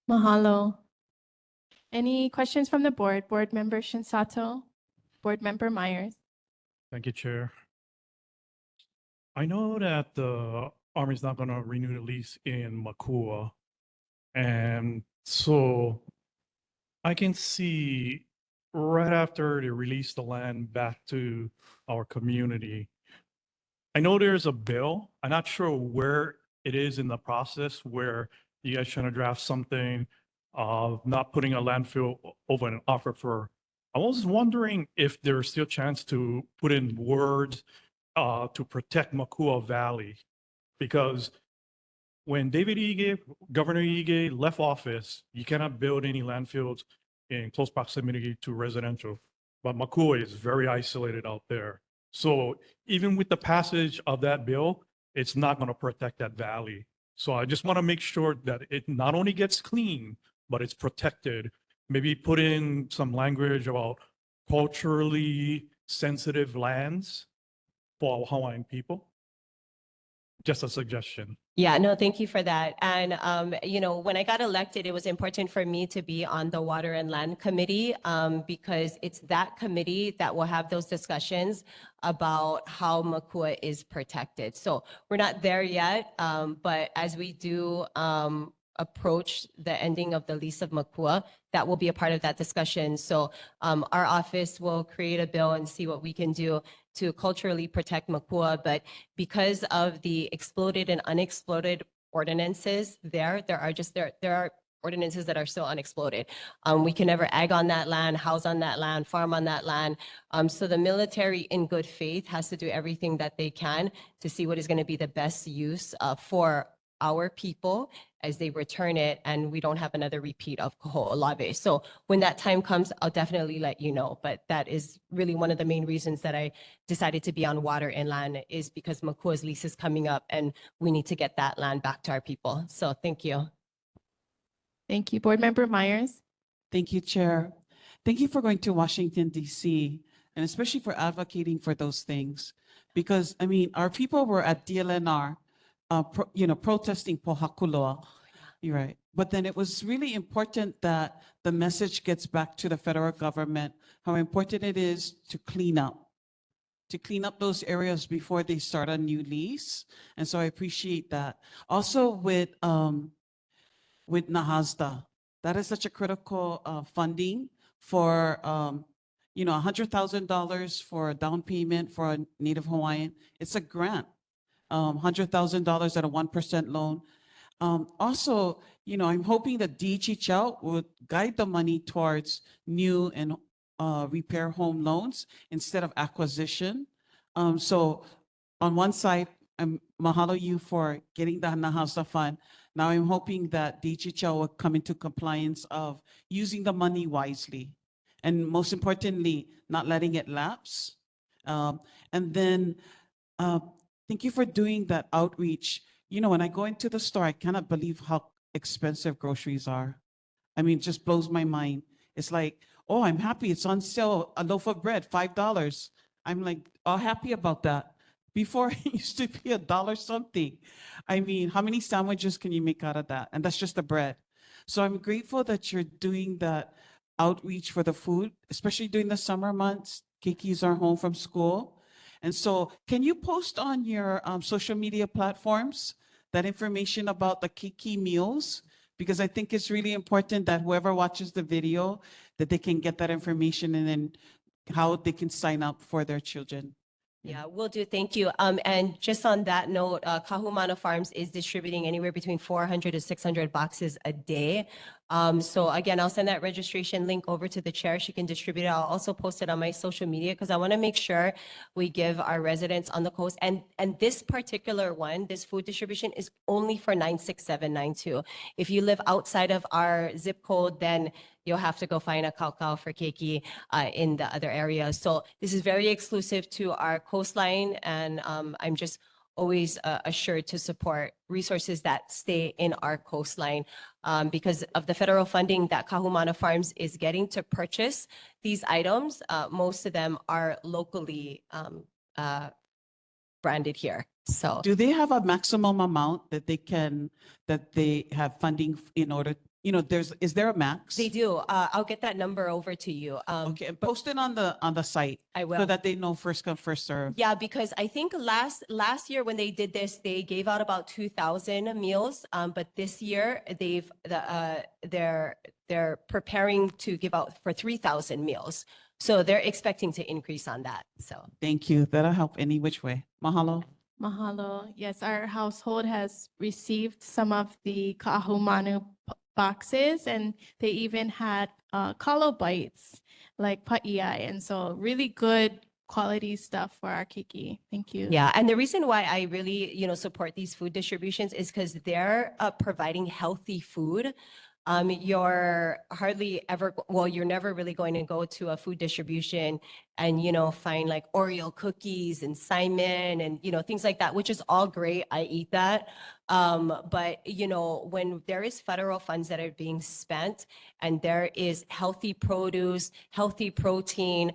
[SPEAKER 1] Mahalo. Any questions from the board? Board Member Shinsato? Board Member Myers?
[SPEAKER 20] Thank you, Chair. I know that the Army's not going to renew the lease in Makua. And so I can see right after they release the land back to our community, I know there's a bill. I'm not sure where it is in the process where you guys trying to draft something of not putting a landfill over an aquifer. I was wondering if there's still a chance to put in words to protect Makua Valley, because when David Ige, Governor Ige left office, you cannot build any landfills in close proximity to residential, but Makua is very isolated out there. So even with the passage of that bill, it's not going to protect that valley. So I just want to make sure that it not only gets clean, but it's protected. Maybe put in some language about culturally sensitive lands for Hawaiian people. Just a suggestion.
[SPEAKER 4] Yeah, no, thank you for that. And, when I got elected, it was important for me to be on the Water and Land Committee because it's that committee that will have those discussions about how Makua is protected. So we're not there yet, but as we do approach the ending of the lease of Makua, that will be a part of that discussion. So our office will create a bill and see what we can do to culturally protect Makua, but because of the exploded and unexploded ordinances there are ordinances that are still unexploded. We can never ag on that land, house on that land, farm on that land. So the military in good faith has to do everything that they can to see what is going to be the best use for our people as they return it, and we don't have another repeat of Kaho'olawe. So when that time comes, I'll definitely let you know. But that is really one of the main reasons that I decided to be on water and land, is because Makua's lease is coming up and we need to get that land back to our people. So thank you.
[SPEAKER 1] Thank you. Board Member Myers.
[SPEAKER 10] Thank you, Chair. Thank you for going to Washington, D.C., and especially for advocating for those things. Because, I mean, our people were at DLNR, protesting Pohakuloa. You're right. But then it was really important that the message gets back to the federal government, how important it is to clean up those areas before they start a new lease. And so I appreciate that. Also with NAHASDA, that is such a critical funding for, $100,000 for a down payment for a Native Hawaiian. It's a grant. $100,000 at a 1% loan. Also, I'm hoping that DHHL would guide the money towards new and repair home loans instead of acquisition. So on one side, I'm mahalo you for getting the NAHASDA fund. Now I'm hoping that DHHL will come into compliance of using the money wisely. And most importantly, not letting it lapse. And then, thank you for doing that outreach. When I go into the store, I cannot believe how expensive groceries are. I mean, it just blows my mind. It's like, oh, I'm happy. It's on sale. A loaf of bread, $5. I'm like, all happy about that. Before it used to be $1 something. I mean, how many sandwiches can you make out of that? And that's just the bread. So I'm grateful that you're doing that outreach for the food, especially during the summer months. Kikis are home from school. And so can you post on your social media platforms that information about the Kiki meals? Because I think it's really important that whoever watches the video, that they can get that information and then how they can sign up for their children.
[SPEAKER 4] Yeah, will do. Thank you. And just on that note, Kahumana Farms is distributing anywhere between 400 to 600 boxes a day. So again, I'll send that registration link over to the chair. She can distribute it. I'll also post it on my social media because I want to make sure we give our residents on the coast. And this particular one, this food distribution is only for 96792. If you live outside of our zip code, then you'll have to go find a kaukau for keiki in the other areas. So this is very exclusive to our coastline, and I'm just always assured to support resources that stay in our coastline because of the federal funding that Kahumana Farms is getting to purchase these items. Most of them are locally branded here. So
[SPEAKER 10] do they have a maximum amount that they have funding in order? Is there a max?
[SPEAKER 4] they do. I'll get that number over to you.
[SPEAKER 10] Okay, and post it on the site.
[SPEAKER 4] I will.
[SPEAKER 10] So that they know first come, first serve.
[SPEAKER 4] Yeah, because I think last year when they did this, they gave out about 2,000 meals. But this year they're preparing to give out for 3,000 meals. So they're expecting to increase on that. So
[SPEAKER 10] Thank you. That'll help any which way. Mahalo.
[SPEAKER 1] Mahalo. Yes, our household has received some of the Kahumanu boxes, and they even had kalo bites like pa'iai, and so really good quality stuff for our kiki. Thank you.
[SPEAKER 4] yeah, and the reason why I really, support these food distributions is because they're providing healthy food. You're hardly ever, well, you're never really going to go to a food distribution and, find like Oreo cookies and Simon and, things like that, which is all great. I eat that. But, when there is federal funds that are being spent and there is healthy produce, healthy protein,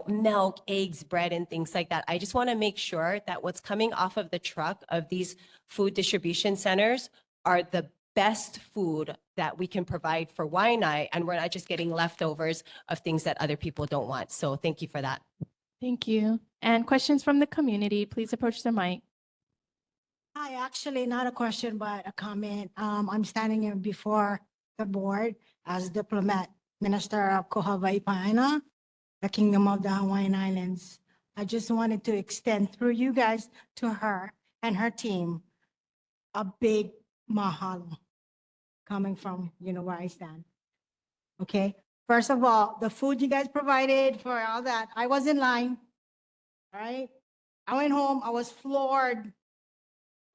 [SPEAKER 4] milk, eggs, bread, and things like that, I just want to make sure that what's coming off of the truck of these food distribution centers are the best food that we can provide for Waianae, and we're not just getting leftovers of things that other people don't want. So thank you for that.
[SPEAKER 1] Thank you. And questions from the community, please approach the mic.
[SPEAKER 8] Hi, actually not a question, but a comment. I'm standing here before the board as diplomat, Minister of Koha Waipaina, the Kingdom of the Hawaiian Islands. I just wanted to extend through you guys to her and her team a big mahalo coming from, where I stand. Okay? First of all, the food you guys provided for all that, I was in line, all right? I went home, I was floored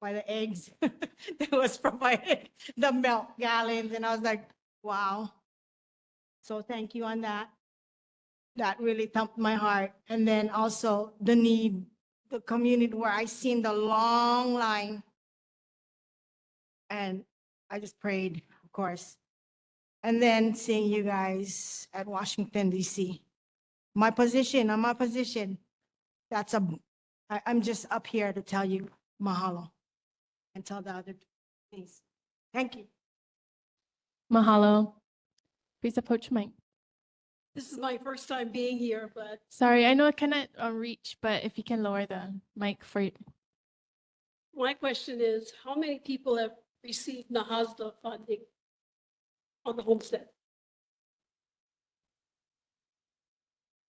[SPEAKER 8] by the eggs that was provided, the milk gallons, and I was like, wow. So thank you on that. That really thumped my heart. And then also the need, the community where I seen the long line. And I just prayed, of course. And then seeing you guys at Washington, DC. On my position, I'm just up here to tell you mahalo and tell the other, please. Thank you.
[SPEAKER 1] Mahalo. Please approach mic.
[SPEAKER 6] This is my first time being here, but
[SPEAKER 1] Sorry, I know I cannot reach, but if you can lower the mic for you.
[SPEAKER 6] my question is, how many people have received NAHASDA funding on the homestead?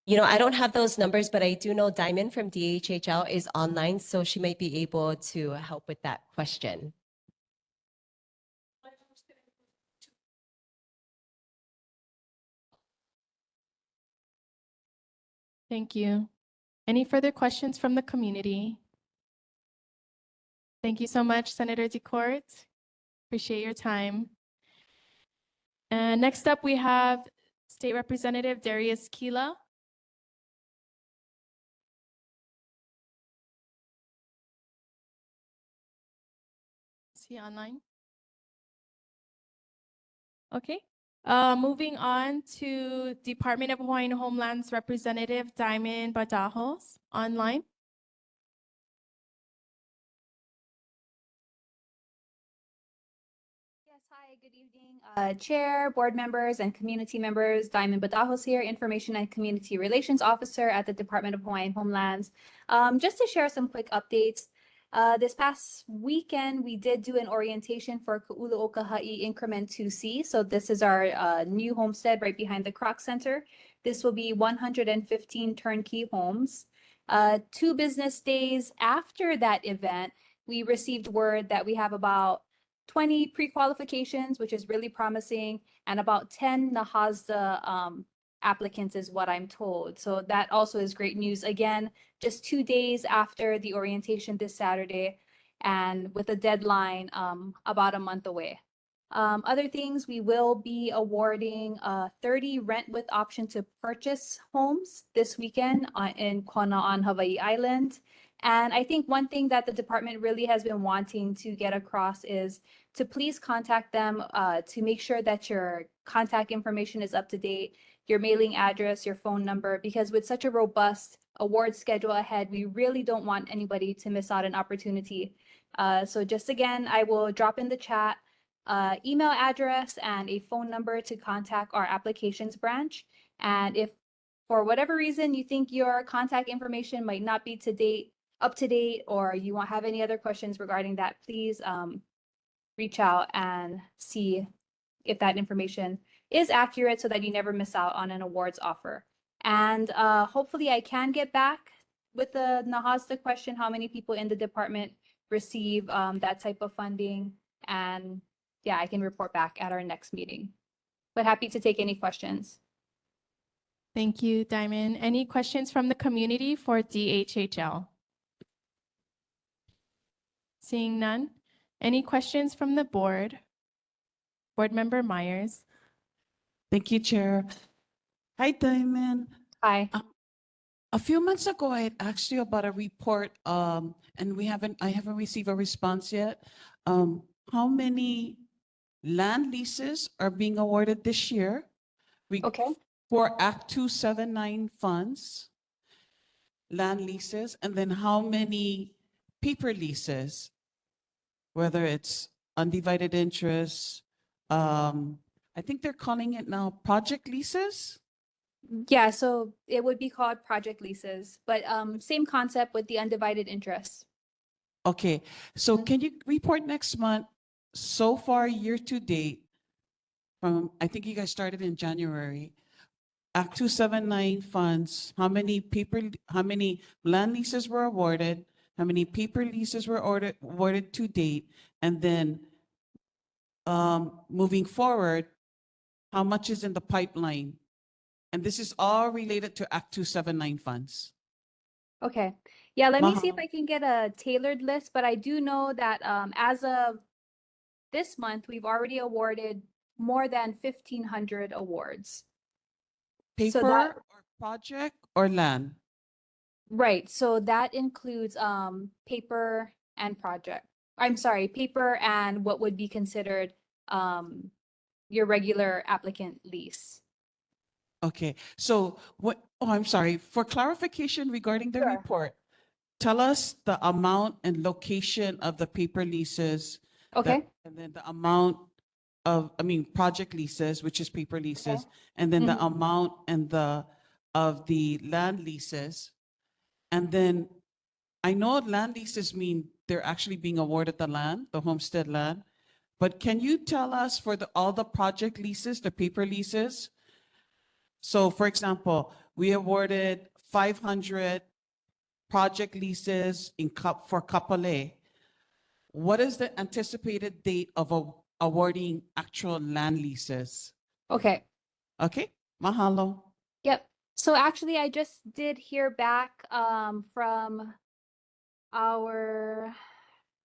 [SPEAKER 4] I don't have those numbers, but I do know Diamond from DHHL is online, so she might be able to help with that question.
[SPEAKER 1] Thank you. Any further questions from the community? Thank you so much, Senator DeCourt. Appreciate your time. And next up, we have State Representative Darius Kila. Is he online? Okay. Moving on to Department of Hawaiian Homelands Representative Diamond Badajos online.
[SPEAKER 22] Yes, hi, good evening, Chair, board members, and community members. Diamond Badajos here, Information and Community Relations Officer at the Department of Hawaiian Homelands. Just to share some quick updates. This past weekend, we did do an orientation for Ku'ulu'okahai Increment 2C. So this is our new homestead right behind the Kroc Center. This will be 115 turnkey homes. 2 business days after that event, we received word that we have about 20 pre-qualifications, which is really promising, and about 10 NAHASDA applicants is what I'm told. So that also is great news. Again, just 2 days after the orientation this Saturday, and with a deadline about a month away. Other things, we will be awarding 30 rent with option to purchase homes this weekend in Kona on Hawaii Island. And I think one thing that the department really has been wanting to get across is to please contact them to make sure that your contact information is up to date, your mailing address, your phone number, because with such a robust award schedule ahead, we really don't want anybody to miss out an opportunity. So just again, I will drop in the chat email address and a phone number to contact our applications branch. And if for whatever reason you think your contact information might not be up to date, or you won't have any other questions regarding that, please reach out and see if that information is accurate so that you never miss out on an awards offer. And hopefully I can get back with the NAHASDA question, how many people in the department receive that type of funding. And yeah, I can report back at our next meeting. But happy to take any questions.
[SPEAKER 1] Thank you, Diamond. Any questions from the community for DHHL? Seeing none. Any questions from the board? Board Member Myers.
[SPEAKER 10] Thank you, Chair. Hi, Diamond.
[SPEAKER 22] Hi.
[SPEAKER 10] A few months ago, I had asked you about a report, and I haven't received a response yet. How many land leases are being awarded this year? For Act 279 funds, land leases, and then how many paper leases, whether it's undivided interest, I think they're calling it now project leases?
[SPEAKER 22] Yeah, so it would be called project leases, but same concept with the undivided interest.
[SPEAKER 10] Okay, so can you report next month, so far year to date, from, I think you guys started in January, Act 279 funds, how many land leases were awarded, how many paper leases were awarded to date, and then moving forward, how much is in the pipeline? And this is all related to Act 279 funds.
[SPEAKER 22] Okay. Yeah, let me see if
[SPEAKER 10] Mahalo.
[SPEAKER 22] I can get a tailored list, but I do know that as of this month, we've already awarded more than 1,500 awards. So
[SPEAKER 10] Paper
[SPEAKER 22] that,
[SPEAKER 10] or project or land?
[SPEAKER 22] right, so that includes paper and project. I'm sorry, paper and what would be considered your regular applicant lease.
[SPEAKER 10] Okay, so what, oh, I'm sorry, for clarification regarding the report, tell us the amount and location of the paper leases.
[SPEAKER 22] Okay.
[SPEAKER 10] And then the amount of, project leases, which is paper leases, and then the
[SPEAKER 22] Mhm.
[SPEAKER 10] amount and of the land leases. And then I know land leases mean they're actually being awarded the land, the homestead land. But can you tell us for all the project leases, the paper leases? So for example, we awarded 500 project leases for Kapolei. What is the anticipated date of awarding actual land leases?
[SPEAKER 22] Okay.
[SPEAKER 10] Okay, mahalo.
[SPEAKER 22] Yep. So actually, I just did hear back from our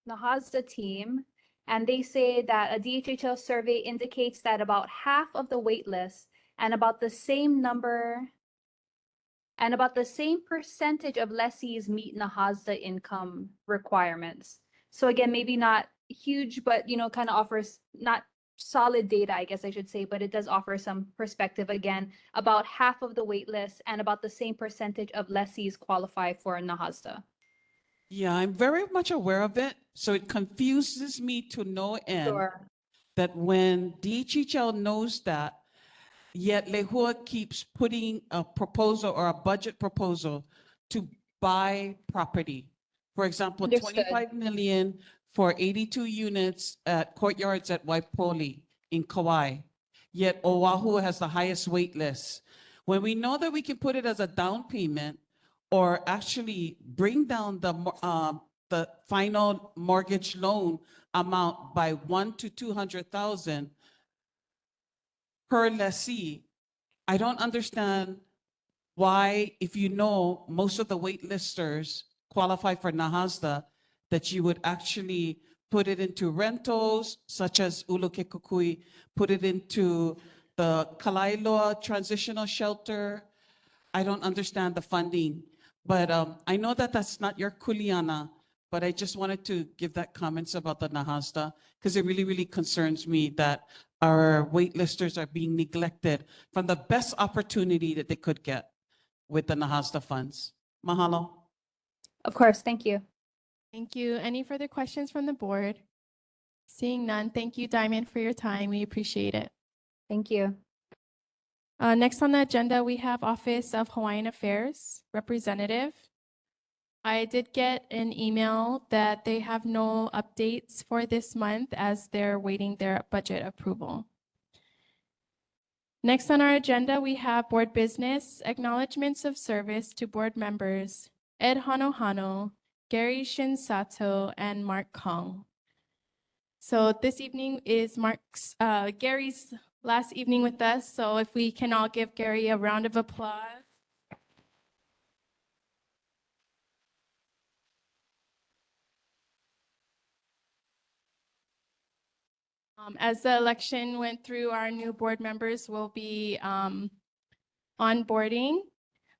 [SPEAKER 22] Nahazda team, and they say that a DHHL survey indicates that about half of the wait list and about the same number and about the same percentage of lessees meet Nahazda income requirements. So again, maybe not huge, but kind of offers not solid data, I guess I should say, but it does offer some perspective again. About half of the wait list and about the same percentage of lessees qualify for Nahazda.
[SPEAKER 10] Yeah, I'm very much aware of it. So it confuses me to no end that when DHHL knows that, yet Lehua keeps putting a proposal or a budget proposal to buy property. For example,
[SPEAKER 22] Understood.
[SPEAKER 10] 25 million for 82 units at courtyards at Waipoli in Kauai. Yet Oahu has the highest wait list. When we know that we can put it as a down payment or actually bring down the final mortgage loan amount by 1 to 200,000 per lessee, I don't understand why, if you know most of the waitlisters qualify for Nahazda, that you would actually put it into rentals such as Ulukekukui, put it into the Kalailoa transitional shelter. I don't understand the funding, but I know that that's not your kuleana, but I just wanted to give that comments about the Nahazda because it really, really concerns me that our waitlisters are being neglected from the best opportunity that they could get with the Nahazda funds. Mahalo.
[SPEAKER 22] Of course, thank you.
[SPEAKER 1] Thank you. Any further questions from the board? Seeing none, thank you, Diamond, for your time. We appreciate it.
[SPEAKER 22] Thank you.
[SPEAKER 1] Next on the agenda, we have Office of Hawaiian Affairs Representative. I did get an email that they have no updates for this month as they're waiting their budget approval. Next on our agenda, we have board business, acknowledgements of service to board members, Ed Hanohano, Gary Shinsato, and Mark Kong. So this evening is Gary's last evening with us. So if we can all give Gary a round of applause. As the election went through, our new board members will be onboarding,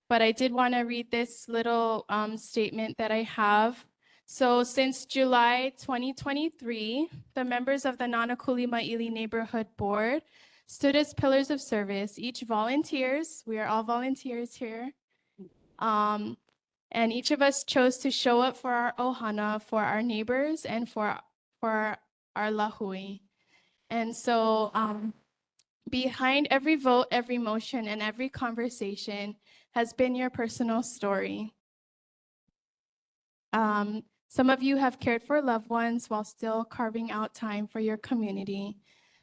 [SPEAKER 1] but I did want to read this little statement that I have. So since July 2023, the members of the Nānākuli-Māʻili Neighborhood Board stood as pillars of service, each volunteers. We are all volunteers here. And each of us chose to show up for our ohana, for our neighbors, and for our lahui. And so behind every vote, every motion, and every conversation has been your personal story. Some of you have cared for loved ones while still carving out time for your community.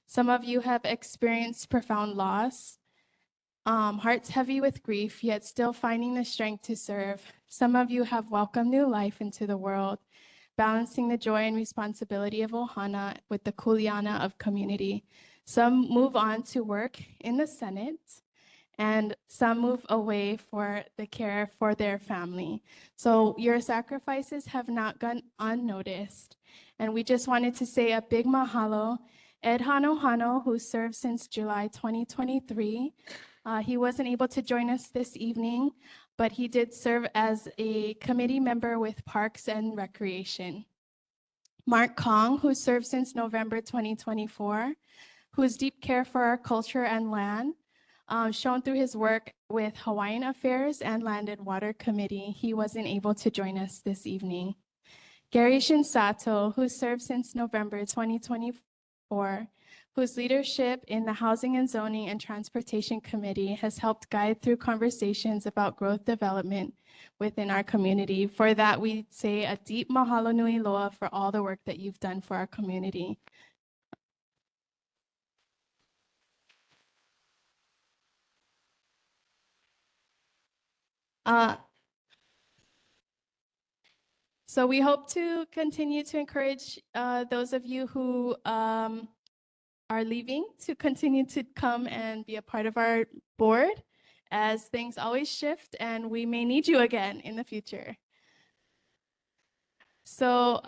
[SPEAKER 1] Some of you have experienced profound loss. Hearts heavy with grief, yet still finding the strength to serve. Some of you have welcomed new life into the world, balancing the joy and responsibility of Ohana with the kuleana of community. Some move on to work in the Senate, and some move away for the care for their family. So your sacrifices have not gone unnoticed. And we just wanted to say a big mahalo. Ed Hano, who served since July 2023. He wasn't able to join us this evening, but he did serve as a committee member with Parks and Recreation. Mark Kong, who served since November 2024, whose deep care for our culture and land, shown through his work with Hawaiian Affairs and Land and Water Committee. He wasn't able to join us this evening. Gary Shinsato, who served since November 2024, whose leadership in the Housing and Zoning and Transportation Committee has helped guide through conversations about growth development within our community. For that, we say a deep mahalo nui loa for all the work that you've done for our community. So we hope to continue to encourage those of you who are leaving to continue to come and be a part of our board, as things always shift and we may need you again in the future. So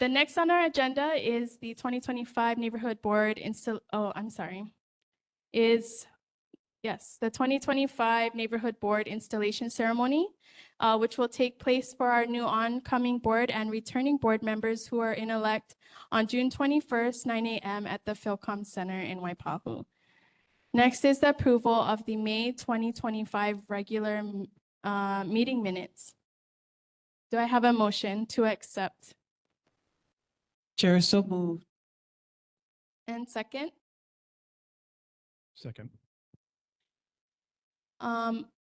[SPEAKER 1] the next on our agenda is the 2025 Neighborhood Board the 2025 Neighborhood Board Installation Ceremony, which will take place for our new oncoming board and returning board members who are in elect on June 21st, 9 a.m. at the Philcom Center in Waipahu. Next is the approval of the May 2025 regular meeting minutes. Do I have a motion to accept?
[SPEAKER 10] Chair, so moved.
[SPEAKER 1] And second?
[SPEAKER 20] Second.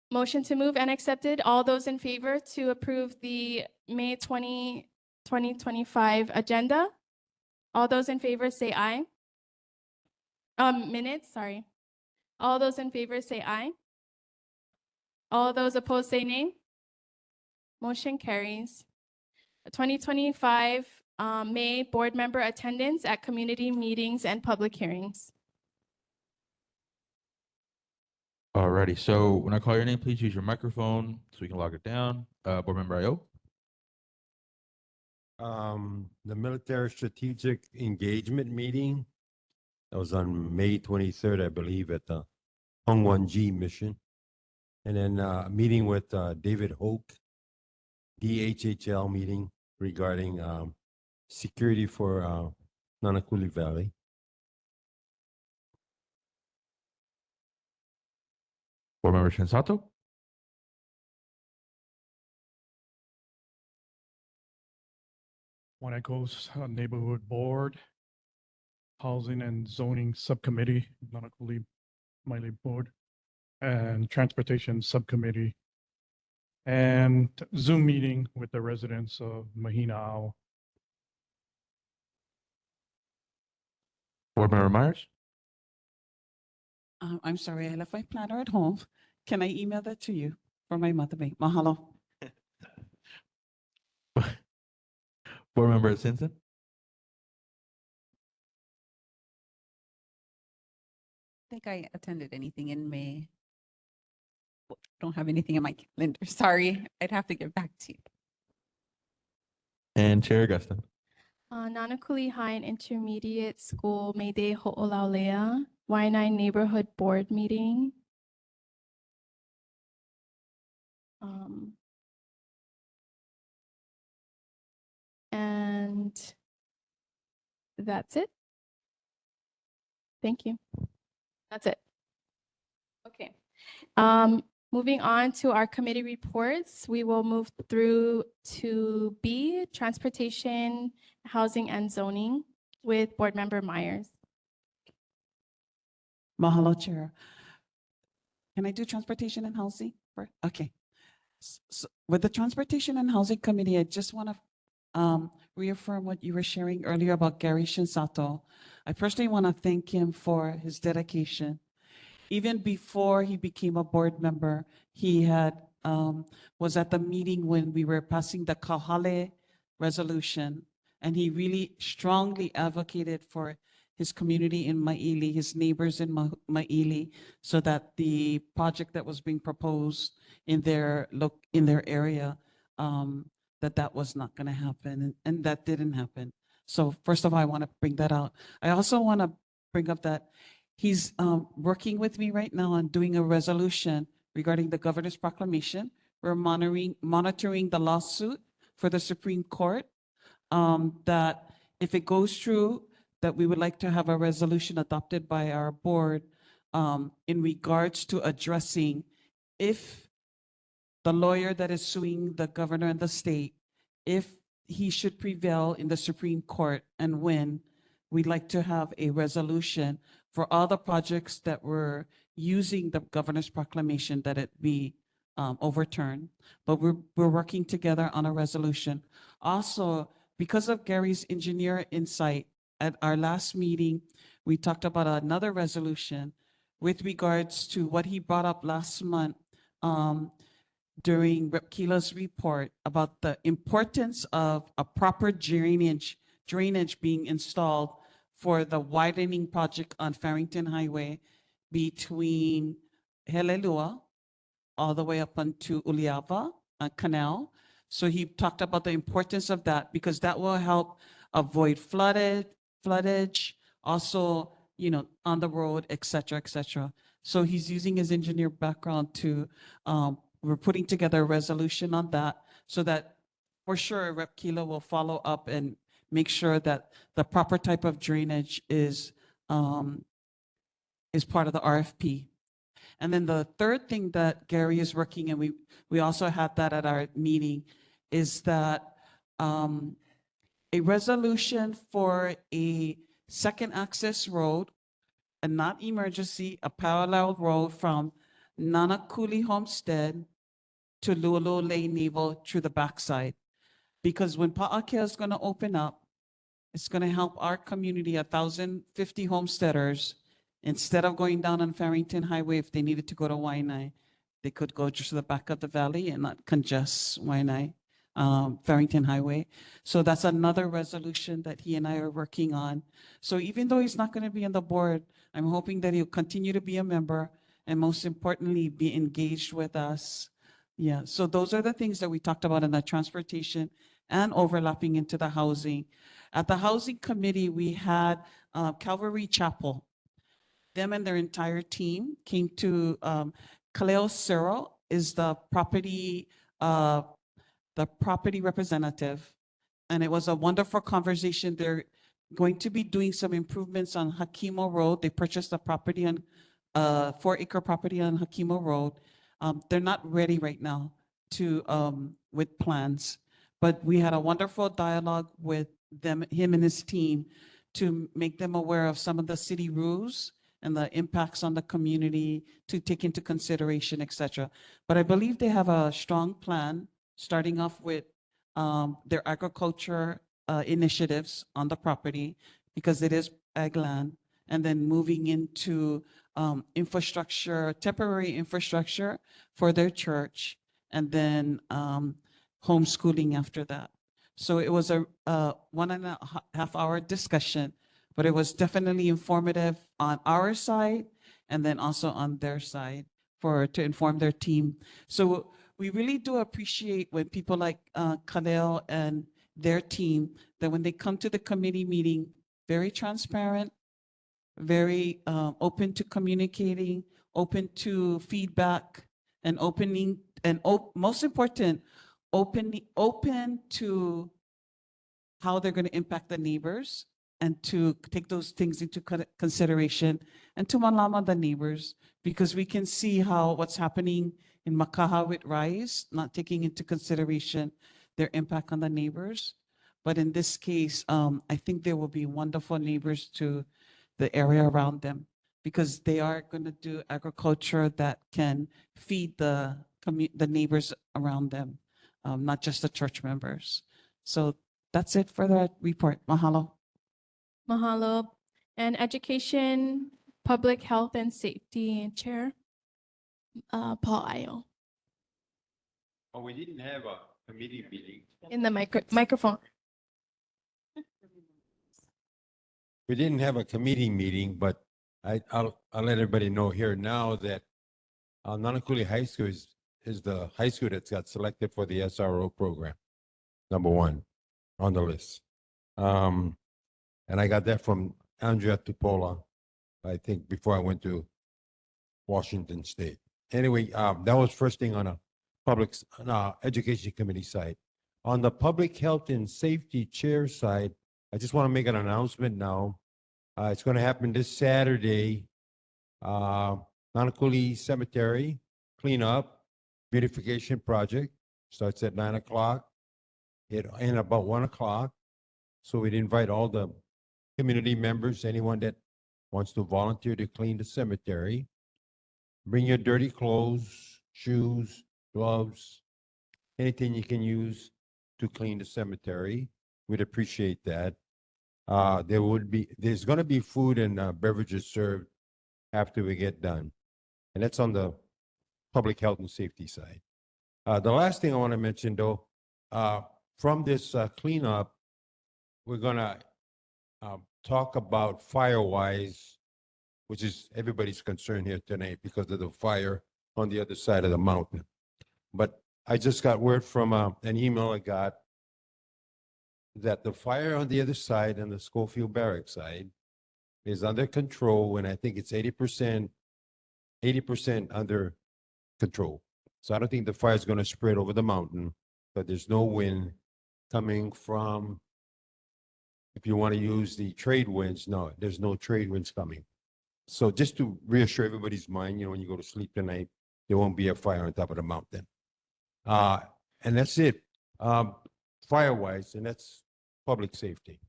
[SPEAKER 1] Motion to move and accepted. All those in favor to approve the May 2025 agenda? All those in favor say aye. Minutes, sorry. All those in favor say aye. All those opposed say nay. Motion carries. 2025 May board member attendance at community meetings and public hearings.
[SPEAKER 11] Alrighty, so when I call your name, please use your microphone so we can log it down. Board member Io.
[SPEAKER 12] The military strategic engagement meeting, that was on May 23rd, I believe, at the Hongwanji mission. And then a meeting with David Hoke, DHHL meeting regarding security for Nānākuli Valley.
[SPEAKER 11] Board member Shinsato.
[SPEAKER 20] Waianae's Neighborhood Board, Housing and Zoning Subcommittee, Nānākuli-Māʻili Board, and Transportation Subcommittee, and Zoom meeting with the residents of Mahina'ao.
[SPEAKER 11] Board member Myers.
[SPEAKER 10] I'm sorry, I left my planner at home. Can I email that to you for my mother? Mahalo.
[SPEAKER 11] Board member Simpson.
[SPEAKER 23] I think I attended anything in May. Don't have anything in my calendar. Sorry, I'd have to get back to you.
[SPEAKER 11] And Chair Augustine.
[SPEAKER 1] Nānākuli High and Intermediate School May Day Ho'olaulea, Waianae Neighborhood Board Meeting. And that's it. Thank you. That's it. Okay. Moving on to our committee reports, we will move through to B, Transportation, Housing and Zoning with Board Member Myers.
[SPEAKER 10] Mahalo, Chair. Can I do Transportation and Housing? Okay. So with the Transportation and Housing Committee, I just want to reaffirm what you were sharing earlier about Gary Shinsato. I personally want to thank him for his dedication. even before he became a board member, he had was at the meeting when we were passing the Kahale resolution, and he really strongly advocated for his community in Maʻili, his neighbors in Maʻili, so that the project that was being proposed in their area, that was not going to happen, and that didn't happen. So first of all, I want to bring that out. I also want to bring up that he's working with me right now on doing a resolution regarding the governor's proclamation. We're monitoring the lawsuit for the Supreme Court, that if it goes through, that we would like to have a resolution adopted by our board in regards to addressing if the lawyer that is suing the governor and the state, if he should prevail in the Supreme Court and win, we'd like to have a resolution for all the projects that were using the governor's proclamation, that it be overturned. But we're working together on a resolution. Also, because of Gary's engineer insight, at our last meeting, we talked about another resolution with regards to what he brought up last month during Rep. Keela's report about the importance of a proper drainage being installed for the widening project on Farrington Highway between Helelua all the way up onto Uliava Canal. So he talked about the importance of that because that will help avoid floodage, also, on the road, et cetera, et cetera. So he's using his engineer background to, we're putting together a resolution on that so that for sure Rep. Keela will follow up and make sure that the proper type of drainage is part of the RFP. And then the third thing that Gary is working, and we also had that at our meeting, is that a resolution for a second access road, a not emergency, a parallel road from Nānākuli Homestead to Lualua Naval through the backside. Because when Pa'akea is going to open up, it's going to help our community, 1,050 homesteaders, instead of going down on Farrington Highway, if they needed to go to Waianae, they could go just to the back of the valley and not congest Waianae. Farrington Highway. So that's another resolution that he and I are working on. So even though he's not going to be on the board, I'm hoping that he'll continue to be a member and most importantly, be engaged with us. Yeah, so those are the things that we talked about in the transportation and overlapping into the housing. At the housing committee, we had Calvary Chapel. Them and their entire team came to Kaleo Cyril is the property representative, and it was a wonderful conversation. They're going to be doing some improvements on Hakimo Road. They purchased a property on 4-acre property on Hakimo Road. They're not ready right now to with plans, but we had a wonderful dialogue with him and his team to make them aware of some of the city rules and the impacts on the community to take into consideration, etc. But I believe they have a strong plan, starting off with their agriculture initiatives on the property, because it is ag land, and then moving into infrastructure, temporary infrastructure for their church, and then homeschooling after that. So it was a 1.5 hour discussion, but it was definitely informative on our side and then also on their side to inform their team. So we really do appreciate when people like Kaleo and their team, that when they come to the committee meeting, very transparent, very open to communicating, open to feedback, and opening, and most important, open to how they're going to impact the neighbors and to take those things into consideration and to malama the neighbors, because we can see how what's happening in Makaha with Rise, not taking into consideration their impact on the neighbors. But in this case, I think they will be wonderful neighbors to the area around them, because they are going to do agriculture that can feed the neighbors around them, not just the church members. So that's it for that report. Mahalo.
[SPEAKER 1] Mahalo. And education Public Health and Safety Chair, Paul Ayo.
[SPEAKER 12] Oh, we didn't have a committee meeting.
[SPEAKER 1] In the microphone.
[SPEAKER 12] We didn't have a committee meeting, but I'll let everybody know here now that Nānākuli High School is the high school that's got selected for the SRO program, #1 on the list. And I got that from Andrea Tupola, I think, before I went to Washington State. Anyway, that was first thing on a public education committee side. On the Public Health and Safety Chair side, I just want to make an announcement now. It's going to happen this Saturday. Nānākuli Cemetery cleanup beautification project starts at 9 o'clock. It ends about 1 o'clock. So we'd invite all the community members, anyone that wants to volunteer to clean the cemetery. Bring your dirty clothes, shoes, gloves, anything you can use to clean the cemetery. We'd appreciate that. There's going to be food and beverages served after we get done. And that's on the public health and safety side. The last thing I want to mention, though, from this cleanup, we're going to talk about fire-wise, which is everybody's concern here tonight because of the fire on the other side of the mountain. But I just got word from an email I got that the fire on the other side, on the Schofield Barracks side, is under control, and I think it's 80% under control. So I don't think the fire is going to spread over the mountain, but there's no wind coming from, if you want to use the trade winds, no, there's no trade winds coming. So just to reassure everybody's mind, when you go to sleep tonight, there won't be a fire on top of the mountain. And that's it, fire-wise, and that's public safety.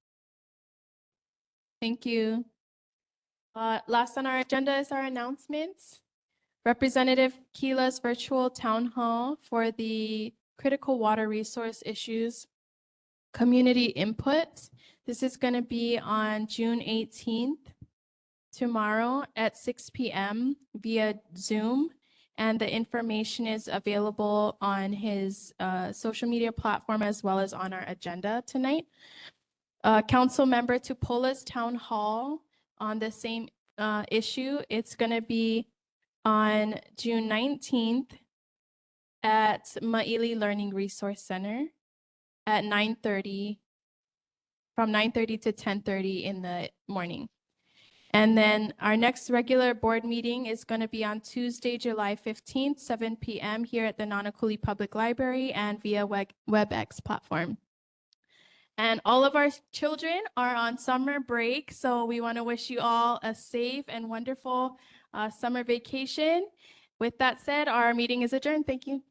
[SPEAKER 1] Thank you. Last on our agenda is our announcements. Representative Keela's virtual town hall for the critical water resource issues community input. This is going to be on June 18th, tomorrow at 6 p.m. via Zoom. And the information is available on his social media platform as well as on our agenda tonight. Council member Tupola's town hall on the same issue. It's going to be on June 19th at Māʻili Learning Resource Center at 9:30, from 9:30 to 10:30 in the morning. And then our next regular board meeting is going to be on Tuesday, July 15th, 7 p.m. here at the Nānākuli Public Library and via WebEx platform. And all of our children are on summer break, so we want to wish you all a safe and wonderful summer vacation. With that said, our meeting is adjourned. Thank you.